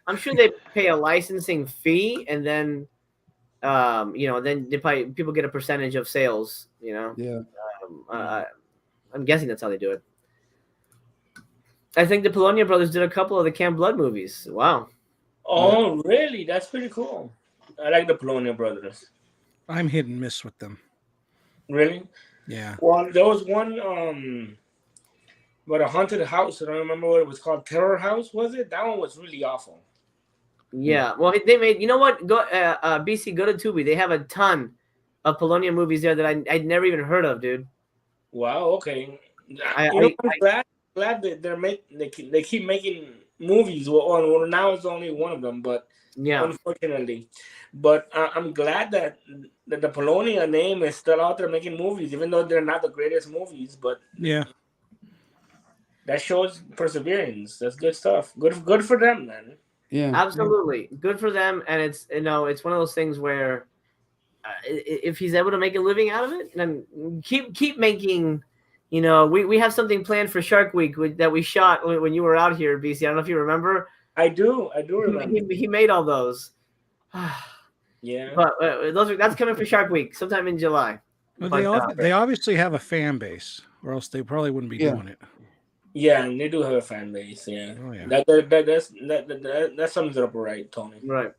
I'm sure they pay a licensing fee, and then then people get a percentage of sales. Yeah. I'm guessing that's how they do it. I think the Polonia brothers did a couple of the Camp Blood movies. Wow. Oh, really? That's pretty cool. I like the Polonia brothers. I'm hit and miss with them. Really? Yeah. Well, there was one but a haunted house. I don't remember what it was called. Terror House, was it? That one was really awful. Yeah. Well, they made. You know what? Go BC. Go to Tubi. They have a ton of Polonia movies there that I'd never even heard of, dude. Wow. Okay. I'm glad that they keep making movies. Well, now it's only one of them, but unfortunately, but I'm glad that the Polonia name is still out there making movies, even though they're not the greatest movies. But that shows perseverance. That's good stuff. Good for them, man. Yeah, absolutely good for them. And it's it's one of those things where if he's able to make a living out of it, then keep making. We have something planned for Shark Week that we shot when you were out here, BC. I don't know if you remember. I do remember. He made all those. Yeah, but that's coming for Shark Week sometime in July. Well, they obviously have a fan base, or else they probably wouldn't be doing it. Yeah, and they do have a fan base. Yeah, oh, yeah. That sums it up right, Tony. Right.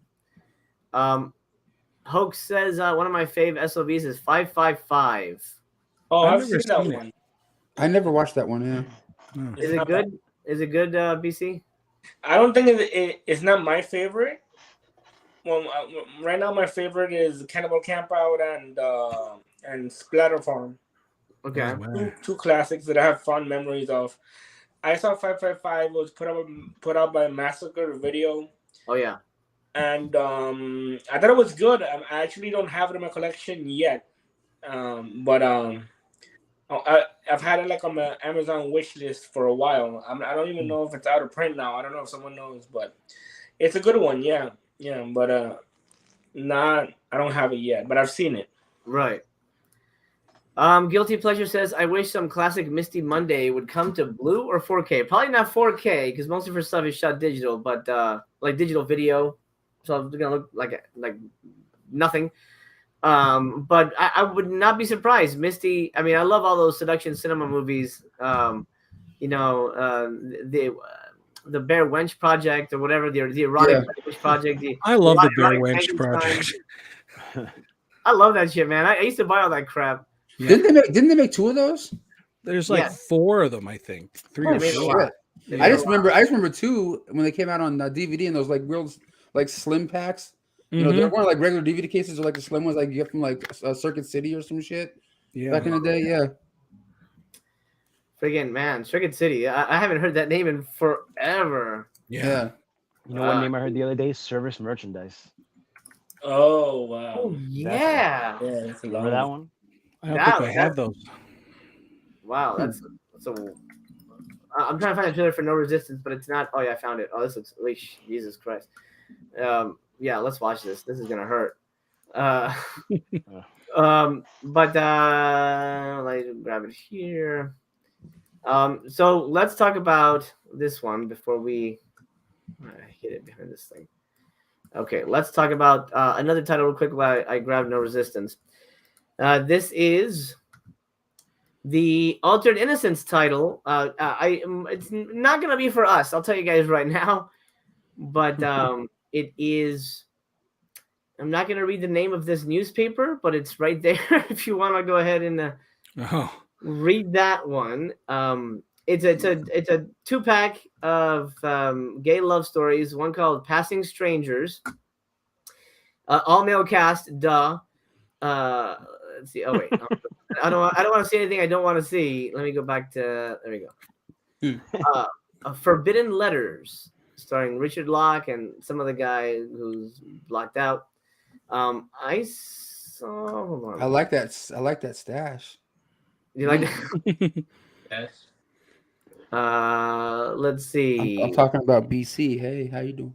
Hoax says one of my fave SOVs is 555. Oh, I've seen that one. I never watched that one. Yeah. Is it good? Bad. Is it good, BC? I don't think it's not my favorite. Well, right now my favorite is Cannibal Campout and Splatter Farm. Okay. Oh, wow. Two classics that I have fond memories of. I saw 555 was put out by Massacre Video. Oh yeah. And I thought it was good. I actually don't have it in my collection yet. But I've had it like on my Amazon wish list for a while. I don't even know if it's out of print now. I don't know if someone knows, but it's a good one. Yeah. But I don't have it yet, but I've seen it. Right. Guilty Pleasure says, I wish some classic Misty Monday would come to blue or 4K. Probably not 4K because most of her stuff is shot digital, but like digital video, so it's gonna look like nothing. But I would not be surprised. Misty, I mean, I love all those seduction cinema movies. The Bear Wench Project or whatever, the erotic Wench Project. I love the Bear Wench Project. I love that shit, man. I used to buy all that crap. Yeah. Didn't they make two of those? There's like four of them, I think. Three or four. I just remember two when they came out on DVD, and those like real like slim packs. You know, they weren't like regular DVD cases, or like the slim ones like you get from like Circuit City or some shit. Yeah, back in the day, yeah. Friggin' man, Circuit City. I haven't heard that name in forever. Yeah. You know what name I heard the other day? Service Merchandise. Oh wow! Oh, yeah. Remember that one? I don't think I have those. Wow, that's a. I'm trying to find a trailer for No Resistance, but it's not. Oh yeah, I found it. Oh, this looks. Jesus Christ. Yeah, let's watch this. This is gonna hurt. But let me grab it here. So let's talk about this one before we hit it behind this thing. Okay, let's talk about another title real quick while I grab No Resistance. This is the Altered Innocence title. It's not gonna be for us. I'll tell you guys right now, but it is. I'm not gonna read the name of this newspaper, but it's right there. If you want to go ahead and read that one. It's a 2-pack of gay love stories. One called Passing Strangers. All male cast. Duh. Let's see. Oh wait, I don't want to see anything I don't want to see. Let me go back to. There we go. Forbidden Letters, starring Richard Locke and some other guy who's blocked out. I saw. Hold on. I like that stash. You like that? Yes. Let's see. I'm talking about BC. Hey, how you doing?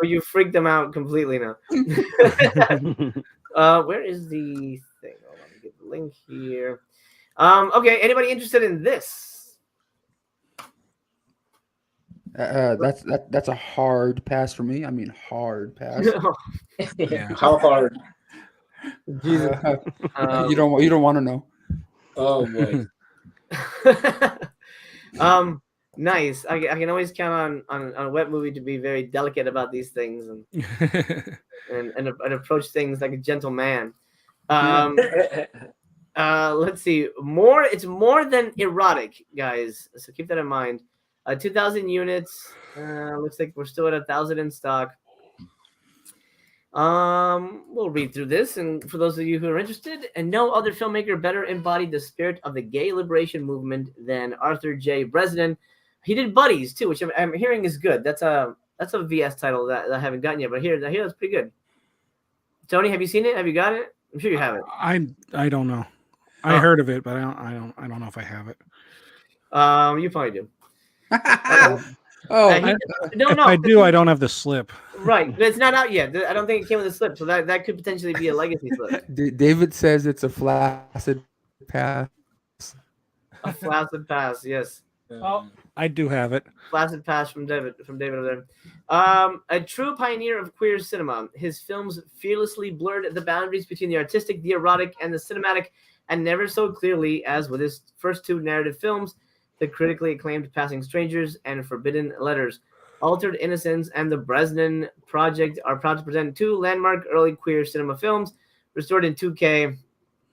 you freaked them out completely now. Where is the thing? Hold on, let me get the link here. Okay, anybody interested in this? That's a hard pass for me. I mean, hard pass. Yeah. How hard? Jesus. You don't want to know. Oh boy. Nice. I can always count on a wet movie to be very delicate about these things and approach things like a gentleman. Let's see. It's more than erotic, guys. So keep that in mind. 2,000 units. Looks like we're still at 1,000 in stock. We'll read through this, and for those of you who are interested, and no other filmmaker better embodied the spirit of the gay liberation movement than Arthur J. Bresnan. He did Buddies too, which I'm hearing is good. That's a VS title that I haven't gotten yet, but I hear that's pretty good. Tony, have you seen it? Have you got it? I'm sure you have it. I don't know. I heard of it, but I don't know if I have it. You probably do. No. If I do, I don't have the slip. Right, but it's not out yet. I don't think it came with a slip, so that could potentially be a legacy slip. David says it's a flaccid pass. A flaccid pass, yes. Oh, I do have it. Flaccid pass from David over there. A true pioneer of queer cinema. His films fearlessly blurred the boundaries between the artistic, the erotic, and the cinematic, and never so clearly as with his first two narrative films, the critically acclaimed Passing Strangers and Forbidden Letters. Altered Innocence and the Bresnan Project are proud to present two landmark early queer cinema films restored in 2K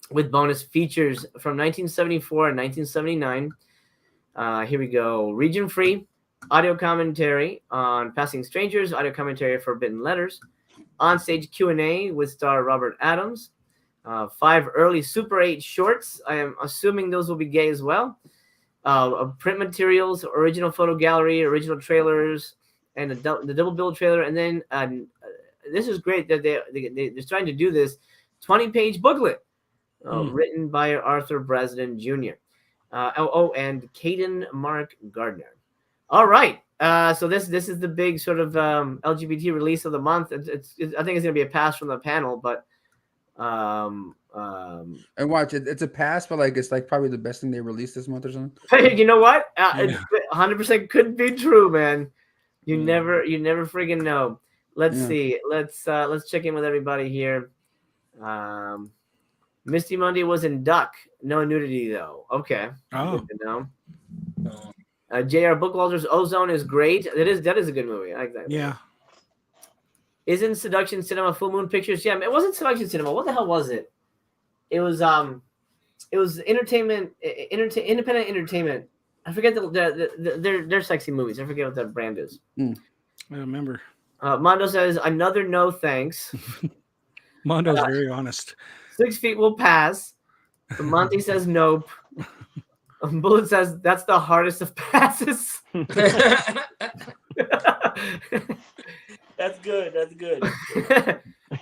with bonus features from 1974 and 1979. Here we go. Region Free, audio commentary on Passing Strangers, audio commentary for Forbidden Letters, onstage Q&A with star Robert Adams, 5 early Super 8 shorts. I am assuming those will be gay as well. Print materials, original photo gallery, original trailers, and the double bill trailer. And then this is great that they're trying to do this 20-page booklet written by Arthur Bresnan Jr. And Caden Mark Gardner. All right. So this is the big sort of LGBT release of the month. I think it's going to be a pass from the panel, but and watch it. It's a pass, but it's probably the best thing they released this month or something. You know what? 100% could be true, man. You never friggin' know. Let's see. Let's check in with everybody here. Misty Monday was in Duck. No nudity though. Okay. Oh. Good to know. J.R. Bookwalter's Ozone is great. That is a good movie. I like that. Yeah. Isn't Seduction Cinema Full Moon Pictures? Yeah, it wasn't Seduction Cinema. What the hell was it? It was entertainment, independent entertainment. I forget their sexy movies. I forget what that brand is. I remember. Mondo says another no thanks. Mondo's very honest. 6 feet will pass. Monty says nope. Bullet says that's the hardest of passes. That's good. That's good.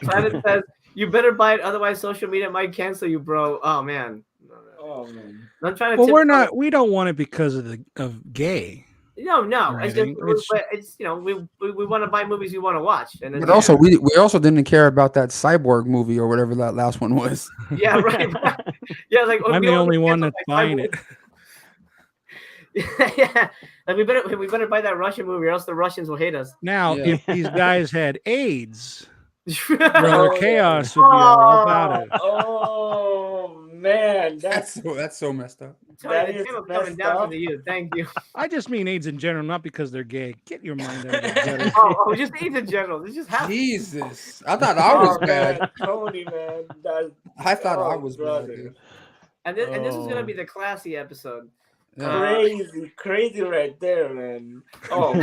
Planet says you better buy it, otherwise social media might cancel you, bro. Oh man. I'm trying to. Well, we don't want it because of gay. No. It's we want to buy movies we want to watch, and but also we also didn't care about that Cyborg movie or whatever that last one was. Yeah, right. Yeah, I'm the only one that's buying it. Yeah, we better buy that Russian movie, or else the Russians will hate us. Now, if these guys had AIDS, Brother Chaos would be all about it. Oh man, that's so messed up. That is coming down to you. Thank you. I just mean AIDS in general, not because they're gay. Get your mind out of it. Oh, just AIDS in general. This just happens. Jesus, I thought I was bad. Tony, man. I thought I was bad. Dude. And this is gonna be the classy episode. Crazy right there, man. Oh.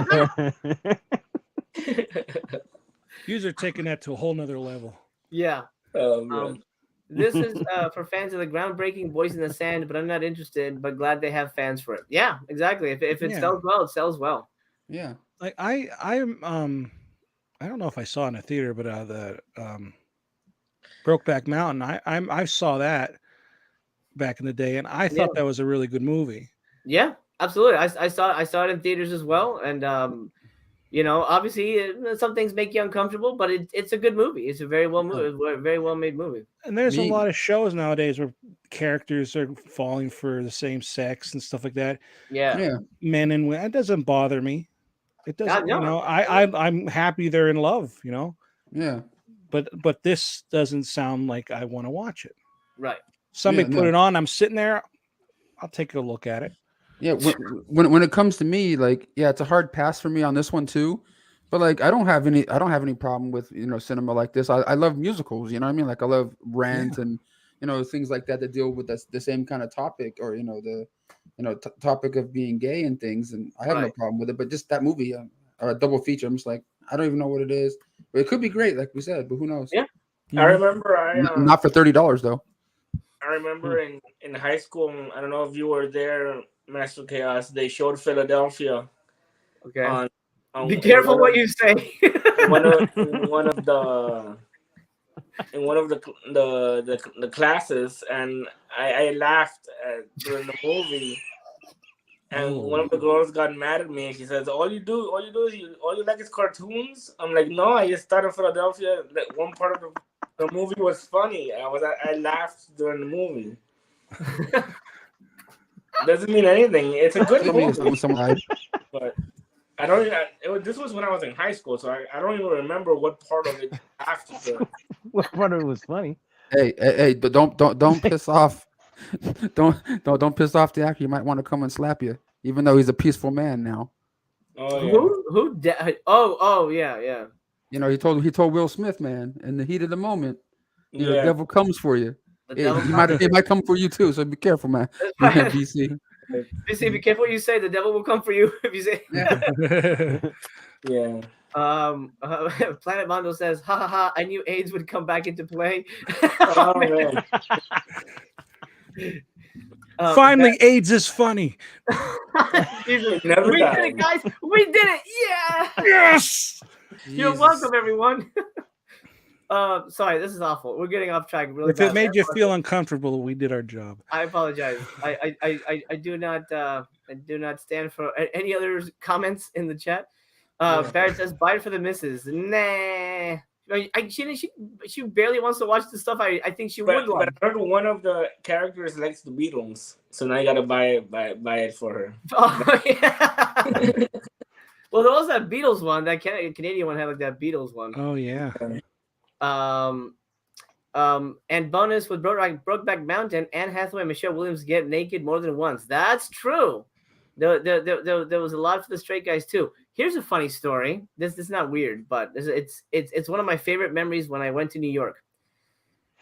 Yous are taking that to a whole nother level. Yeah. This is for fans of the groundbreaking Boys in the Sand, but I'm not interested, but glad they have fans for it. Yeah, exactly. If it sells well, it sells well. Yeah. Like I don't know if I saw it in a theater, but the Brokeback Mountain, I saw that back in the day, and I thought that was a really good movie. Yeah, absolutely. I saw it in theaters as well, and obviously some things make you uncomfortable, but it's a good movie. It's a very well made movie. And there's a lot of shows nowadays where characters are falling for the same sex and stuff like that. Yeah. Men and women. That doesn't bother me. It doesn't, I'm happy they're in love, Yeah. But this doesn't sound like I want to watch it. Right. Somebody put it on. I'm sitting there. I'll take a look at it. Yeah. When it comes to me, like, yeah, it's a hard pass for me on this one too. But like, I don't have any problem with cinema like this. I love musicals. You know what I mean? Like, I love Rent and things like that deal with the same kind of topic, or the topic of being gay and things. And I have no problem with it. But just that movie, or a double feature, I'm just like, I don't even know what it is. But it could be great, like we said. But who knows? Yeah. I remember not for $30 though. I remember in high school, I don't know if you were there, Master Chaos, they showed Philadelphia. Okay. Be careful what you say. in one of the classes, and I laughed during the movie. And one of the girls got mad at me, and she says, all you like is cartoons? I'm like, no, I just started Philadelphia. That one part of the movie was funny. I laughed during the movie. Doesn't mean anything. It's a good movie. But I don't even, this was when I was in high school, so I don't even remember what part of it after. What part of it was funny? Hey, don't piss off. Don't piss off the actor. You might want to come and slap you, even though he's a peaceful man now. Oh yeah. Oh yeah. He told Will Smith, man, in the heat of the moment, the devil comes for you. It might come for you too. So be careful, man. BC. BC, be careful what you say. The devil will come for you if you say. Yeah. Planet Mondo says, "Ha ha ha! I knew AIDS would come back into play." Oh man. Finally, AIDS is funny. We did it, guys. We did it. Yeah. Yes. You're welcome, everyone. Sorry, this is awful. We're getting off track. Really if it made you feel uncomfortable, we did our job. I apologize. I do not stand for any other comments in the chat. Barrett says, "Bye for the missus." Nah. She barely wants to watch the stuff I think she would like. But I heard one of the characters likes the Beatles, so now you gotta buy it for her. Oh, yeah. Well, there was that Beatles one. That Canadian one had like that Beatles one. Oh yeah. And bonus with Brokeback Mountain, Anne Hathaway and Michelle Williams get naked more than once. That's true. There was a lot for the straight guys too. Here's a funny story. This is not weird, but it's one of my favorite memories when I went to New York.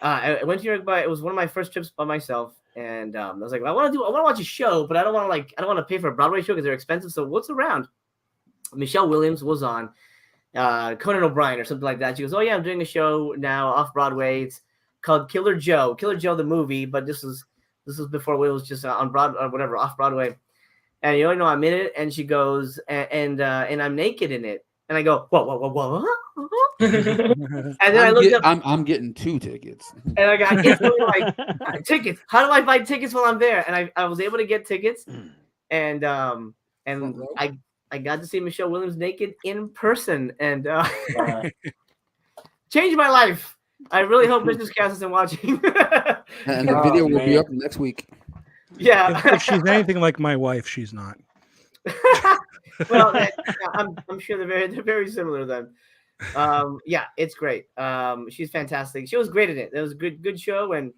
I went to New York it was one of my first trips by myself, and I was like, I want to watch a show, but I don't want to pay for a Broadway show because they're expensive. So what's around? Michelle Williams was on Conan O'Brien or something like that. She goes, "Oh yeah, I'm doing a show now off Broadway. It's called Killer Joe the movie, but this was before it was just on Broadway or whatever off Broadway." And I'm in it, and she goes, and I'm naked in it, and I go, whoa. And then I looked up. I'm getting 2 tickets. And I got like tickets. How do I buy tickets while I'm there? And I was able to get tickets, and I got to see Michelle Williams naked in person, and changed my life. I really hope Mrs. Cass isn't watching. And the video will be up next week. Yeah. If she's anything like my wife, she's not. Well, I'm sure they're very similar then. Yeah, it's great. She's fantastic. She was great in it. It was a good show, and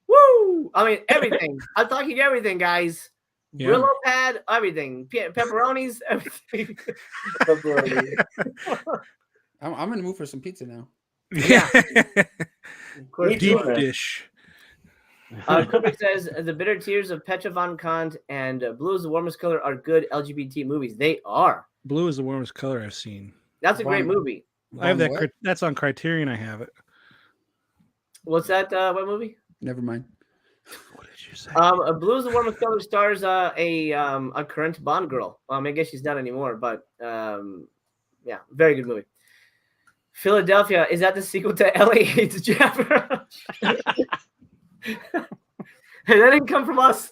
woo! I mean, everything. I'm talking everything, guys. Yeah. Brillo pad, everything. Pepperonis, everything. I'm in the mood for some pizza now. Yeah. Deep dish. Kubrick says the bitter tears of Petra von Kant and Blue is the Warmest Color are good LGBT movies. They are. Blue is the Warmest Color I've seen. That's a great movie. I have that. That's on Criterion. I have it. What's that? What movie? Never mind. What did you say? Blue is the Warmest Color stars a current Bond girl. I guess she's not anymore, but yeah, very good movie. Philadelphia, is that the sequel to LA Hates Jabber? That didn't come from us.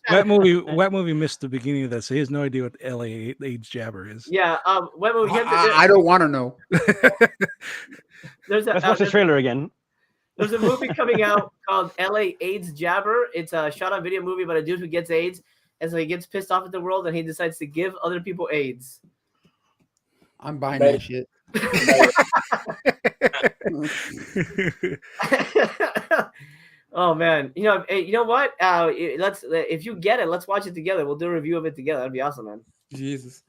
Wet movie missed the beginning of that, so he has no idea what LA AIDS Jabber is. Yeah, Wet movie. I don't want to know. Let's watch the trailer again. There's a movie coming out called LA AIDS Jabber. It's a shot-on-video movie about a dude who gets AIDS, and so he gets pissed off at the world, and he decides to give other people AIDS. I'm buying that shit. Oh man, you know what? If you get it, let's watch it together. We'll do a review of it together. That'd be awesome, man. Jesus.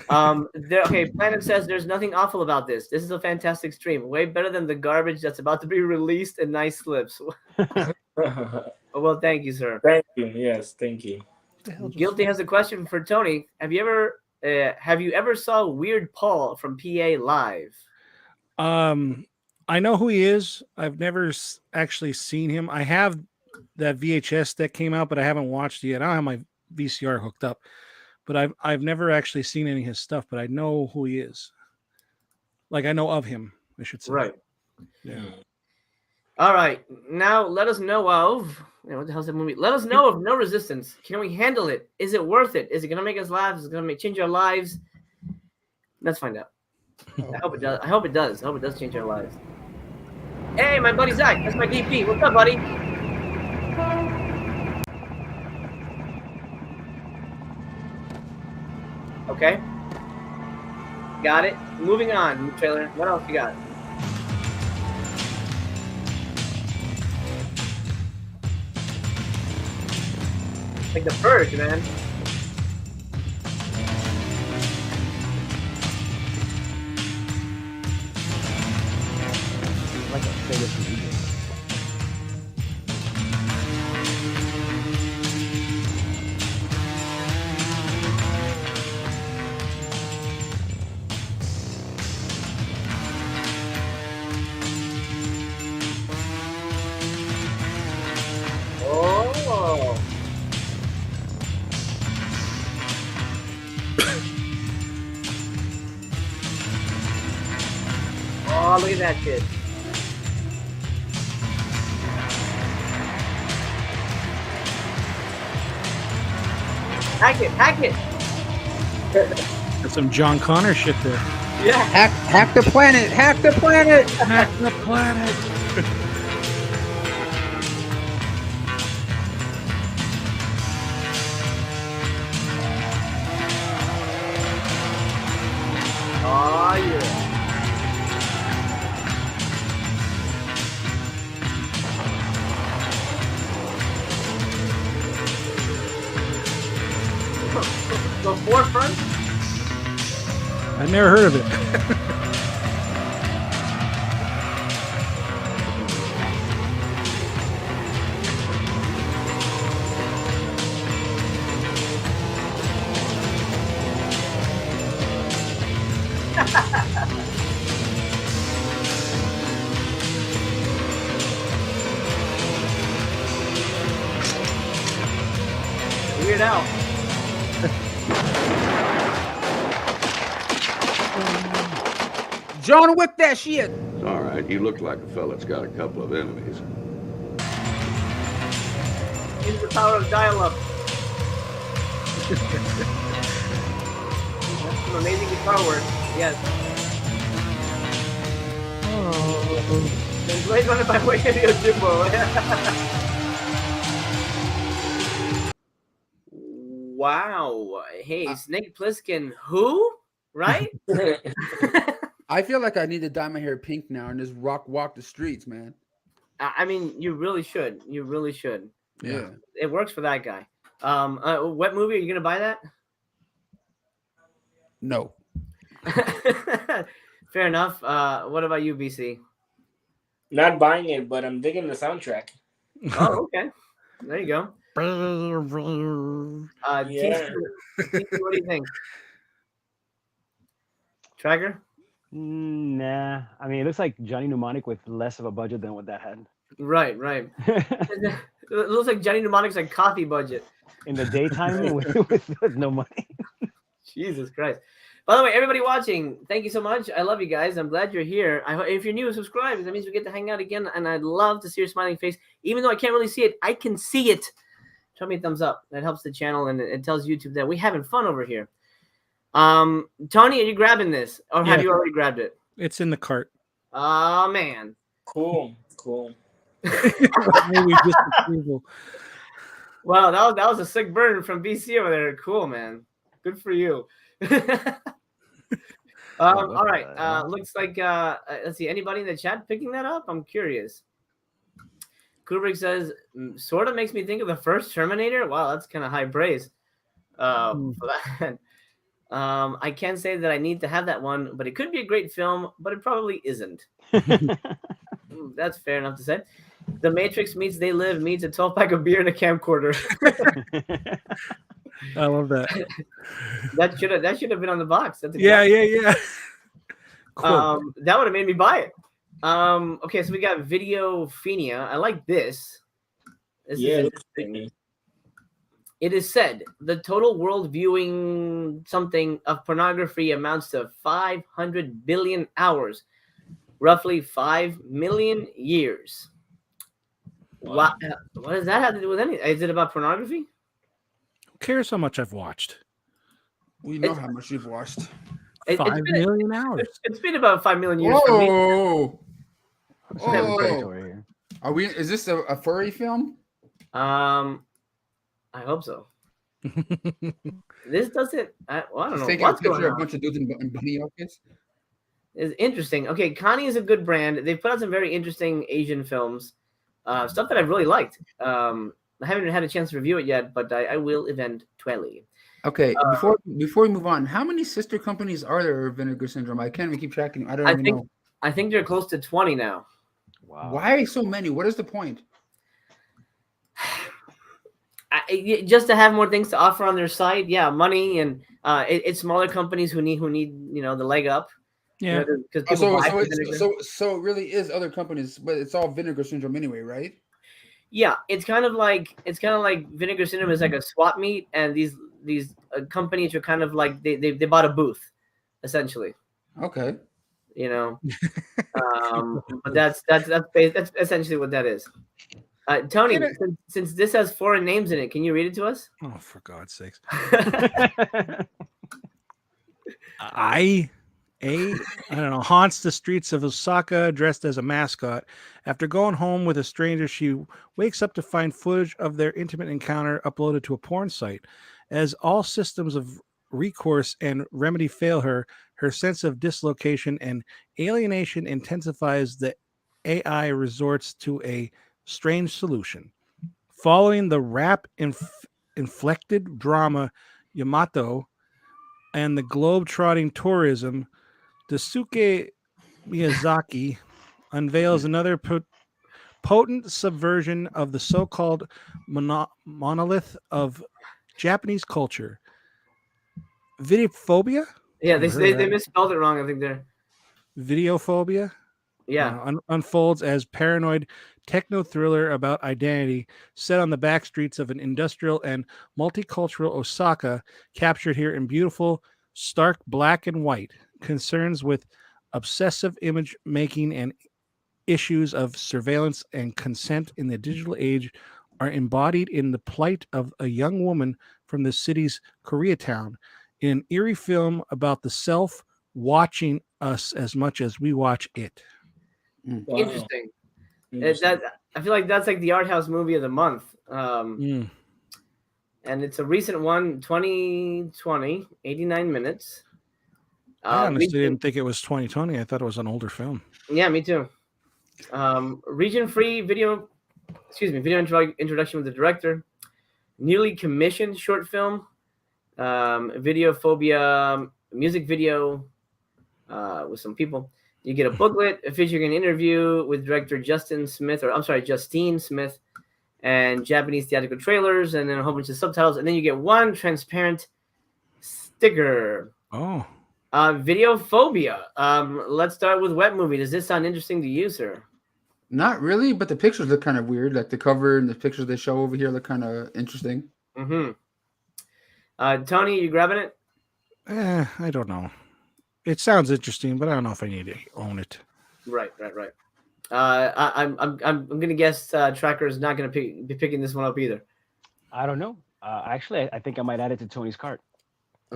Planet says there's nothing awful about this. This is a fantastic stream. Way better than the garbage that's about to be released in nice slips. Well, thank you, sir. Thank you. Yes, thank you. Guilty has a question for Tony. Have you ever saw Weird Paul from PA live? I know who he is. I've never actually seen him. I have that VHS that came out, but I haven't watched it yet. I don't have my VCR hooked up. But I've never actually seen any of his stuff, but I know who he is. Like I know of him, I should say. Right. Yeah. All right. Now let us know of what the hell's that movie? Let us know of No Resistance. Can we handle it? Is it worth it? Is it gonna make us laugh? Is it gonna change our lives? Let's find out. I hope it does. I hope it does. I hope it does change our lives. Hey, my buddy Zach. That's my DP. What's up, buddy? Okay. Got it. Moving on, trailer. What else you got? Like the Purge, man. Like a famous movie. Oh. Oh, look at that kid. Hack it. That's some John Connor shit there. Yeah. Hack the planet. Hack the planet. Oh, yeah. The forefront? I've never heard of it. Weird Al. John Wick that shit. It's all right. You look like a fella that's got a couple of enemies. Use the power of dial-up. That's some amazing guitar work. Yes. Oh. Blade Runner by way of Yojimbo. Wow. Hey, Snake Plissken. Who? Right? I feel like I need to dye my hair pink now and just walk the streets, man. I mean, you really should. You really should. Yeah. It works for that guy. What movie are you gonna buy that? No. Fair enough. What about you, BC? Not buying it, but I'm digging the soundtrack. Oh, okay. There you go. Yeah. What do you think? Tracker? Nah. I mean, it looks like Johnny Mnemonic with less of a budget than what that had. Right. It looks like Johnny Mnemonic's like coffee budget. In the daytime with no money. Jesus Christ. By the way, everybody watching, thank you so much. I love you guys. I'm glad you're here. If you're new, subscribe. That means we get to hang out again, and I'd love to see your smiling face. Even though I can't really see it, I can see it. Show me a thumbs up. That helps the channel, and it tells YouTube that we're having fun over here. Tony, are you grabbing this, or have you already grabbed it? It's in the cart. Oh man, cool. Wow, that was a sick burn from BC over there. Cool, man. Good for you. All right. Looks like let's see. Anybody in the chat picking that up? I'm curious. Kubrick says, sort of makes me think of the first Terminator. Wow, that's kind of high praise for that. I can't say that I need to have that one, but it could be a great film, but it probably isn't. That's fair enough to say. The Matrix meets They Live meets a 12-pack of beer in a camcorder. I love that. That should have been on the box. That's yeah. Cool. That would have made me buy it. Okay, so we got Videophenia. I like this. This is interesting. It is said the total world viewing something of pornography amounts to 500 billion hours, roughly 5 million years. What does that have to do with anything? Is it about pornography? Who cares how much I've watched? We know how much you've watched. 5 million hours. It's been about 5 million years. Whoa! Oh. Are we? Is this a furry film? I hope so. This doesn't. I don't know taking what's a picture going of on. a bunch of dudes in bunny outfits. It's interesting. Okay, Connie is a good brand. They put out some very interesting Asian films, stuff that I've really liked. I haven't had a chance to review it yet, but I will eventually. Okay, before we move on, how many sister companies are there of Vinegar Syndrome? I can't even keep tracking. I don't even know. I think they're close to 20 now. Wow. Why so many? What is the point? Just to have more things to offer on their site, money, and it's smaller companies who need the leg up. Yeah. So it really is other companies, but it's all Vinegar Syndrome anyway, right? Yeah, it's kind of like Vinegar Syndrome is like a swap meet, and these companies are kind of like they bought a booth, essentially. Okay. But that's essentially what that is. Tony, since this has foreign names in it, can you read it to us? Oh, for God's sakes. I don't know, haunts the streets of Osaka dressed as a mascot. After going home with a stranger, she wakes up to find footage of their intimate encounter uploaded to a porn site. As all systems of recourse and remedy fail her, her sense of dislocation and alienation intensifies. The AI resorts to a strange solution. Following the rap-inflected drama Yamato and the globe-trotting tourism, Daisuke Miyazaki unveils another potent subversion of the so-called monolith of Japanese culture. Videophobia? Yeah, they misspelled it wrong. I think they're Videophobia. Yeah, unfolds as paranoid techno thriller about identity set on the back streets of an industrial and multicultural Osaka, captured here in beautiful, stark black and white. Concerns with obsessive image making and issues of surveillance and consent in the digital age are embodied in the plight of a young woman from the city's Koreatown, in an eerie film about the self watching us as much as we watch it. Wow. Interesting. I feel like that's like the art house movie of the month. And it's a recent one, 2020, 89 minutes. I honestly didn't think it was 2020. I thought it was an older film. Yeah, me too. Region-free video introduction with the director. Newly commissioned short film. Videophobia music video with some people. You get a booklet featuring an interview with director Justine Smith, and Japanese theatrical trailers, and then a whole bunch of subtitles, and then you get one transparent sticker. Oh. Videophobia. Let's start with Wet Movie. Does this sound interesting to you, sir? Not really, but the pictures look kind of weird. Like the cover and the pictures they show over here look kind of interesting. Mm-hmm. Tony, you grabbing it? I don't know. It sounds interesting, but I don't know if I need to own it. Right. I'm gonna guess Tracker is not gonna be picking this one up either. I don't know. Actually, I think I might add it to Tony's cart.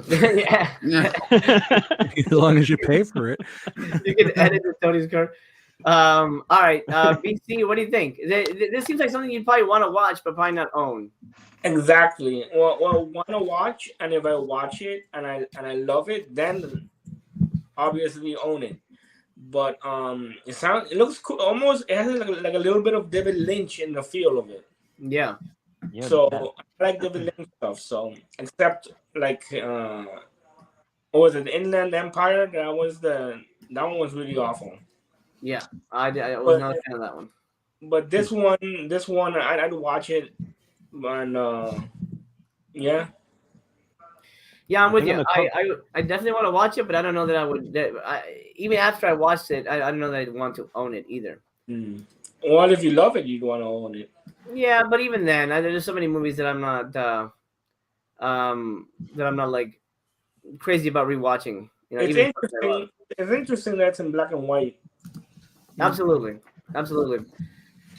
Yeah. As long as you pay for it. You can add it to Tony's cart. All right, BC, what do you think? This seems like something you'd probably want to watch, but probably not own. Exactly. Well, want to watch, and if I watch it and I love it, then obviously own it. But it looks cool. Almost it has like a little bit of David Lynch in the feel of it. Yeah. So I like David Lynch stuff. So except like what was it, Inland Empire? That one was really awful. Yeah, I was not a fan of that one. But this one, I'd watch it, and yeah. Yeah, I'm with you. I definitely want to watch it, but I don't know that I would. Even after I watched it, I don't know that I'd want to own it either. Well, if you love it, you'd want to own it. Yeah, but even then, there's so many movies that I'm not like crazy about rewatching. You know, it's interesting that it's in black and white. Absolutely.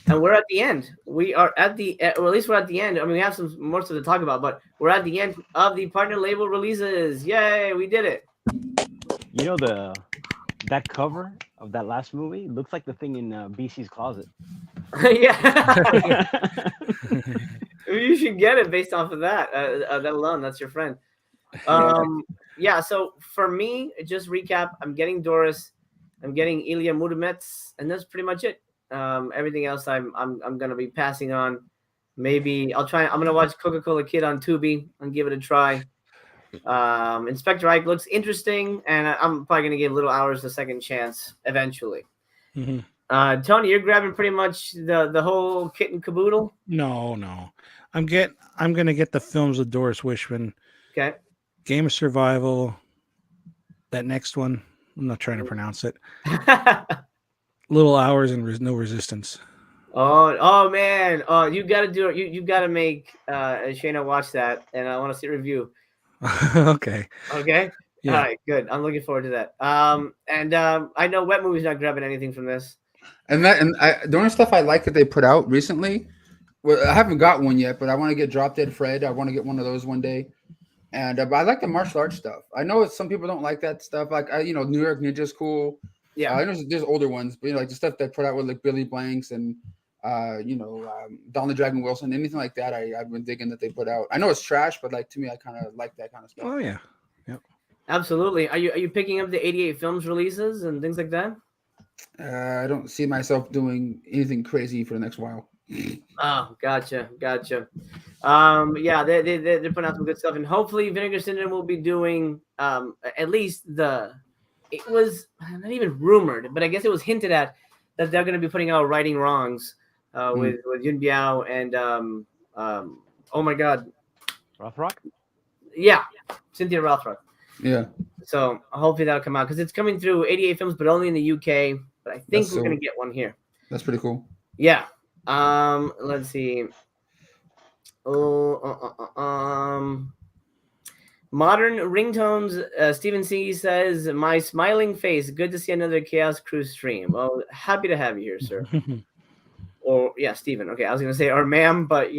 And we're at the end. We are at the, or at least we're at the end. I mean, we have some more stuff to talk about, but we're at the end of the partner label releases. Yay, we did it. You know, that cover of that last movie looks like the thing in BC's closet. Yeah. You should get it based off of that. That alone, that's your friend. Yeah, so for me, just recap, I'm getting Doris, I'm getting Ilya Moromets, and that's pretty much it. Everything else I'm gonna be passing on. Maybe I'm gonna watch Coca-Cola Kid on Tubi and give it a try. Inspector Ike looks interesting, and I'm probably gonna give Little Hours a second chance eventually. Mm-hmm. Tony, you're grabbing pretty much the whole kit and caboodle. No. I'm gonna get the films with Doris Wishman. Okay. Game of Survival. That next one, I'm not trying to pronounce it. Little Hours and No Resistance. Oh man! Oh, you got to do it. You got to make Shayna watch that, and I want to see a review. Okay. Okay. Yeah. All right. Good. I'm looking forward to that. I know Wet Movie's not grabbing anything from this. The only stuff I like that they put out recently, well, I haven't got one yet, but I want to get Drop Dead Fred. I want to get one of those one day. And but I like the martial arts stuff. I know some people don't like that stuff. Like New York Ninja's cool. Yeah, I know there's older ones, but like the stuff that put out with like Billy Blanks and Don the Dragon Wilson, anything like that. I've been digging that they put out. I know it's trash, but like to me, I kind of like that kind of stuff. Oh yeah, yep. Absolutely. Are you picking up the 88 films releases and things like that? I don't see myself doing anything crazy for the next while. Oh, gotcha. Yeah, they're putting out some good stuff, and hopefully Vinegar Syndrome will be doing at least it was not even rumored, but I guess it was hinted at that they're going to be putting out Righting Wrongs with Yun Biao and oh my God, Rothrock. Yeah, Cynthia Rothrock. Yeah. So hopefully that'll come out because it's coming through 88 films, but only in the UK. But I think we're going to get one here. That's pretty cool. Yeah. Let's see. Modern ringtones. Stephen C says, "My smiling face. Good to see another Chaos Crew stream." Well, happy to have you here, sir. Or yeah, Stephen. Okay, I was gonna say or ma'am, but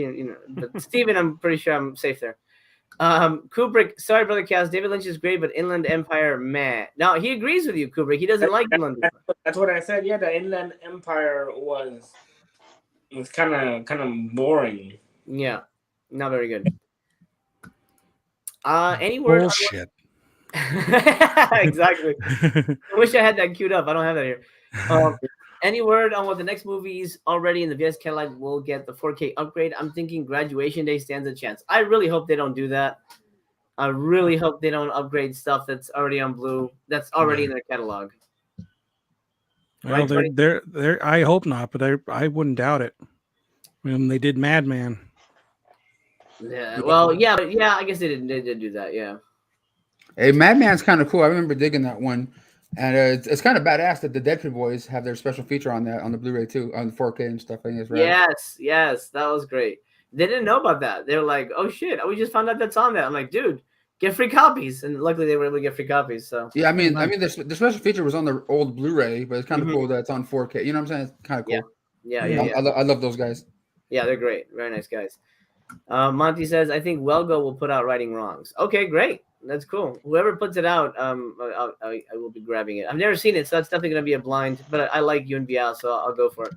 but Stephen, I'm pretty sure I'm safe there. Kubrick. Sorry, brother Chaos. David Lynch is great, but Inland Empire, man. No, he agrees with you, Kubrick. He doesn't like Inland. That's what I said. Yeah, the Inland Empire was kind of boring. Yeah, not very good. Any word? Bullshit. Exactly. I wish I had that queued up. I don't have that here. Any word on what the next movies already in the VS catalog will get the 4K upgrade? I'm thinking Graduation Day stands a chance. I really hope they don't do that. I really hope they don't upgrade stuff that's already on Blue, that's already in their catalog. Well, right, they're I hope not, but I wouldn't doubt it. I mean, they did Madman. Yeah, well, yeah, but yeah, I guess they did do that, yeah. Hey, Madman's kind of cool. I remember digging that one, and it's kind of badass that the Deadpool boys have their special feature on that on the Blu-ray too, on the 4K and stuff. I think it's right. Yes, that was great. They didn't know about that. They were like, "Oh shit, we just found out that's on there." I'm like, "Dude, get free copies," and luckily they were able to get free copies. So yeah, I mean, the special feature was on the old Blu-ray, but it's kind of cool that it's on 4K. You know what I'm saying? It's kind of cool. Yeah. I love those guys. Yeah, they're great. Very nice guys. Monty says, "I think Welgo will put out Righting Wrongs." Okay, great. That's cool. Whoever puts it out, I will be grabbing it. I've never seen it, so that's definitely going to be a blind. But I like Yun Biao, so I'll go for it.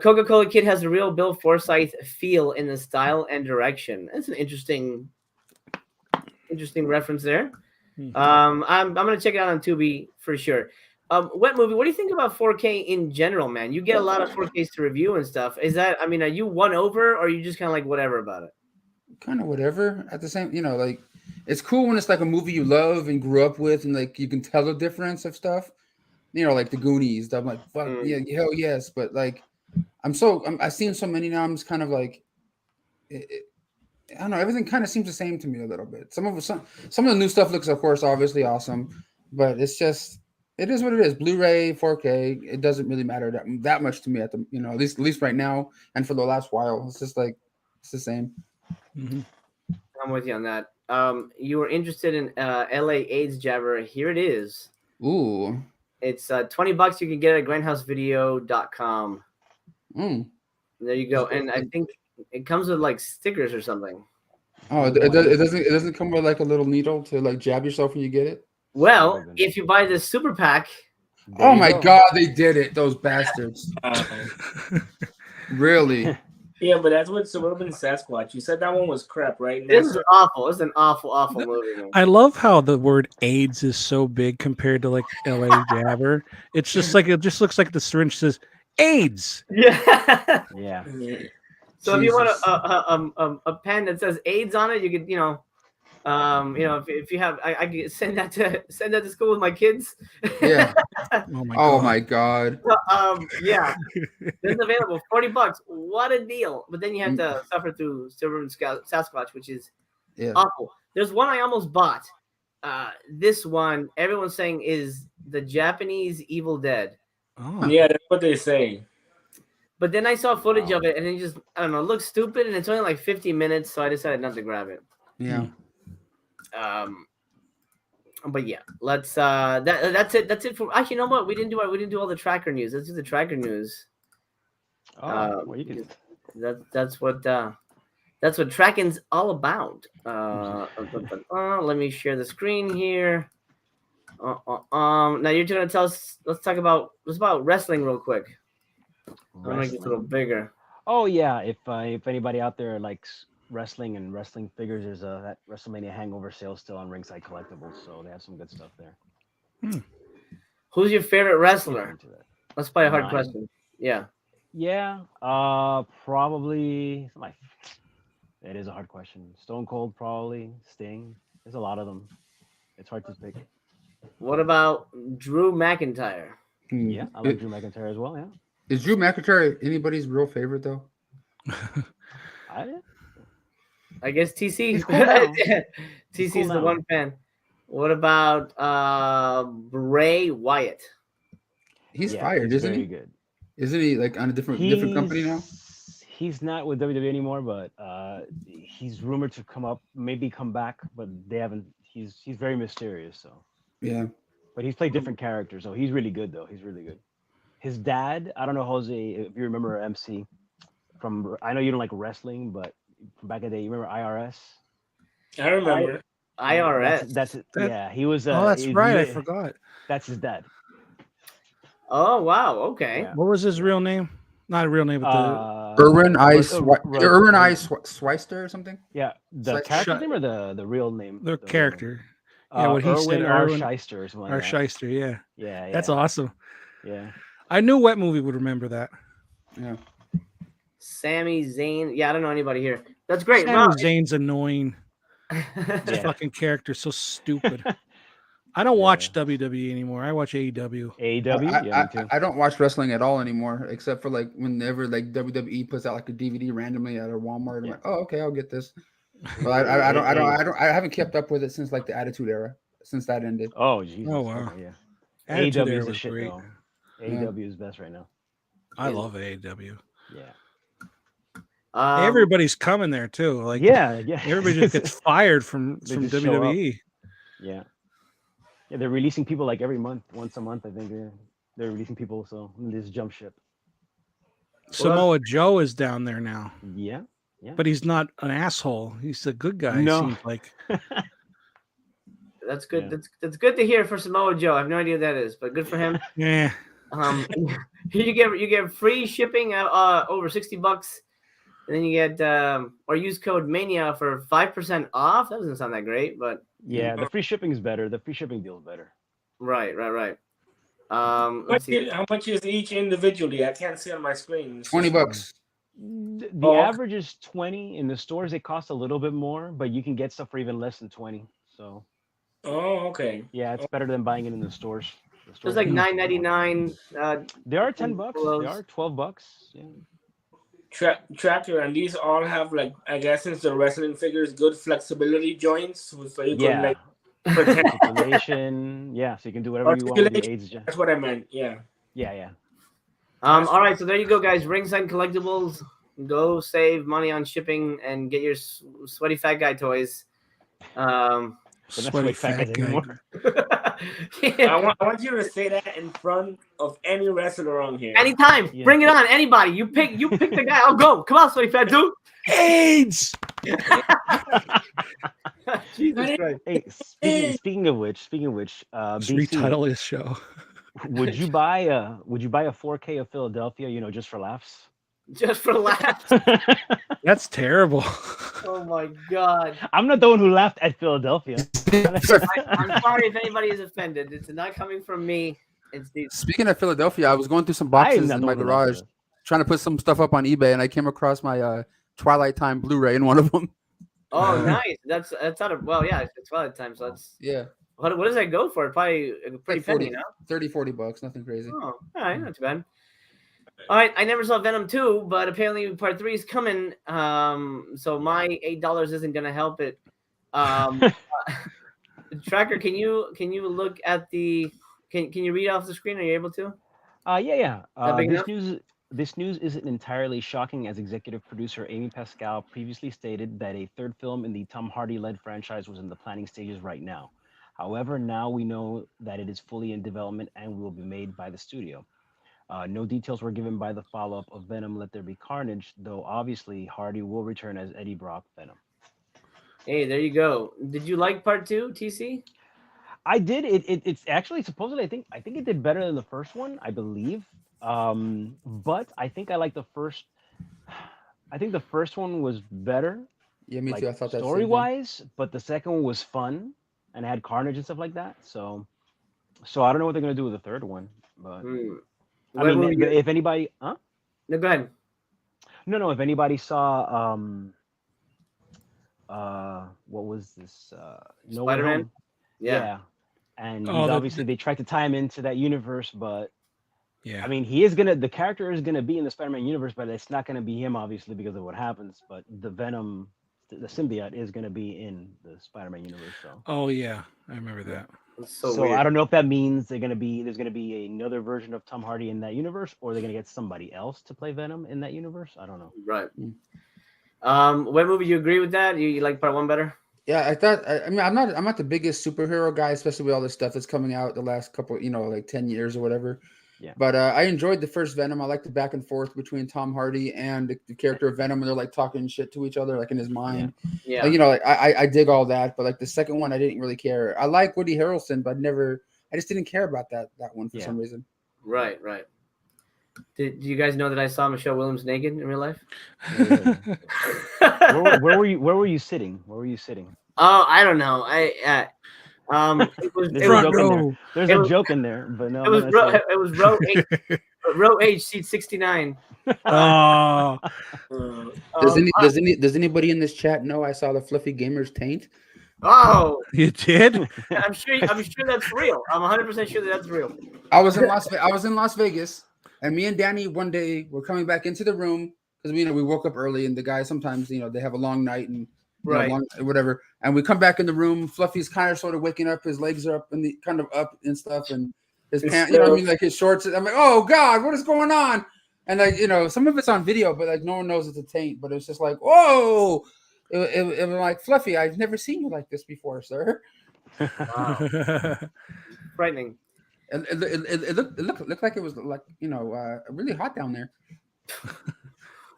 Coca-Cola Kid has a real Bill Forsyth feel in the style and direction. That's an interesting reference there. I'm gonna check it out on Tubi for sure. Wet movie. What do you think about 4K in general, man? You get a lot of 4Ks to review and stuff. Is that? I mean, are you won over, or are you just kind of like whatever about it? Kind of whatever. At the same, like it's cool when it's like a movie you love and grew up with, and like you can tell the difference of stuff. Like the Goonies. I'm like, fuck yeah, hell yes. But like, I've seen so many now. I'm just kind of like, I don't know. Everything kind of seems the same to me a little bit. Some of the new stuff looks, of course, obviously awesome, but it's just. It is what it is. Blu-ray, 4K. It doesn't really matter that much to me at the at least right now and for the last while. It's just like it's the same. Mm-hmm. I'm with you on that. You were interested in LA AIDS jabber. Here it is. Ooh. It's $20. You can get it at grindhousevideo.com. There you go. And I think it comes with like stickers or something. Oh, it doesn't come with like a little needle to like jab yourself when you get it. Well, if you buy this super pack. Oh my God, they did it, those bastards. Really? Yeah, but that's what Suburban Sasquatch. You said that one was crap, right? This is awful. It's an awful movie, man. I love how the word AIDS is so big compared to like LA Jabber. It's just like it just looks like the syringe says AIDS. Yeah. Yeah. So if you want a pen that says AIDS on it, you could if you have, I can send that to school with my kids. Yeah. Oh my God. Yeah. It's available. $40. What a deal! But then you have to suffer through Suburban Sasquatch, which is awful. There's one I almost bought. This one everyone's saying is the Japanese Evil Dead. Oh. Yeah, that's what they say. But then I saw footage of it, and it just it looks stupid, and it's only like 50 minutes, so I decided not to grab it. Yeah. But yeah, let's that's it for actually. You know what? We didn't do all the tracker news. Let's do the tracker news. Well, you can. That's what tracking's all about. Let me share the screen here. Now you're gonna tell us. Let's talk about wrestling real quick. I'm gonna make this a little bigger. Oh yeah, if anybody out there likes wrestling and wrestling figures, there's that WrestleMania Hangover sale still on Ringside Collectibles, so they have some good stuff there. Who's your favorite wrestler? Let's play a hard question. Yeah. Yeah. Probably it is a hard question. Stone Cold, probably. Sting. There's a lot of them. It's hard to pick. What about Drew McIntyre? Yeah, I like Drew McIntyre as well. Yeah. Is Drew McIntyre anybody's real favorite though? I guess TC. Cool TC's cool the one fan. What about Bray Wyatt? He's fired, isn't he? Good. Isn't he like on a different company now? He's not with WWE anymore, but he's rumored to come back, but they haven't. He's very mysterious, so yeah. But he's played different characters, so he's really good though. He's really good. His dad, I don't know, Jose, if you remember MC from. I know you don't like wrestling, but from back in the day, you remember IRS? I remember. IRS. That's it. Yeah, he was. That's right. I forgot. That's his dad. Oh wow. Okay. Yeah. What was his real name? Not a real name, but Irwin I. Schweister or something. Yeah, the character name or the real name. The character. Yeah, what he Irwin said. Irwin Shyster or something. Shyster. Yeah. Yeah. That's awesome. Yeah. I knew Wet Movie would remember that. Yeah. Sami Zayn. Yeah, I don't know anybody here. That's great. Sami Zayn's annoying. His fucking character's so stupid. I don't watch WWE anymore. I watch AEW. AEW? I don't watch wrestling at all anymore, except for like whenever like WWE puts out like a DVD randomly at a Walmart. I'm like, oh, okay, I'll get this. But I haven't kept up with it since like the Attitude Era, since that ended. Oh, Jesus. Oh, wow. Okay, yeah. Attitude AEW Era is the was shit, great. though. AEW is best right now. I love AEW. Yeah. Everybody's coming there too. Like everybody just gets fired from WWE. Yeah. Yeah, they're releasing people like every month, once a month. I think they're releasing people. So this jump ship. Samoa Joe is down there now. Yeah. But he's not an asshole. He's a good guy. No. Seems like. That's good. Yeah. That's good to hear for Samoa Joe. I have no idea what that is, but good for him. Yeah. You get free shipping over $60 And then you get or use code Mania for 5% off. That doesn't sound that great, but yeah, the free shipping is better. The free shipping deal is better. Right. How much is each individually? I can't see on my screen. $20. The average is 20. In the stores, it costs a little bit more, but you can get stuff for even less than 20. So. Oh, okay. Yeah, it's better than buying it in the stores. It's like $9.99. They are $10. They are $12. Yeah. Tracker, and these all have like, I guess since the wrestling figures, good flexibility joints, so you can like articulation. Yeah, so you can do whatever you want with the AIDS. That's what I meant. Yeah. All right, so there you go, guys. Ringside Collectibles. Go save money on shipping and get your sweaty fat guy toys. Sweaty fat guy. I want you to say that in front of any wrestler on here. Anytime. Yeah. Bring it on. Anybody. You pick the guy. I'll go. Come on, sweaty fat dude. AIDS. Jesus Christ. Hey, speaking of which, BC, retitle this show. Would you buy a 4K of Philadelphia, just for laughs? Just for laughs? That's terrible. Oh my God. I'm not the one who laughed at Philadelphia. I'm sorry if anybody is offended. It's not coming from me. It's these. Speaking of Philadelphia, I was going through some boxes in my garage trying to put some stuff up on eBay, and I came across my Twilight Time Blu-ray in one of them. Oh, nice. That's out of, it's Twilight Time, so that's What does that go for? Probably a pretty penny, no? $30-$40, nothing crazy. Oh, all right, not too bad. All right, I never saw Venom 2, but apparently part 3 is coming. So my $8 isn't gonna help it. Tracker, can you look at the? Can you read off the screen? Are you able to? Yeah. This news isn't entirely shocking, as executive producer Amy Pascal previously stated that a third film in the Tom Hardy-led franchise was in the planning stages right now. However, now we know that it is fully in development and will be made by the studio. No details were given by the follow-up of Venom Let There Be Carnage, though obviously Hardy will return as Eddie Brock Venom. Hey, there you go. Did you like part 2, TC? I did. It's actually supposedly I think it did better than the first one, I believe. But I think I like the first. I think the first one was better. Yeah, me too. I thought that story-wise, but the second one was fun and had Carnage and stuff like that. So I don't know what they're gonna do with the third one, but. I mean, if anybody, No, go ahead. No. If anybody saw, what was this? Spider-Man. Yeah. And obviously they tried to tie him into that universe, but I mean, the character is gonna be in the Spider-Man universe, but it's not gonna be him, obviously, because of what happens. But the Venom, the symbiote, is gonna be in the Spider-Man universe. So. Oh yeah, I remember that. So I don't know if that means there's gonna be another version of Tom Hardy in that universe, or they're gonna get somebody else to play Venom in that universe. I don't know. Right. What movie you agree with that? You like part 1 better? Yeah, I thought. I mean, I'm not the biggest superhero guy, especially with all this stuff that's coming out the last couple, like 10 years or whatever. Yeah. But I enjoyed the first Venom. I liked the back and forth between Tom Hardy and the character of Venom, and they're like talking shit to each other, like in his mind. Yeah. I dig all that, but like the second one, I didn't really care. I like Woody Harrelson, but I just didn't care about that one for some reason. Right. Did you guys know that I saw Michelle Williams naked in real life? Where were you sitting? Oh, I don't know. There's a joke in there, but no. It was row 8, row H, seat 69. Oh. Does anybody in this chat know I saw the Fluffy Gamer's taint? Oh, you did? I'm sure that's real. I'm 100% sure that's real. I was in Las Vegas, and me and Danny one day were coming back into the room because we woke up early, and the guys sometimes they have a long night and whatever. And we come back in the room. Fluffy's kind of sort of waking up. His legs are up and kind of up and stuff, and his pants, like his shorts. I'm like, oh God, what is going on? And like some of it's on video, but like no one knows it's a taint. But it's just like, whoa. It was like, Fluffy, I've never seen you like this before, sir. Wow. Frightening. It looked like it was like really hot down there.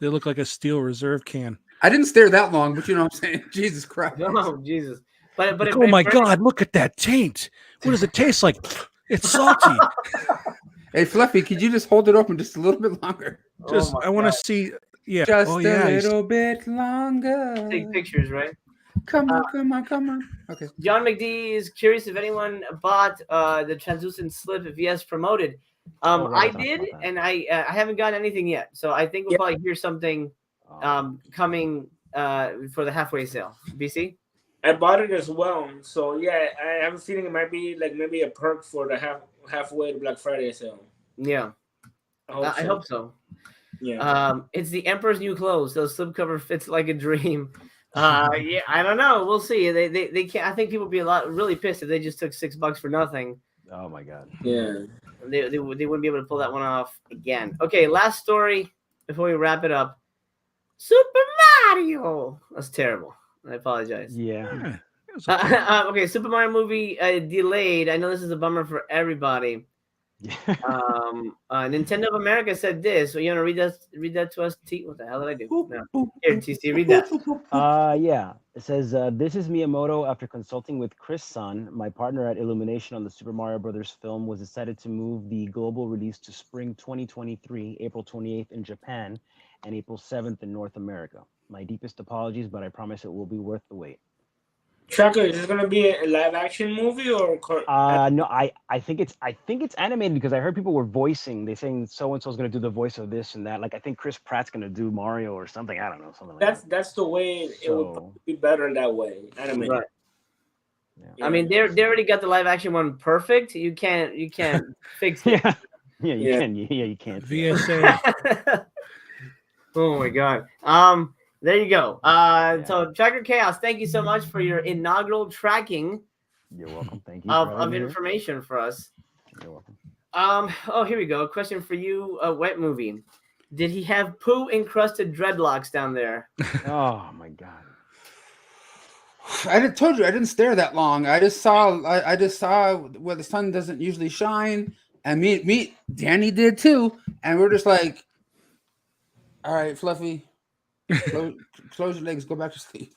They look like a steel reserve can. I didn't stare that long, but you know what I'm saying. Jesus Christ. Oh Jesus. But like, oh my God, look at that taint. What does it taste like? It's salty. Hey Fluffy, could you just hold it open just a little bit longer? I want to see Yeah. Just a little bit longer. Take pictures, right? Come on. Okay. John McD is curious if anyone bought the translucent slip. If yes, promoted. I did, and I haven't gotten anything yet. So I think we'll probably hear something coming for the halfway sale. BC? I bought it as well. So yeah, I have a feeling it might be like maybe a perk for the halfway to Black Friday sale. Yeah. I hope so. Yeah. It's the Emperor's New Clothes. Those slipcover fits like a dream. Yeah, I don't know. We'll see. They can't. I think people would be really pissed if they just took $6 for nothing. Oh my god. Yeah. They wouldn't be able to pull that one off again. Okay, last story before we wrap it up. Super Mario. That's terrible. I apologize. Yeah. Okay, Super Mario movie delayed. I know this is a bummer for everybody. Nintendo of America said this. So you want to read that to us, T? What the hell did I do? No. Here, TC, read that. Yeah. It says, this is Miyamoto. After consulting with Chris Sun, my partner at Illumination on the Super Mario Brothers film, was decided to move the global release to spring 2023, April 28th in Japan, and April 7th in North America. My deepest apologies, but I promise it will be worth the wait. Tracker, is this gonna be a live action movie or? No, I think it's animated because I heard people were voicing. They saying so and so is gonna do the voice of this and that. Like I think Chris Pratt's gonna do Mario or something. I don't know, something like that. That's the way it would be better that way. Animated. Right. Yeah. I mean, they already got the live action one perfect. You can't fix it. You can't. VSA. Oh my god. There you go. So Tracker Chaos, thank you so much for your inaugural tracking. You're welcome. Thank you. Of information for us. You're welcome. Oh, here we go. Question for you, Wet Movie. Did he have poo encrusted dreadlocks down there? Oh my god. I told you I didn't stare that long. I just saw where the sun doesn't usually shine, and me, Danny did too, and we're just like, all right, Fluffy. Close your legs, go back to sleep.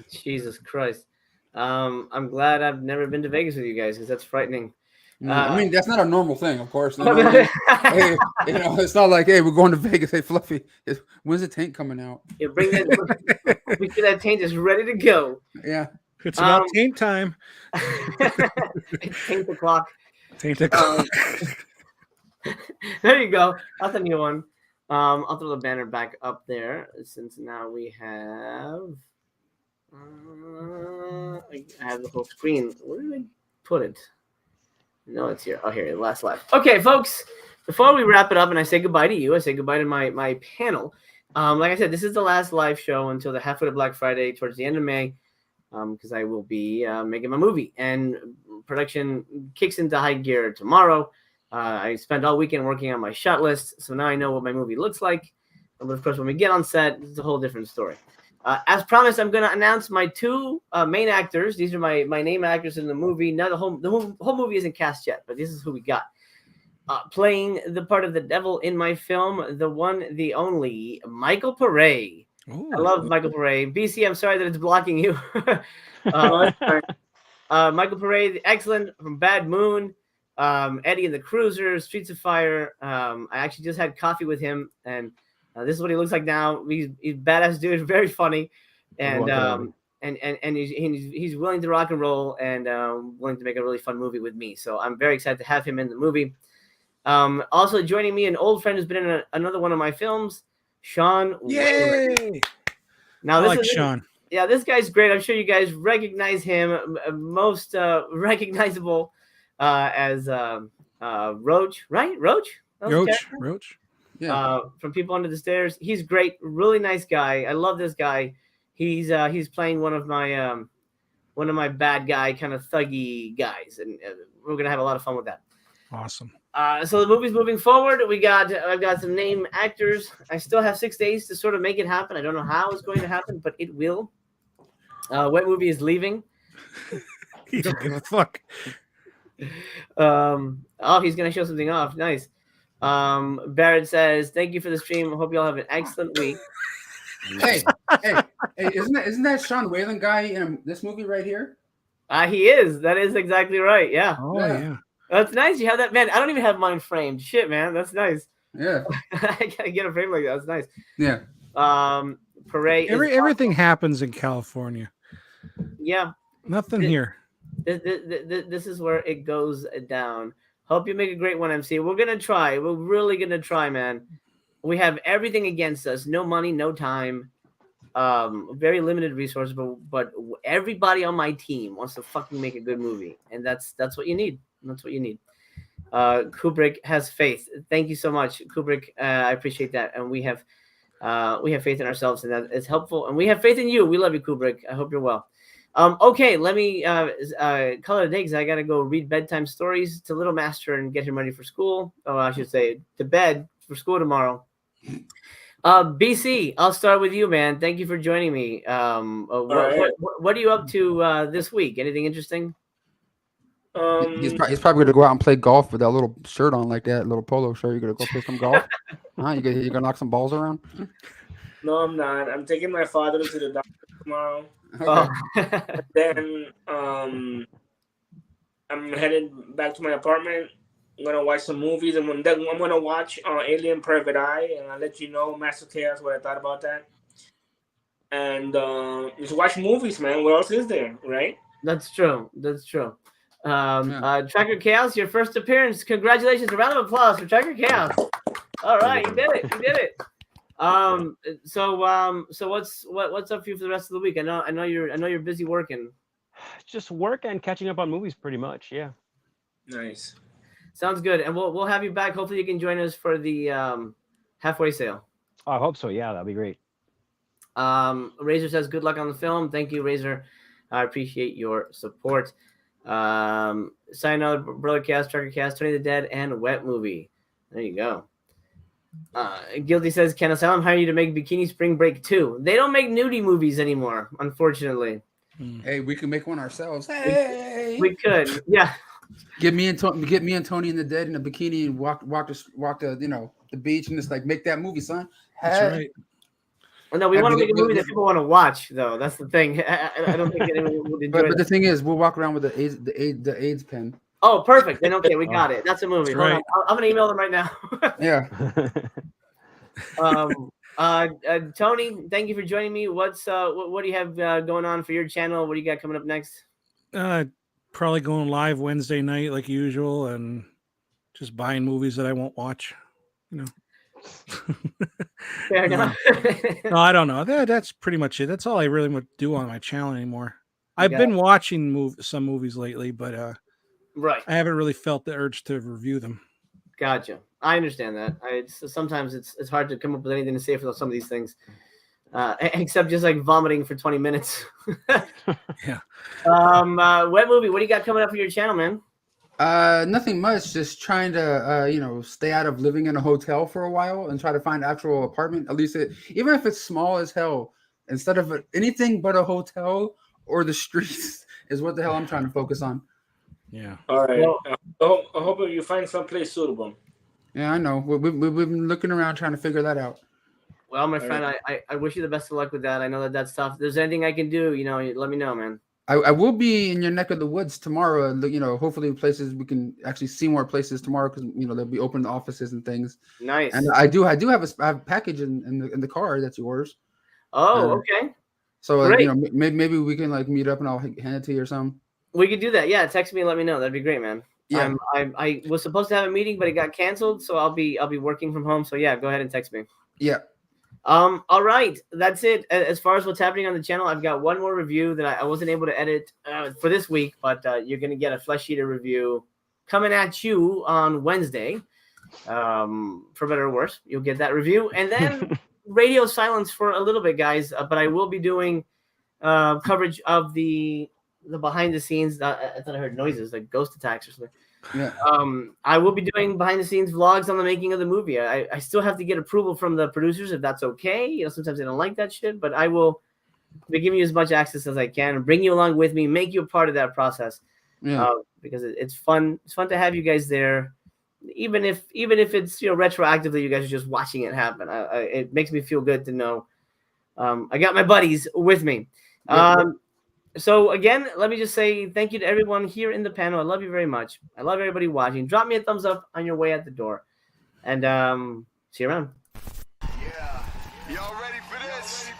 Jesus Christ. I'm glad I've never been to Vegas with you guys because that's frightening. I mean, that's not a normal thing, of course. You know, hey, it's not like, hey, we're going to Vegas. Hey, Fluffy, when's the tank coming out? Yeah, bring that. We see that tank is ready to go. Yeah, it's about taint time. It's taint o'clock. Taint o'clock. There you go. That's a new one. I'll throw the banner back up there since now we have. I have the whole screen. Where did I put it? No, it's here. Oh, here, last live. Okay, folks. Before we wrap it up and I say goodbye to you, I say goodbye to my panel. Like I said, this is the last live show until the halfway to Black Friday towards the end of May, because I will be making my movie and production kicks into high gear tomorrow. I spent all weekend working on my shot list, so now I know what my movie looks like. But of course, when we get on set, it's a whole different story. As promised, I'm going to announce my two main actors. These are my name actors in the movie. Now the whole movie isn't cast yet, but this is who we got. Playing the part of the devil in my film, the one, the only, Michael Pare. I love Michael Pare. BC, I'm sorry that it's blocking you. Michael Pare, the excellent from Bad Moon. Eddie and the Cruiser, Streets of Fire. I actually just had coffee with him, and this is what he looks like now. He's badass dude, very funny, and he's willing to rock and roll and willing to make a really fun movie with me. So I'm very excited to have him in the movie. Also joining me, an old friend who's been in another one of my films, Sean. Yay! Now this is Sean. Yeah, this guy's great. I'm sure you guys recognize him. Most recognizable. As Roach, right? Roach? Roach. Yeah. From People Under the Stairs. He's great, really nice guy. I love this guy. He's playing one of my bad guy kind of thuggy guys, and we're gonna have a lot of fun with that. Awesome. So the movie's moving forward. I've got some name actors. I still have 6 days to sort of make it happen. I don't know how it's going to happen, but it will. Wet Movie is leaving. You don't give a fuck. He's gonna show something off. Nice. Barrett says, "Thank you for the stream. I hope you all have an excellent week." Hey, isn't that Sean Whalen guy in this movie right here? He is. That is exactly right. Yeah. Oh yeah. That's nice. You have that, man. I don't even have mine framed. Shit, man. That's nice. Yeah. I gotta get a frame like that. That's nice. Yeah. Parade. Everything happens in California. Yeah. Nothing here. This is where it goes down. Hope you make a great one, MC. We're gonna try. We're really gonna try, man. We have everything against us. No money, no time. Very limited resources, but everybody on my team wants to fucking make a good movie, and that's what you need. That's what you need. Kubrick has faith. Thank you so much, Kubrick. I appreciate that, and we have faith in ourselves, and that is helpful. And we have faith in you. We love you, Kubrick. I hope you're well. Okay, let me call it a day because I gotta go read bedtime stories to Little Master and get him ready for school. Oh, I should say to bed for school tomorrow. BC, I'll start with you, man. Thank you for joining me. What are you up to this week? Anything interesting? He's probably gonna go out and play golf with that little shirt on, like that little polo shirt. You're gonna go play some golf? You're gonna knock some balls around? No, I'm not. I'm taking my father to the doctor tomorrow. Okay. Then I'm headed back to my apartment. I'm gonna watch some movies, and then I'm gonna watch Alien Private Eye, and I'll let you know, Master Chaos, what I thought about that. And just watch movies, man. What else is there, right? That's true. Tracker Chaos, your first appearance. Congratulations! A round of applause for Tracker Chaos. All right, you did it. So what's up for you for the rest of the week? I know you're busy working. Just work and catching up on movies, pretty much. Yeah. Nice. Sounds good, and we'll have you back. Hopefully, you can join us for the halfway sale. I hope so. Yeah, that'd be great. Razor says, "Good luck on the film." Thank you, Razor. I appreciate your support. Sign out, Brother Cast, Trucker Cast, Tony the Dead, and Wet Movie. There you go. Guilty says, "Can Asylum hire you to make Bikini Spring Break 2?" They don't make nudie movies anymore, unfortunately. Hey, we can make one ourselves. Hey, we could. Yeah. Get me and Tony and the Dead in a bikini and walk the beach and just like make that movie, son. That's right. Well, no, we want to make a movie that people want to watch, though. That's the thing. I don't think anyone would enjoy but the thing is, we'll walk around with the AIDS pen. Oh, perfect. Then okay, we got it. That's a movie. Hold on. I'm gonna email them right now. Yeah. Tony, thank you for joining me. What do you have going on for your channel? What do you got coming up next? Probably going live Wednesday night like usual, and just buying movies that I won't watch. Fair enough. No, I don't know. That's pretty much it. That's all I really do on my channel anymore. I've been watching some movies lately, but right, I haven't really felt the urge to review them. Gotcha. I understand that. Sometimes it's hard to come up with anything to say for some of these things, except just like vomiting for 20 minutes. Yeah. Web Movie, what do you got coming up for your channel, man? Nothing much. Just trying to stay out of living in a hotel for a while and try to find actual apartment. At least even if it's small as hell, instead of anything but a hotel or the streets is what the hell I'm trying to focus on. Yeah. All right. Well, I hope you find someplace suitable. Yeah, I know. We've been looking around trying to figure that out. Well, my friend, I wish you the best of luck with that. I know that's tough. If there's anything I can do, let me know, man. I will be in your neck of the woods tomorrow. Hopefully places we can actually see more places tomorrow because they'll be open offices and things. Nice. And I do have a package in the car that's yours. Oh, okay. So maybe we can meet up and I'll hand it to you or something. We could do that. Yeah, text me and let me know. That'd be great, man. Yeah. I was supposed to have a meeting, but it got canceled, so I'll be working from home. So yeah, go ahead and text me. Yeah. All right, that's it. As far as what's happening on the channel, I've got one more review that I wasn't able to edit for this week, but you're gonna get a Flesh Eater review coming at you on Wednesday. For better or worse, you'll get that review, and then radio silence for a little bit, guys. But I will be doing coverage of the behind the scenes. I thought I heard noises like ghost attacks or something. Yeah. I will be doing behind the scenes vlogs on the making of the movie. I still have to get approval from the producers if that's okay. Sometimes they don't like that shit, but I will be giving you as much access as I can and bring you along with me, make you a part of that process. Yeah. Because it's fun. It's fun to have you guys there, even if it's retroactively you guys are just watching it happen. It makes me feel good to know I got my buddies with me. Yeah. So again, let me just say thank you to everyone here in the panel. I love you very much. I love everybody watching. Drop me a thumbs up on your way out the door. And see you around. Yeah. Y'all ready for this?